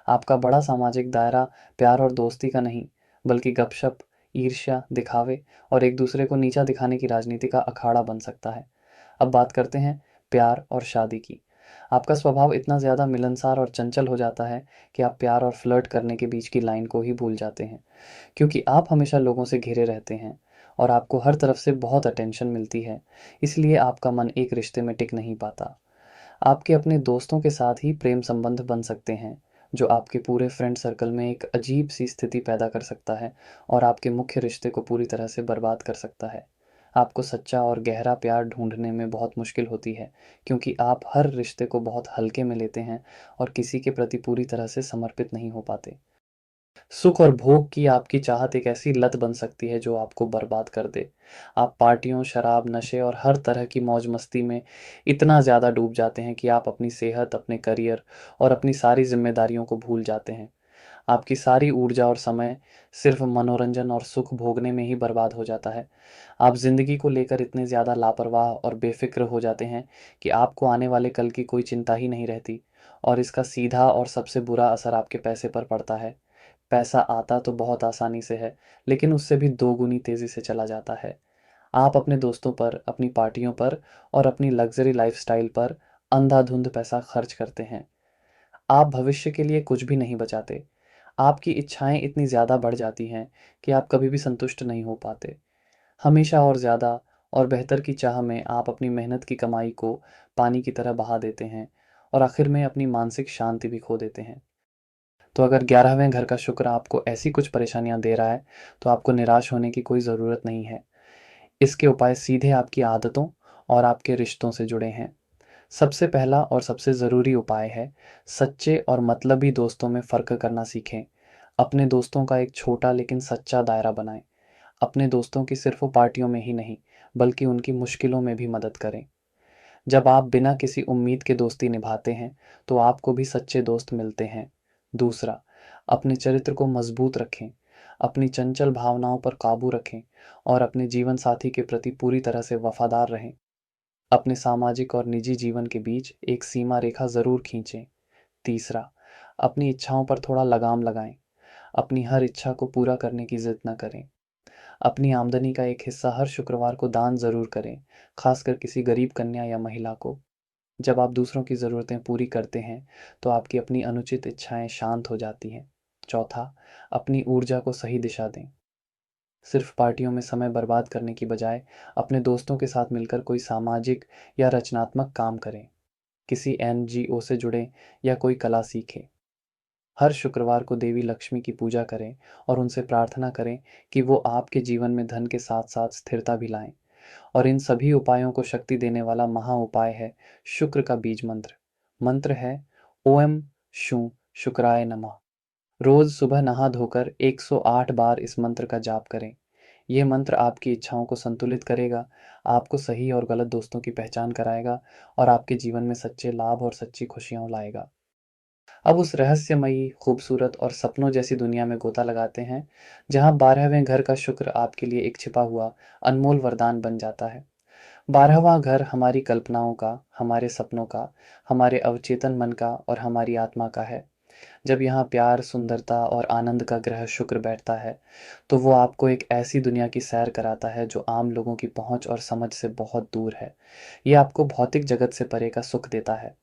आपका बड़ा सामाजिक दायरा प्यार और दोस्ती का नहीं, बल्कि गपशप, ईर्ष्या, दिखावे और एक दूसरे को नीचा दिखाने की राजनीति का अखाड़ा बन सकता है। अब बात करते हैं प्यार और शादी की। आपका स्वभाव इतना ज़्यादा मिलनसार और चंचल हो जाता है कि आप प्यार और फ्लर्ट करने के बीच की लाइन को ही भूल जाते हैं, क्योंकि आप हमेशा लोगों से घिरे रहते हैं और आपको हर तरफ से बहुत अटेंशन मिलती है, इसलिए आपका मन एक रिश्ते में टिक नहीं पाता। आपके अपने दोस्तों के साथ ही प्रेम संबंध बन सकते हैं, जो आपके पूरे फ्रेंड सर्कल में एक अजीब-सी स्थिति पैदा कर सकता है और आपके मुख्य रिश्ते को पूरी तरह से बर्बाद कर सकता है। आपको सच्चा और गहरा प्यार ढूँढने में बहुत मुश्किल होती है, क्योंकि आप हर रिश्ते को बहुत हल्के में लेते हैं और किसी के प्रति पूरी तरह से समर्पित नहीं हो पाते। सुख और भोग की आपकी चाहत एक ऐसी लत बन सकती है जो आपको बर्बाद कर दे। आप पार्टियों, शराब, नशे और हर तरह की मौज-मस्ती में इतना ज़्यादा डूब जाते हैं कि आप अपनी सेहत, अपने करियर और अपनी सारी ज़िम्मेदारियों को भूल जाते हैं। आपकी सारी ऊर्जा और समय सिर्फ़ मनोरंजन और सुख भोगने में ही बर्बाद हो जाता है। आप ज़िंदगी को लेकर इतने ज़्यादा लापरवाह और बेफ़िक्र हो जाते हैं कि आपको आने वाले कल की कोई चिंता ही नहीं रहती, और इसका सीधा और सबसे बुरा असर आपके पैसे पर पड़ता है। पैसा आता तो बहुत आसानी से है, लेकिन उससे भी दोगुनी तेज़ी से चला जाता है। आप अपने दोस्तों पर, अपनी पार्टियों पर और अपनी लग्ज़री लाइफ़स्टाइल पर अंधाधुंध पैसा खर्च करते हैं। आप भविष्य के लिए कुछ भी नहीं बचाते। आपकी इच्छाएँ इतनी ज़्यादा बढ़ जाती हैं कि आप कभी भी संतुष्ट नहीं हो पाते। हमेशा और ज़्यादा और बेहतर की चाह में आप अपनी मेहनत की कमाई को पानी की तरह बहा देते हैं और आखिर में अपनी मानसिक शांति भी खो देते हैं। तो अगर 11वें घर का शुक्र आपको ऐसी कुछ परेशानियां दे रहा है, तो आपको निराश होने की कोई ज़रूरत नहीं है। इसके उपाय सीधे आपकी आदतों और आपके रिश्तों से जुड़े हैं। सबसे पहला और सबसे ज़रूरी उपाय है, सच्चे और मतलबी दोस्तों में फ़र्क करना सीखें। अपने दोस्तों का एक छोटा लेकिन सच्चा दायरा बनाएं। अपने दोस्तों की सिर्फ पार्टियों में ही नहीं, बल्कि उनकी मुश्किलों में भी मदद करें। जब आप बिना किसी उम्मीद के दोस्ती निभाते हैं, तो आपको भी सच्चे दोस्त मिलते हैं। दूसरा, अपने चरित्र को मजबूत रखें, अपनी चंचल भावनाओं पर काबू रखें और अपने जीवन साथी के प्रति पूरी तरह से वफादार रहें। अपने सामाजिक और निजी जीवन के बीच एक सीमा रेखा ज़रूर खींचें। तीसरा, अपनी इच्छाओं पर थोड़ा लगाम लगाएं। अपनी हर इच्छा को पूरा करने की जिद न करें। अपनी आमदनी का एक हिस्सा हर शुक्रवार को दान ज़रूर करें, खासकर किसी गरीब कन्या या महिला को। जब आप दूसरों की ज़रूरतें पूरी करते हैं, तो आपकी अपनी अनुचित इच्छाएं शांत हो जाती हैं। चौथा, अपनी ऊर्जा को सही दिशा दें। सिर्फ पार्टियों में समय बर्बाद करने की बजाय अपने दोस्तों के साथ मिलकर कोई सामाजिक या रचनात्मक काम करें। किसी एनजीओ से जुड़ें या कोई कला सीखें। हर शुक्रवार को देवी लक्ष्मी की पूजा करें और उनसे प्रार्थना करें कि वो आपके जीवन में धन के साथ साथ स्थिरता भी लाएं। और इन सभी उपायों को शक्ति देने वाला महा उपाय है शुक्र का बीज मंत्र। मंत्र है ओम शू शुक्राय नमः। रोज सुबह नहा धोकर 108 बार इस मंत्र का जाप करें। यह मंत्र आपकी इच्छाओं को संतुलित करेगा, आपको सही और गलत दोस्तों की पहचान कराएगा और आपके जीवन में सच्चे लाभ और सच्ची खुशियां लाएगा। अब उस रहस्यमयी, खूबसूरत और सपनों जैसी दुनिया में गोता लगाते हैं, जहाँ 12वें घर का शुक्र आपके लिए एक छिपा हुआ अनमोल वरदान बन जाता है। 12वां घर हमारी कल्पनाओं का, हमारे सपनों का, हमारे अवचेतन मन का और हमारी आत्मा का है। जब यहाँ प्यार, सुंदरता और आनंद का ग्रह शुक्र बैठता है, तो वो आपको एक ऐसी दुनिया की सैर कराता है जो आम लोगों की पहुंच और समझ से बहुत दूर है। ये आपको भौतिक जगत से परे का सुख देता है।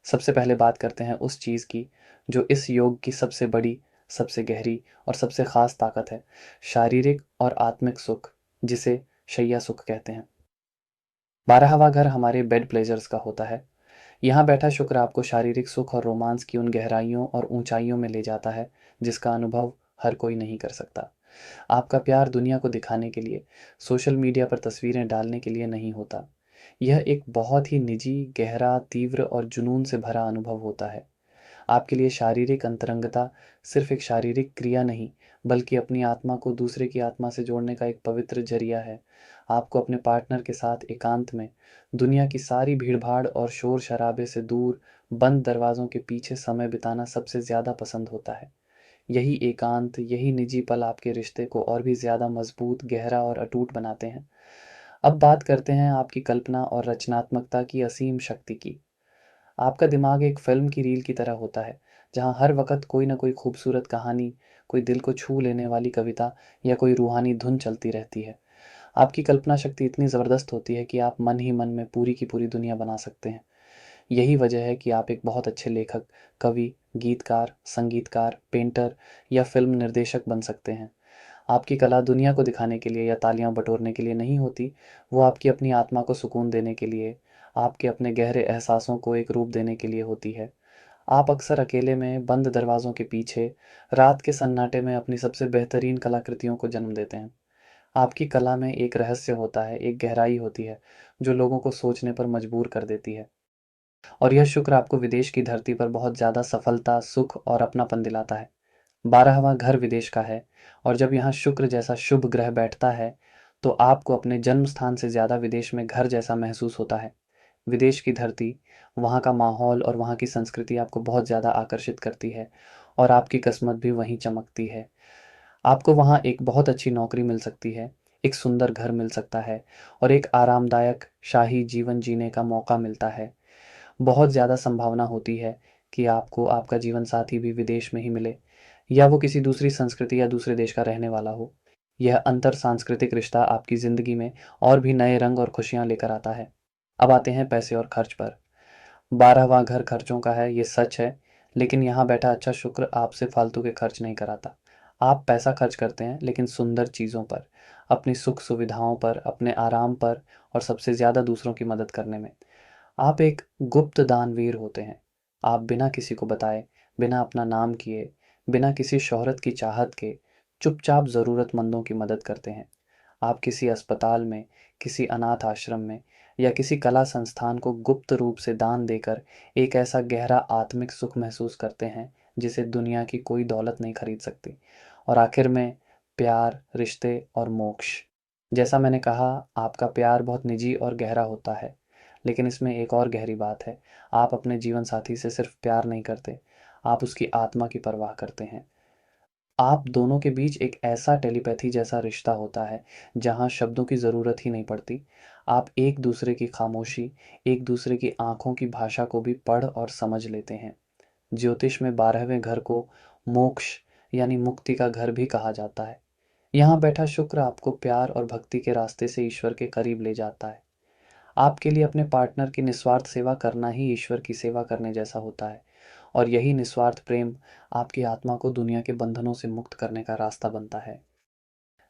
सबसे पहले बात करते हैं उस चीज़ की जो इस योग की सबसे बड़ी, सबसे गहरी और सबसे खास ताकत है, शारीरिक और आत्मिक सुख, जिसे शैया सुख कहते हैं। 12वां घर हमारे बेड प्लेजर्स का होता है। यहाँ बैठा शुक्र आपको शारीरिक सुख और रोमांस की उन गहराइयों और ऊंचाइयों में ले जाता है जिसका अनुभव हर कोई नहीं कर सकता। आपका प्यार दुनिया को दिखाने के लिए, सोशल मीडिया पर तस्वीरें डालने के लिए नहीं होता। यह एक बहुत ही निजी, गहरा, तीव्र और जुनून से भरा अनुभव होता है। आपके लिए शारीरिक अंतरंगता सिर्फ एक शारीरिक क्रिया नहीं, बल्कि अपनी आत्मा को दूसरे की आत्मा से जोड़ने का एक पवित्र जरिया है। आपको अपने पार्टनर के साथ एकांत में, दुनिया की सारी भीड़-भाड़ और शोर-शराबे से दूर, बंद दरवाज़ों के पीछे समय बिताना सबसे ज़्यादा पसंद होता है। यही एकांत, यही निजी पल आपके रिश्ते को और भी ज़्यादा मज़बूत, गहरा और अटूट बनाते हैं। अब बात करते हैं आपकी कल्पना और रचनात्मकता की असीम शक्ति की। आपका दिमाग एक फ़िल्म की रील की तरह होता है, जहाँ हर वक़्त कोई न कोई खूबसूरत कहानी, कोई दिल को छू लेने वाली कविता या कोई रूहानी धुन चलती रहती है। आपकी कल्पना शक्ति इतनी ज़बरदस्त होती है कि आप मन ही मन में पूरी की पूरी दुनिया बना सकते हैं। यही वजह है कि आप एक बहुत अच्छे लेखक, कवि, गीतकार, संगीतकार, पेंटर या फ़िल्म निर्देशक बन सकते हैं। आपकी कला दुनिया को दिखाने के लिए या तालियाँ बटोरने के लिए नहीं होती, वो आपकी अपनी आत्मा को सुकून देने के लिए, आपके अपने गहरे एहसासों को एक रूप देने के लिए होती है। आप अक्सर अकेले में, बंद दरवाज़ों के पीछे, रात के सन्नाटे में अपनी सबसे बेहतरीन कलाकृतियों को जन्म देते हैं। आपकी कला में एक रहस्य होता है, एक गहराई होती है, जो लोगों को सोचने पर मजबूर कर देती है। और यह शुक्र आपको विदेश की धरती पर बहुत ज़्यादा सफलता, सुख और अपनापन दिलाता है। 12वां घर विदेश का है और जब यहाँ शुक्र जैसा शुभ ग्रह बैठता है, तो आपको अपने जन्म स्थान से ज़्यादा विदेश में घर जैसा महसूस होता है। विदेश की धरती, वहाँ का माहौल और वहाँ की संस्कृति आपको बहुत ज़्यादा आकर्षित करती है और आपकी किस्मत भी वहीं चमकती है। आपको वहाँ एक बहुत अच्छी नौकरी मिल सकती है, एक सुंदर घर मिल सकता है और एक आरामदायक शाही जीवन जीने का मौका मिलता है। बहुत ज़्यादा संभावना होती है कि आपको आपका जीवन साथी भी विदेश में ही मिले या वो किसी दूसरी संस्कृति या दूसरे देश का रहने वाला हो। यह अंतर सांस्कृतिक रिश्ता आपकी ज़िंदगी में और भी नए रंग और खुशियाँ लेकर आता है। अब आते हैं पैसे और खर्च पर। 12वां घर खर्चों का है, ये सच है, लेकिन यहाँ बैठा अच्छा शुक्र आपसे फालतू के खर्च नहीं कराता। आप पैसा खर्च करते हैं, लेकिन सुंदर चीज़ों पर, अपनी सुख सुविधाओं पर, अपने आराम पर और सबसे ज़्यादा दूसरों की मदद करने में। आप एक गुप्त दानवीर होते हैं। आप बिना किसी को बताए, बिना अपना नाम किए, बिना किसी शोहरत की चाहत के, चुपचाप ज़रूरतमंदों की मदद करते हैं। आप किसी अस्पताल में, किसी अनाथ आश्रम में या किसी कला संस्थान को गुप्त रूप से दान देकर एक ऐसा गहरा आत्मिक सुख महसूस करते हैं, जिसे दुनिया की कोई दौलत नहीं खरीद सकती। और आखिर में प्यार, रिश्ते और मोक्ष। जैसा मैंने कहा, आपका प्यार बहुत निजी और गहरा होता है, लेकिन इसमें एक और गहरी बात है। आप अपने जीवन साथी से सिर्फ प्यार नहीं करते, आप उसकी आत्मा की परवाह करते हैं। आप दोनों के बीच एक ऐसा टेलीपैथी जैसा रिश्ता होता है, जहाँ शब्दों की ज़रूरत ही नहीं पड़ती। आप एक दूसरे की खामोशी, एक दूसरे की आँखों की भाषा को भी पढ़ और समझ लेते हैं। ज्योतिष में 12वें घर को मोक्ष यानी मुक्ति का घर भी कहा जाता है। यहाँ बैठा शुक्र आपको प्यार और भक्ति के रास्ते से ईश्वर के करीब ले जाता है। आपके लिए अपने पार्टनर की निस्वार्थ सेवा करना ही ईश्वर की सेवा करने जैसा होता है और यही निस्वार्थ प्रेम आपकी आत्मा को दुनिया के बंधनों से मुक्त करने का रास्ता बनता है।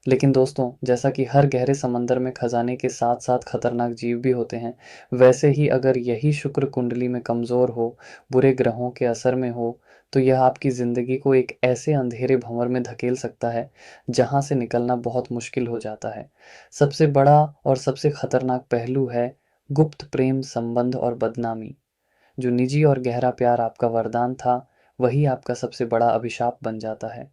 लेकिन दोस्तों, जैसा कि हर गहरे समंदर में खजाने के साथ साथ खतरनाक जीव भी होते हैं, वैसे ही अगर यही शुक्र कुंडली में कमज़ोर हो, बुरे ग्रहों के असर में हो, तो यह आपकी ज़िंदगी को एक ऐसे अंधेरे भंवर में धकेल सकता है, जहाँ से निकलना बहुत मुश्किल हो जाता है। सबसे बड़ा और सबसे खतरनाक पहलू है गुप्त प्रेम संबंध और बदनामी। जो निजी और गहरा प्यार आपका वरदान था, वही आपका सबसे बड़ा अभिशाप बन जाता है।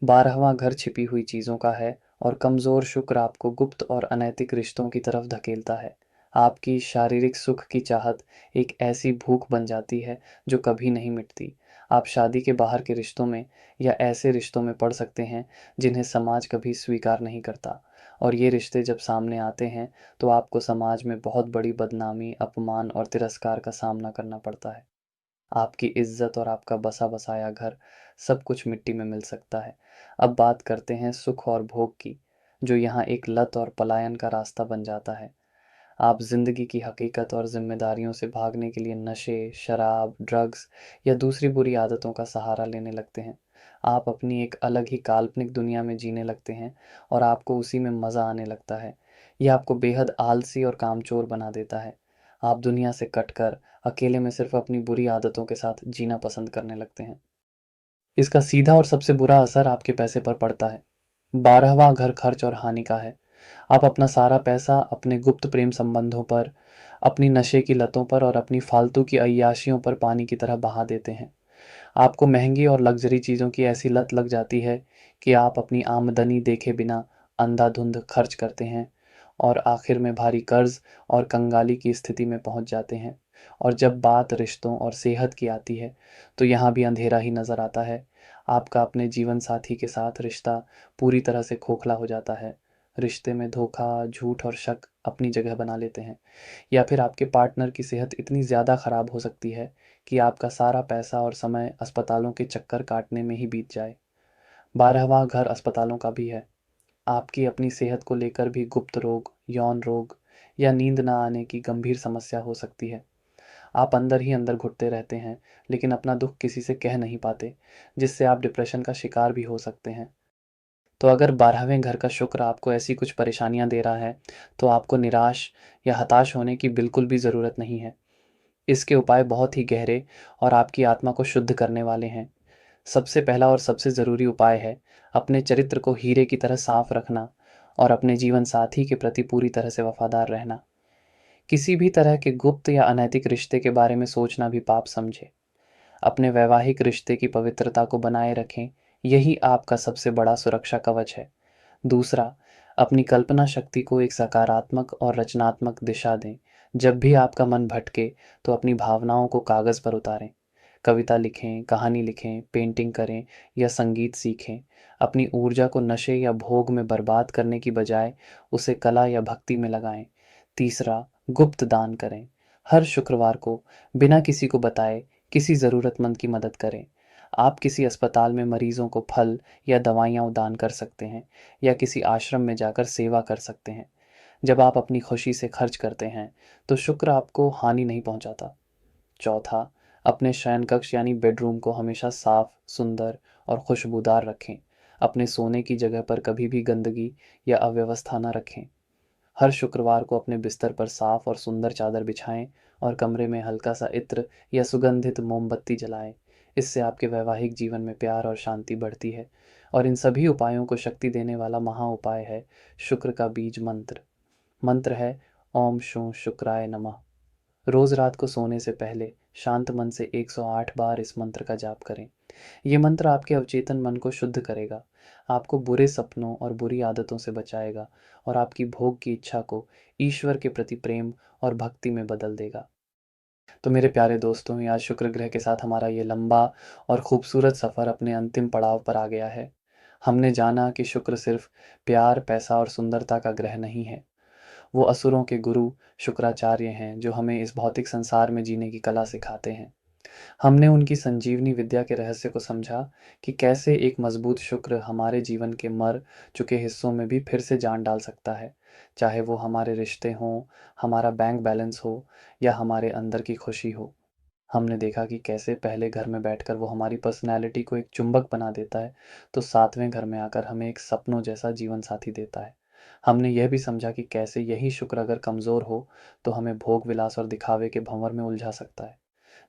12वां घर छिपी हुई चीज़ों का है और कमज़ोर शुक्र आपको गुप्त और अनैतिक रिश्तों की तरफ धकेलता है। आपकी शारीरिक सुख की चाहत एक ऐसी भूख बन जाती है जो कभी नहीं मिटती। आप शादी के बाहर के रिश्तों में या ऐसे रिश्तों में पड़ सकते हैं जिन्हें समाज कभी स्वीकार नहीं करता और ये रिश्ते जब सामने आते हैं तो आपको समाज में बहुत बड़ी बदनामी, अपमान और तिरस्कार का सामना करना पड़ता है। आपकी इज्जत और आपका बसा बसाया घर सब कुछ मिट्टी में मिल सकता है। अब बात करते हैं सुख और भोग की, जो यहाँ एक लत और पलायन का रास्ता बन जाता है। आप जिंदगी की हकीकत और जिम्मेदारियों से भागने के लिए नशे, शराब, ड्रग्स या दूसरी बुरी आदतों का सहारा लेने लगते हैं। आप अपनी एक अलग ही काल्पनिक दुनिया में जीने लगते हैं और आपको उसी में मज़ा आने लगता है। यह आपको बेहद आलसी और कामचोर बना देता है। आप दुनिया से कटकर अकेले में सिर्फ अपनी बुरी आदतों के साथ जीना पसंद करने लगते हैं। इसका सीधा और सबसे बुरा असर आपके पैसे पर पड़ता है। 12वां घर खर्च और हानि का है। आप अपना सारा पैसा अपने गुप्त प्रेम संबंधों पर, अपनी नशे की लतों पर और अपनी फालतू की अय्याशियों पर पानी की तरह बहा देते हैं। आपको महंगी और लग्जरी चीज़ों की ऐसी लत लग जाती है कि आप अपनी आमदनी देखे बिना अंधाधुंध खर्च करते हैं और आखिर में भारी कर्ज और कंगाली की स्थिति में पहुंच जाते हैं। और जब बात रिश्तों और सेहत की आती है, तो यहाँ भी अंधेरा ही नज़र आता है। आपका अपने जीवन साथी के साथ रिश्ता पूरी तरह से खोखला हो जाता है। रिश्ते में धोखा, झूठ और शक अपनी जगह बना लेते हैं। या फिर आपके पार्टनर की सेहत इतनी ज़्यादा ख़राब हो सकती है कि आपका सारा पैसा और समय अस्पतालों के चक्कर काटने में ही बीत जाए। 12वां घर अस्पतालों का भी है। आपकी अपनी सेहत को लेकर भी गुप्त रोग, यौन रोग या नींद न आने की गंभीर समस्या हो सकती है। आप अंदर ही अंदर घुटते रहते हैं, लेकिन अपना दुख किसी से कह नहीं पाते, जिससे आप डिप्रेशन का शिकार भी हो सकते हैं। तो अगर 12वें घर का शुक्र आपको ऐसी कुछ परेशानियां दे रहा है, तो आपको निराश या हताश होने की बिल्कुल भी ज़रूरत नहीं है। इसके उपाय बहुत ही गहरे और आपकी आत्मा को शुद्ध करने वाले हैं। सबसे पहला और सबसे ज़रूरी उपाय है अपने चरित्र को हीरे की तरह साफ रखना और अपने जीवन साथी के प्रति पूरी तरह से वफादार रहना। किसी भी तरह के गुप्त या अनैतिक रिश्ते के बारे में सोचना भी पाप समझे। अपने वैवाहिक रिश्ते की पवित्रता को बनाए रखें, यही आपका सबसे बड़ा सुरक्षा कवच है। दूसरा, अपनी कल्पना शक्ति को एक सकारात्मक और रचनात्मक दिशा दें। जब भी आपका मन भटके, तो अपनी भावनाओं को कागज़ पर उतारें। कविता लिखें, कहानी लिखें, पेंटिंग करें या संगीत सीखें। अपनी ऊर्जा को नशे या भोग में बर्बाद करने की बजाय उसे कला या भक्ति में लगाएं। तीसरा, गुप्त दान करें। हर शुक्रवार को बिना किसी को बताए किसी ज़रूरतमंद की मदद करें। आप किसी अस्पताल में मरीजों को फल या दवाइयाँ दान कर सकते हैं या किसी आश्रम में जाकर सेवा कर सकते हैं। जब आप अपनी खुशी से खर्च करते हैं, तो शुक्र आपको हानि नहीं पहुंचाता। चौथा, अपने शयन कक्ष यानी बेडरूम को हमेशा साफ, सुंदर और खुशबूदार रखें। अपने सोने की जगह पर कभी भी गंदगी या अव्यवस्था न रखें। हर शुक्रवार को अपने बिस्तर पर साफ और सुंदर चादर बिछाएं और कमरे में हल्का सा इत्र या सुगंधित मोमबत्ती जलाएं। इससे आपके वैवाहिक जीवन में प्यार और शांति बढ़ती है। और इन सभी उपायों को शक्ति देने वाला महा उपाय है शुक्र का बीज मंत्र। मंत्र है ओम शूं शुक्राय नमः। रोज रात को सोने से पहले शांत मन से 108 बार इस मंत्र का जाप करें। ये मंत्र आपके अवचेतन मन को शुद्ध करेगा, आपको बुरे सपनों और बुरी आदतों से बचाएगा और आपकी भोग की इच्छा को ईश्वर के प्रति प्रेम और भक्ति में बदल देगा। तो मेरे प्यारे दोस्तों, आज शुक्र ग्रह के साथ हमारा ये लंबा और खूबसूरत सफ़र अपने अंतिम पड़ाव पर आ गया है। हमने जाना कि शुक्र सिर्फ प्यार, पैसा और सुंदरता का ग्रह नहीं है। वो असुरों के गुरु शुक्राचार्य हैं, जो हमें इस भौतिक संसार में जीने की कला सिखाते हैं। हमने उनकी संजीवनी विद्या के रहस्य को समझा कि कैसे एक मजबूत शुक्र हमारे जीवन के मर चुके हिस्सों में भी फिर से जान डाल सकता है। चाहे वो हमारे रिश्ते हों, हमारा बैंक बैलेंस हो या हमारे अंदर की खुशी हो। हमने देखा कि कैसे पहले घर में बैठकर वो हमारी पर्सनैलिटी को एक चुंबक बना देता है, तो सातवें घर में आकर हमें एक सपनों जैसा जीवन साथी देता है। हमने यह भी समझा कि कैसे यही शुक्र अगर कमज़ोर हो, तो हमें भोग विलास और दिखावे के भंवर में उलझा सकता है।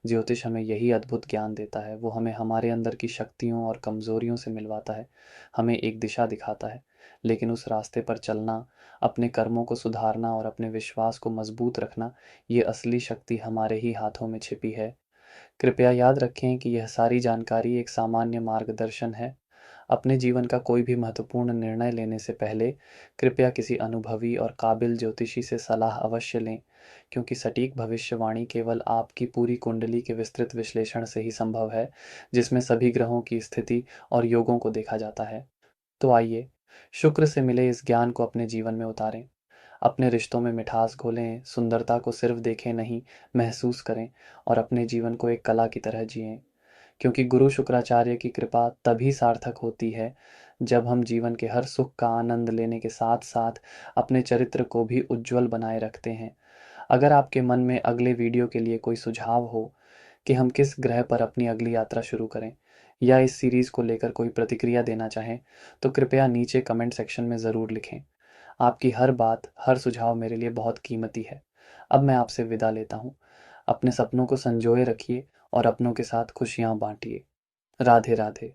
ज्योतिष हमें यही अद्भुत ज्ञान देता है। वो हमें हमारे अंदर की शक्तियों और कमज़ोरियों से मिलवाता है, हमें एक दिशा दिखाता है। लेकिन उस रास्ते पर चलना, अपने कर्मों को सुधारना और अपने विश्वास को मजबूत रखना, ये असली शक्ति हमारे ही हाथों में छिपी है। कृपया याद रखें कि यह सारी जानकारी एक सामान्य मार्गदर्शन है। अपने जीवन का कोई भी महत्वपूर्ण निर्णय लेने से पहले कृपया किसी अनुभवी और काबिल ज्योतिषी से सलाह अवश्य लें, क्योंकि सटीक भविष्यवाणी केवल आपकी पूरी कुंडली के विस्तृत विश्लेषण से ही संभव है, जिसमें सभी ग्रहों की स्थिति और योगों को देखा जाता है। तो आइए, शुक्र से मिले इस ज्ञान को अपने जीवन में उतारें। अपने रिश्तों में मिठास घोलें, सुंदरता को सिर्फ देखें नहीं, महसूस करें और अपने जीवन को एक कला की तरह जिएं। क्योंकि गुरु शुक्राचार्य की कृपा तभी सार्थक होती है, जब हम जीवन के हर सुख का आनंद लेने के साथ साथ अपने चरित्र को भी उज्जवल बनाए रखते हैं। अगर आपके मन में अगले वीडियो के लिए कोई सुझाव हो कि हम किस ग्रह पर अपनी अगली यात्रा शुरू करें, या इस सीरीज़ को लेकर कोई प्रतिक्रिया देना चाहें, तो कृपया नीचे कमेंट सेक्शन में ज़रूर लिखें। आपकी हर बात, हर सुझाव मेरे लिए बहुत कीमती है। अब मैं आपसे विदा लेता हूँ। अपने सपनों को संजोए रखिए और अपनों के साथ खुशियाँ बांटिए। राधे राधे।